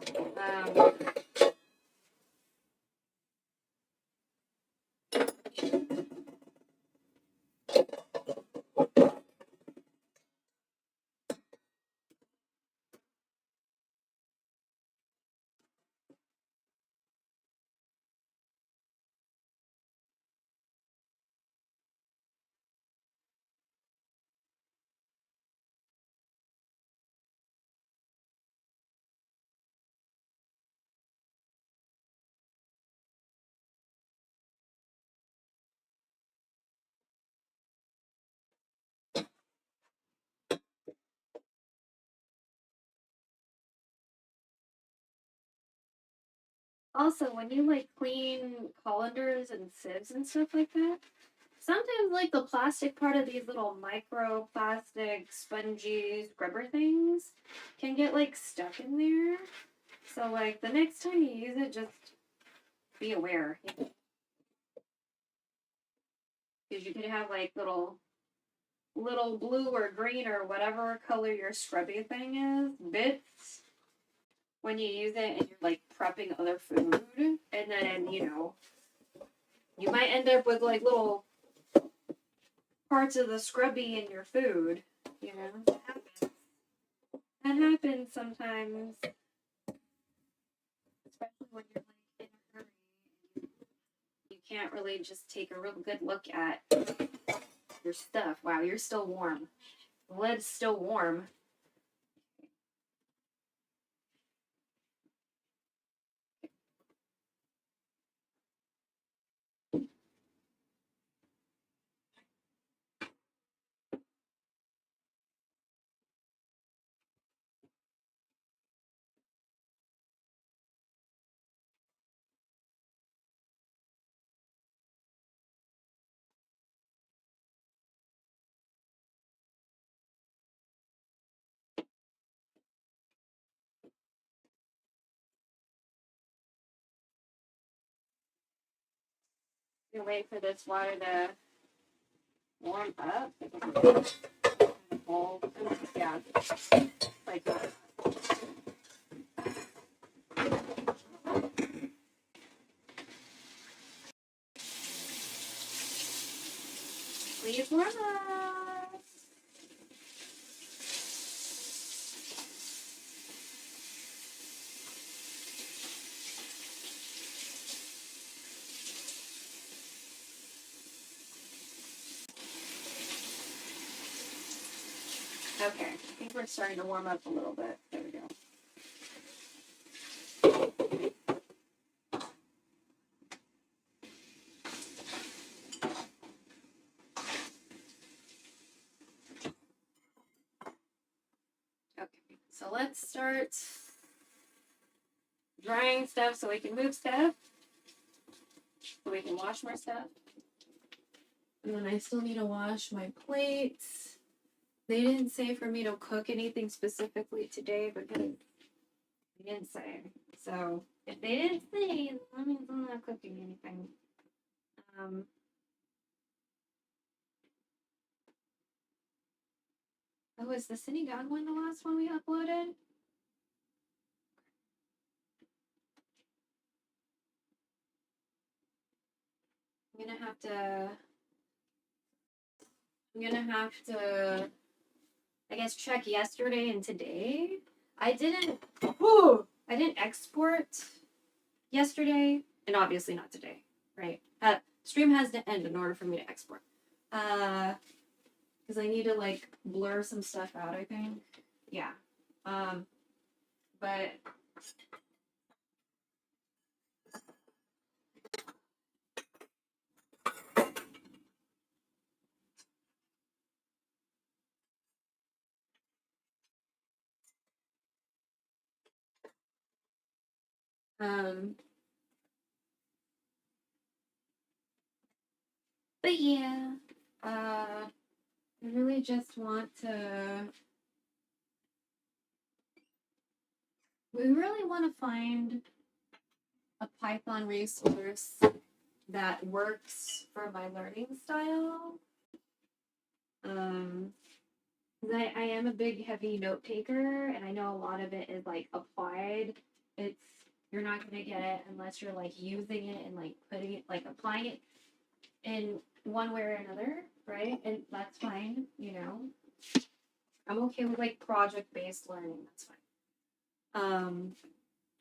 Also, when you like clean colanders and sieves and stuff like that, sometimes like the plastic part of these little microplastic spongy scrubber things can get like stuck in there. So like the next time you use it, just be aware. Because you could have like little blue or green or whatever color your scrubby thing is bits when you use it and you're like prepping other food, and then you might end up with like little parts of the scrubby in your food. That happens. That happens sometimes, especially when you're like in a hurry. You can't really just take a real good look at your stuff. Wow, you're still warm. The lid's still warm. You wait for this water to warm up. Yeah, like that. Please warm up. Okay, I think we're starting to warm up a little bit. There we go. Okay, so let's start drying stuff so we can move stuff, so we can wash more stuff. And then I still need to wash my plates. They didn't say for me to cook anything specifically today because they didn't say. So if they didn't say, that means I'm not cooking anything. Oh, is the synagogue one the last one we uploaded? I'm gonna have to I guess check yesterday and today. I didn't export yesterday, and obviously not today, right? Stream has to end in order for me to export. Because I need to like blur some stuff out, I think. Yeah. But yeah. I really just want to. We really want to find a Python resource that works for my learning style. I am a big heavy note taker, and I know a lot of it is like applied. You're not gonna get it unless you're like using it and like putting it, like applying it in one way or another, right? And that's fine, I'm okay with like project based learning. That's fine.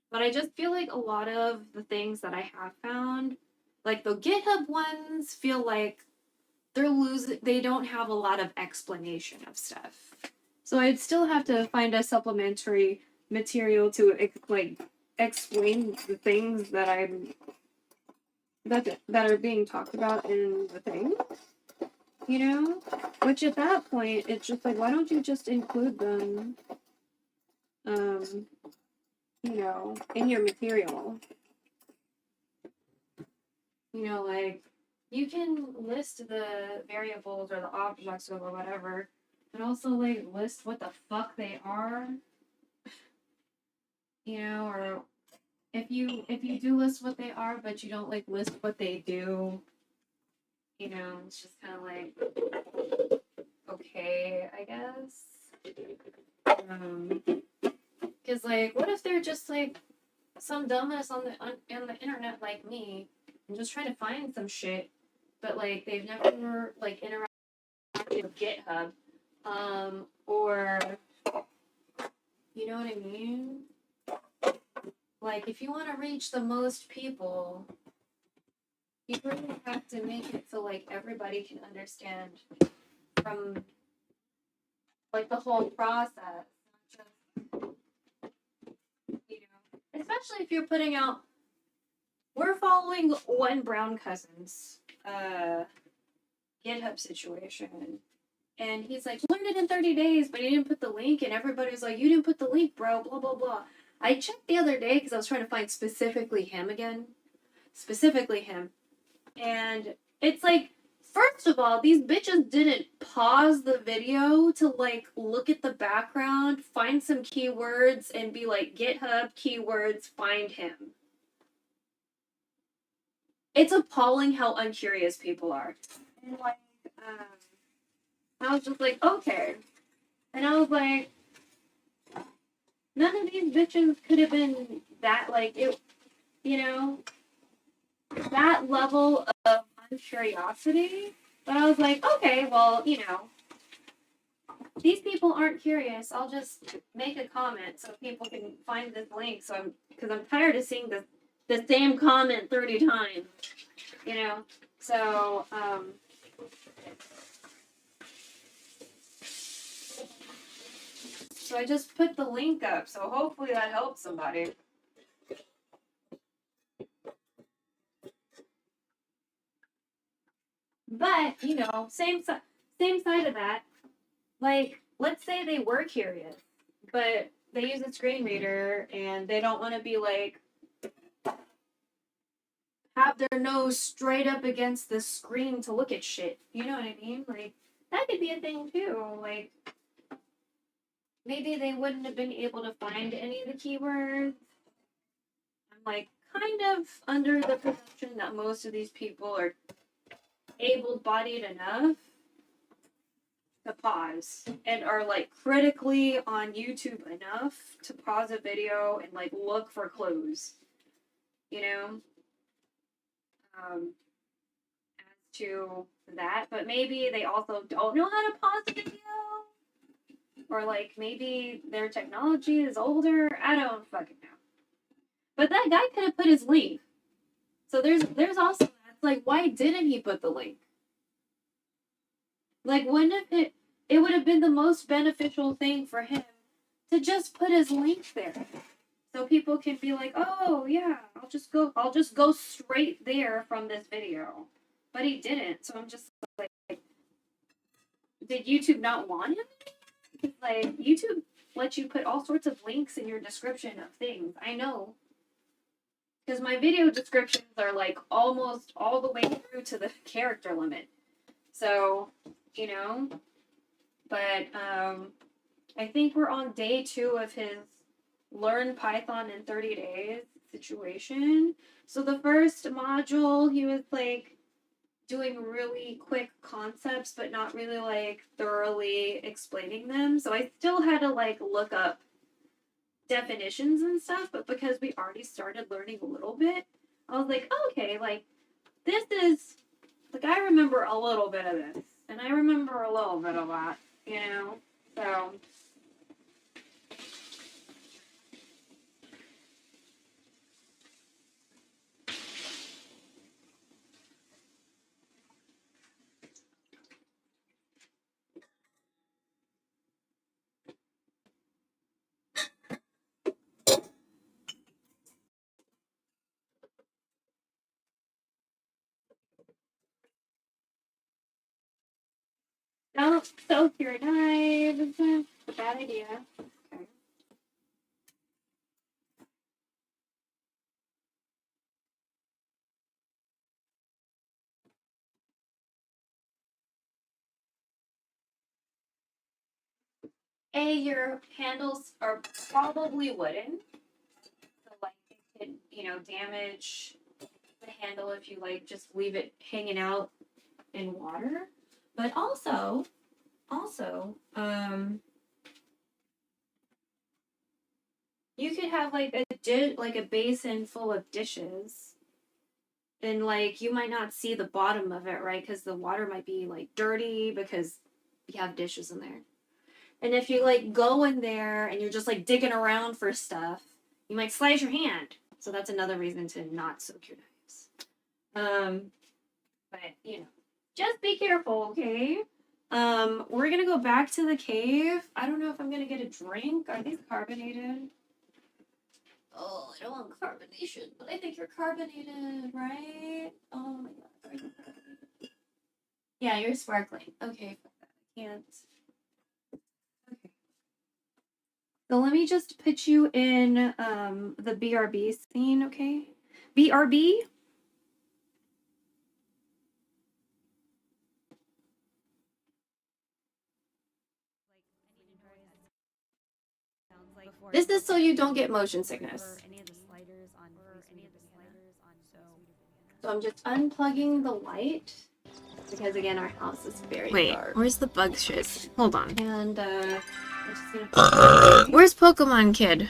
But I just feel like a lot of the things that I have found, like the GitHub ones, feel like they don't have a lot of explanation of stuff. So I'd still have to find a supplementary material to like explain the things that that are being talked about in the thing. Which at that point it's just like, why don't you just include them in your material? You know, like, you can list the variables or the objects or whatever, but also, like, list what the fuck they are. You know, or if you do list what they are, but you don't, like, list what they do, you know, it's just kind of like, okay, I guess. Because, like, what if they're just, like, some dumbass on the internet like me and just trying to find some shit, but, like, they've never, like, interacted with GitHub, or, you know what I mean? Like, if you want to reach the most people, you really have to make it so, like, everybody can understand from, like, the whole process, not just, you know, especially if you're putting out. We're following one brown cousin's GitHub situation, and he's like, learned it in 30 days, but he didn't put the link, and everybody was like, you didn't put the link, bro, blah, blah, blah. I checked the other day because I was trying to find specifically him again. Specifically him. And it's like, first of all, these bitches didn't pause the video to, like, look at the background, find some keywords, and be like, GitHub keywords, find him. It's appalling how uncurious people are. And, like, I was just like, okay. And I was like, none of these bitches could have been that, like, it, you know, that level of uncuriosity. But I was like, okay, well, you know, these people aren't curious. I'll just make a comment so people can find this link. Because I'm tired of seeing the same comment 30 times, you know? So, so I just put the link up. So hopefully that helps somebody. But, you know, same side of that. Like, let's say they were curious, but they use a screen reader and they don't want to be like, have their nose straight up against the screen to look at shit. You know what I mean? Like, that could be a thing too. Like, maybe they wouldn't have been able to find any of the keywords. I'm like kind of under the presumption that most of these people are able-bodied enough to pause and are like critically on YouTube enough to pause a video and like look for clues, you know, as to that. But maybe they also don't know how to pause a video, or like maybe their technology is older. I don't fucking know. But that guy could have put his link. So there's also that's like, why didn't he put the link? Like, wouldn't it would have been the most beneficial thing for him to just put his link there, so people can be like, oh yeah, I'll just go straight there from this video. But he didn't, so I'm just like, did YouTube not want him? Because, like, YouTube lets you put all sorts of links in your description of things. I know, because my video descriptions are like almost all the way through to the character limit. So, you know, but I think we're on day 2 of his learn Python in 30 days situation. So the first module, he was like doing really quick concepts, but not really like thoroughly explaining them. So I still had to like look up definitions and stuff, but because we already started learning a little bit, I was like, okay, like this is like, I remember a little bit of this, and I remember a little bit of that, you know? So, don't soak your knives. A bad idea. Okay. your handles are probably wooden. So like it could, damage the handle if you like just leave it hanging out in water. But also, you could have like a basin full of dishes, and like you might not see the bottom of it, right? Because the water might be like dirty because you have dishes in there. And if you like go in there and you're just like digging around for stuff, you might slice your hand. So that's another reason to not soak your knives. But just be careful, okay? We're gonna go back to the cave. I don't know if I'm gonna get a drink. Are these carbonated? Oh, I don't want carbonation, but I think you're carbonated, right? Oh my god, are you carbonated? Yeah, you're sparkling. Okay, fuck that. I can't. Okay. So let me just put you in the BRB scene, okay? BRB? This is so you don't get motion sickness. So I'm just unplugging the light because again our house is very dark. Where's the bug shit? Hold on. And I'm just gonna Where's Pokemon Kid?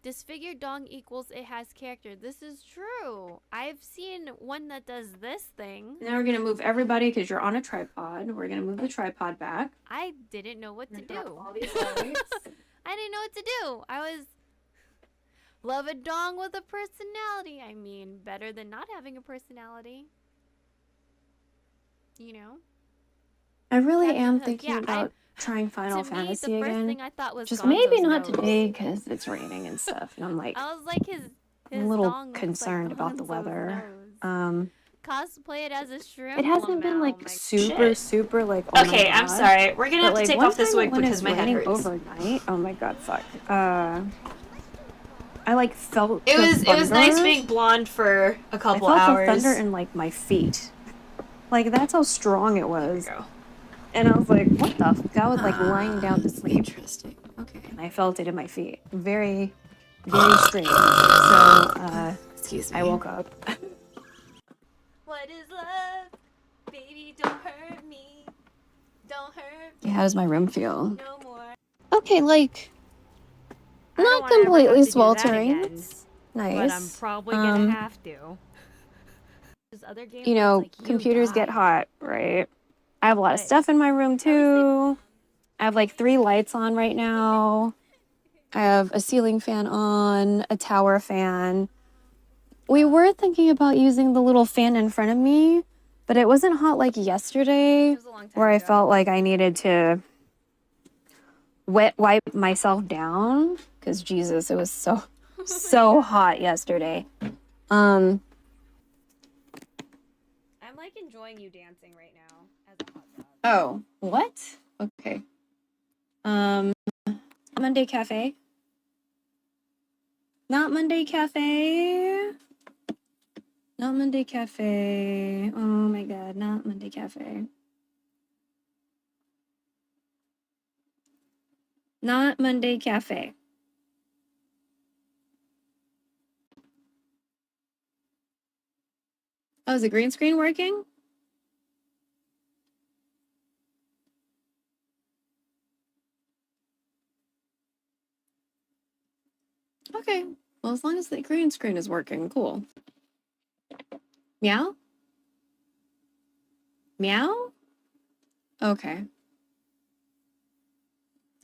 Disfigured dong equals it has character. This is true. I've seen one that does this thing. Now we're gonna move everybody because you're on a tripod. We're gonna move the tripod back. I didn't know what to do. All these lights. I didn't know what to do. I was love a dong with a personality. I mean, better than not having a personality. I really Captain am Hook. thinking Yeah, about trying Final to me, Fantasy the first again. thing I thought was Just Gonzo's maybe not nose. today because it's raining and stuff, and I'm like I was like his a little dong looks concerned like about the Gonzo's weather. nose. Cosplay it as a shrimp. It hasn't been like Shit. super like. Oh Okay, my I'm God. sorry. We're gonna But have like to take one off this time wig when because it's my head raining hurts. overnight. Oh my God, fuck. I like felt. It the was nice thunder. being blonde for a I couple felt hours. the thunder in like my feet. Like that's how strong it was. There we go. And I was like, what the fuck? I was like lying down to sleep. Interesting. Okay. And I felt it in my feet. Very, very strange. So, Excuse me. I woke up. What is love? Baby, don't hurt me. Don't hurt me Yeah, how does my room feel? no more. Okay, like, I don't not wanna ever completely have to do that sweltering. again, Nice. but I'm probably gonna have to. There's other games You where know, it's like, computers get die. hot, right? I have a lot of But stuff in my room was too. I have like 3 lights on right now. I have a ceiling fan on, a tower fan. We were thinking about using the little fan in front of me, but it wasn't hot like yesterday, It was a long time where I ago. felt like I needed to wet wipe myself down because Jesus, it was so hot yesterday. I'm like enjoying you dancing right now as a hot dog. Oh, what? Okay. Monday Cafe. Not Monday Cafe. Not Monday Cafe. Oh my God, not Monday Cafe. Not Monday Cafe. Oh, is the green screen working? Okay. Well, as long as the green screen is working, cool. Meow? Meow? Okay.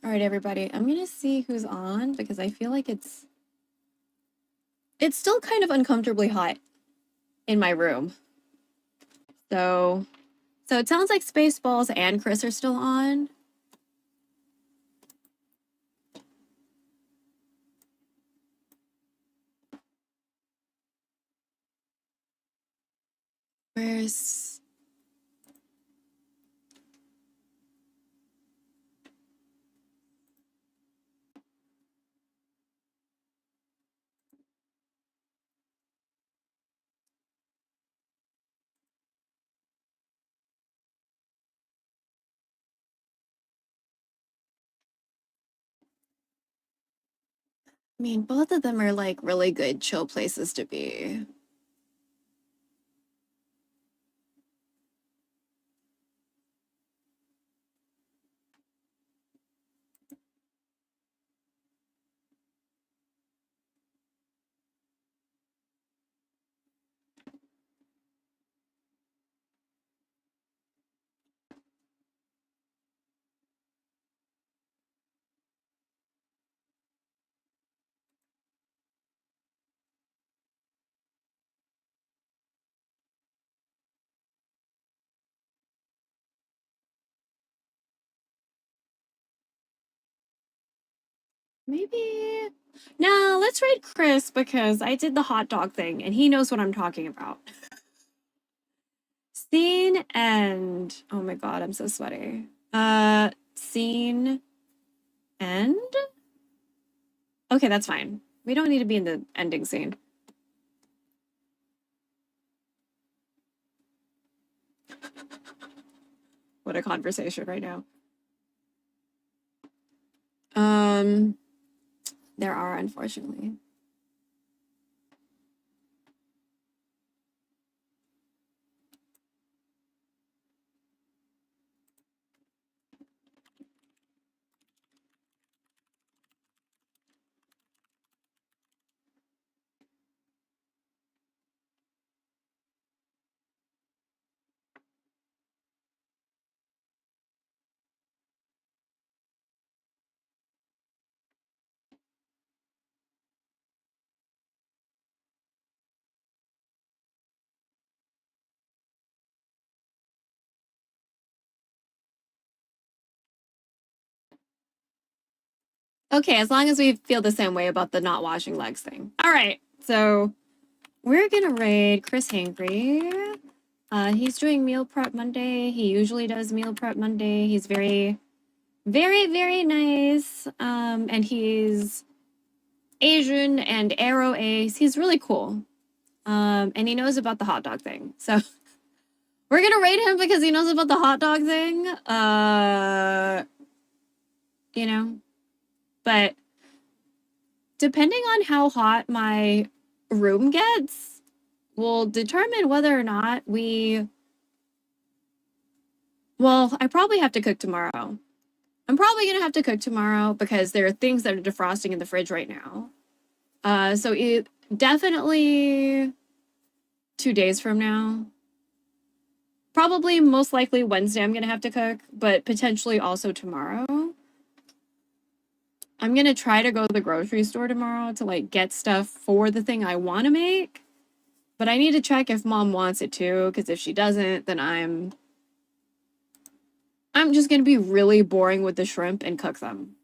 All right, everybody. I'm going to see who's on because I feel like it's still kind of uncomfortably hot in my room. So it sounds like Spaceballs and Chris are still on. Where's I mean, both of them are like really good chill places to be. Maybe. No, let's raid Chris because I did the hot dog thing and he knows what I'm talking about. Scene end. Oh my god, I'm so sweaty. Scene end? Okay, that's fine. We don't need to be in the ending scene. What a conversation right now. There are, unfortunately. Okay, as long as we feel the same way about the not washing legs thing. All right, so we're gonna raid Chris Hangry. He's doing meal prep Monday. He usually does meal prep Monday. He's very, very, very nice. And he's Asian and arrow ace. He's really cool. And he knows about the hot dog thing. So we're gonna raid him because he knows about the hot dog thing. You know, but depending on how hot my room gets will determine whether or not we... Well, I probably have to cook tomorrow. I'm probably going to have to cook tomorrow because there are things that are defrosting in the fridge right now. So it definitely 2 days from now. Probably most likely Wednesday I'm going to have to cook, but potentially also tomorrow. I'm going to try to go to the grocery store tomorrow to like get stuff for the thing I want to make. But I need to check if mom wants it too, because if she doesn't, then I'm just going to be really boring with the shrimp and cook them.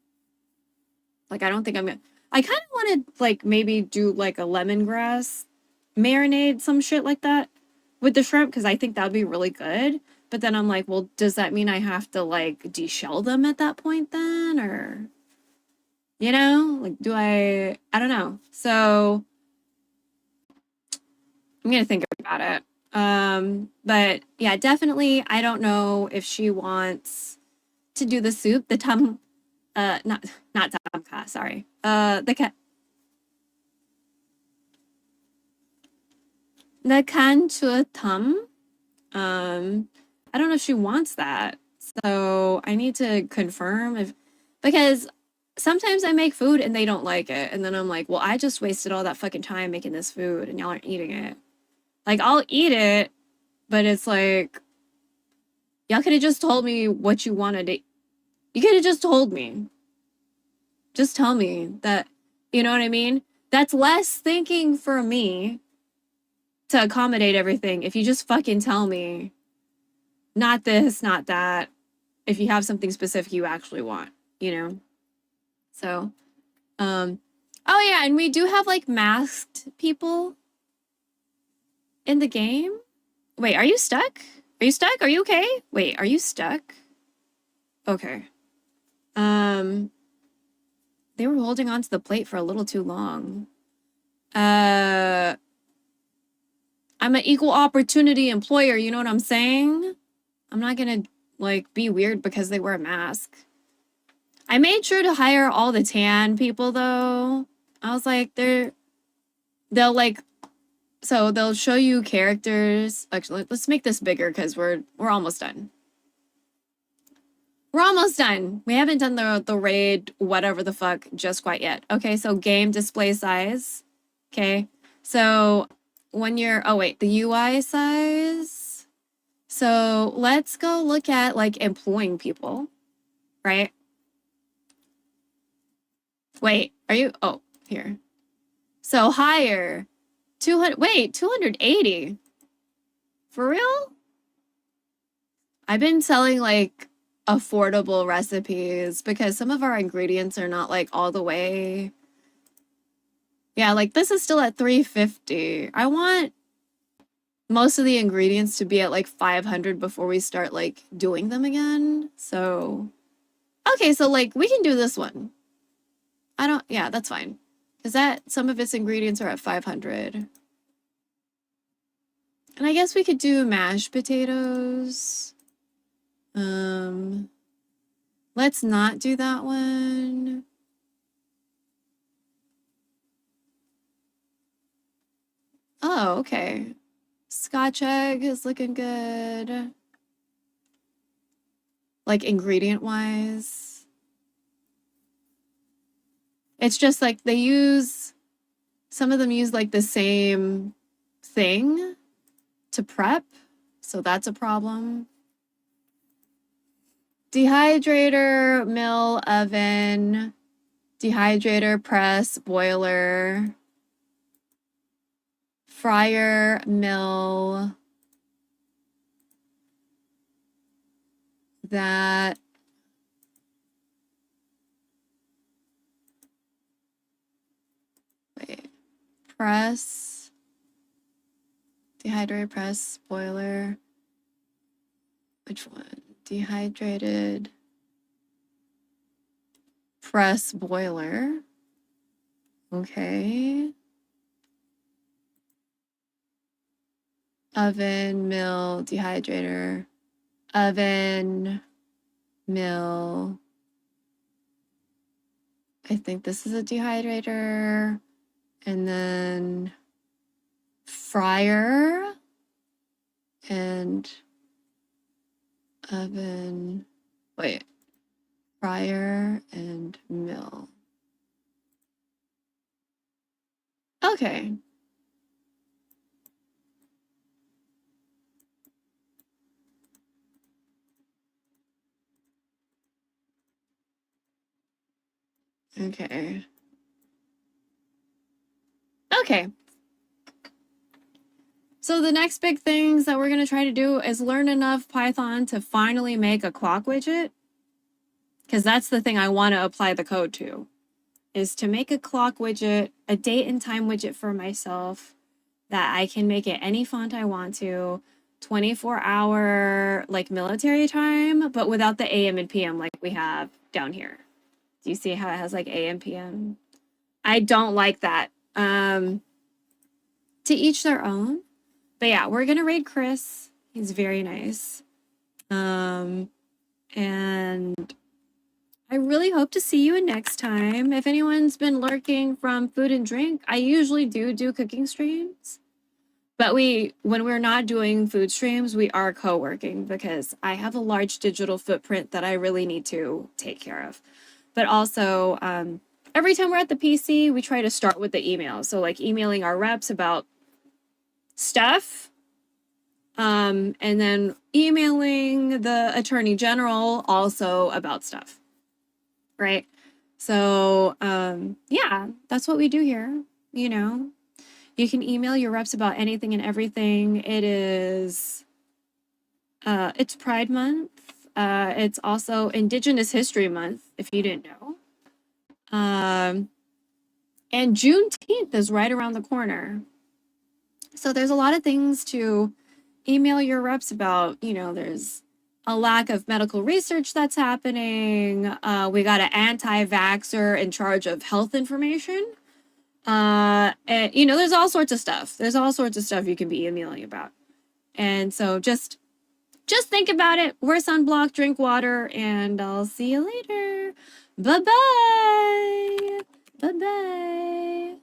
Like, I don't think I'm going to... I kind of want to, like, maybe do, like, a lemongrass marinade, some shit like that, with the shrimp, because I think that would be really good. But then I'm like, well, does that mean I have to, like, deshell them at that point then? Or, you know? Like, do I don't know. So, I'm going to think about it. But yeah, definitely, I don't know if she wants to do the soup, the not tamka, sorry. The can chua tum. I don't know if she wants that. So I need to confirm because sometimes I make food and they don't like it. And then I'm like, well, I just wasted all that fucking time making this food and y'all aren't eating it. Like, I'll eat it, but it's like, y'all could have just told me what you wanted to... You could have just told me. Just tell me that, you know what I mean? That's less thinking for me to accommodate everything. If you just fucking tell me, not this, not that, if you have something specific you actually want, you know? So, oh yeah, and we do have like masked people in the game. Wait, are you stuck? Are you stuck? Are you okay? Wait, are you stuck? Okay. They were holding onto the plate for a little too long. I'm an equal opportunity employer, you know what I'm saying? I'm not gonna, like, be weird because they wear a mask. I made sure to hire all the tan people, though. I was like, they'll like, so they'll show you characters. Actually, let's make this bigger because we're almost done. We're almost done. We haven't done the raid, whatever the fuck, just quite yet. Okay, so game display size. Okay, so when you're, oh wait, the UI size. So let's go look at like employing people, right? Wait, are you, oh, here. So hire, 200, wait, 280. For real? I've been selling like affordable recipes because some of our ingredients are not like all the way. Yeah, like this is still at 350. I want most of the ingredients to be at like 500 before we start like doing them again. So, okay, so like we can do this one. Yeah, that's fine. Because some of its ingredients are at 500. And I guess we could do mashed potatoes. Let's not do that one. Oh, okay. Scotch egg is looking good. Like ingredient wise. It's just like some of them use like the same thing to prep. So that's a problem. Dehydrator, mill, oven, dehydrator, press, boiler, fryer, mill, that, wait, press, dehydrator, press, boiler, which one? Dehydrated, press, boiler. Okay. Oven, mill, dehydrator, oven, mill. I think this is a dehydrator. And then fryer and oven, wait, fryer and mill. Okay. Okay. Okay. So the next big things that we're going to try to do is learn enough Python to finally make a clock widget. Because that's the thing I want to apply the code to. Is to make a clock widget, a date and time widget for myself that I can make it any font I want to, 24-hour like military time, but without the AM and PM like we have down here. Do you see how it has like AM, PM? I don't like that. To each their own. But yeah, we're gonna raid Chris. He's very nice. And I really hope to see you next time. If anyone's been lurking from food and drink, I usually do cooking streams. But when we're not doing food streams, we are co-working because I have a large digital footprint that I really need to take care of. But also, every time we're at the PC, we try to start with the email. So like emailing our reps about stuff, and then emailing the attorney general also about stuff, right? So yeah, that's what we do here. You know, you can email your reps about anything and everything. It's Pride Month. It's also Indigenous History Month, if you didn't know. And Juneteenth is right around the corner. So there's a lot of things to email your reps about. You know, there's a lack of medical research that's happening. We got an anti-vaxxer in charge of health information. And, you know, there's all sorts of stuff. There's all sorts of stuff you can be emailing about. And so just think about it. Wear sunblock, drink water, and I'll see you later. Bye-bye. Bye bye.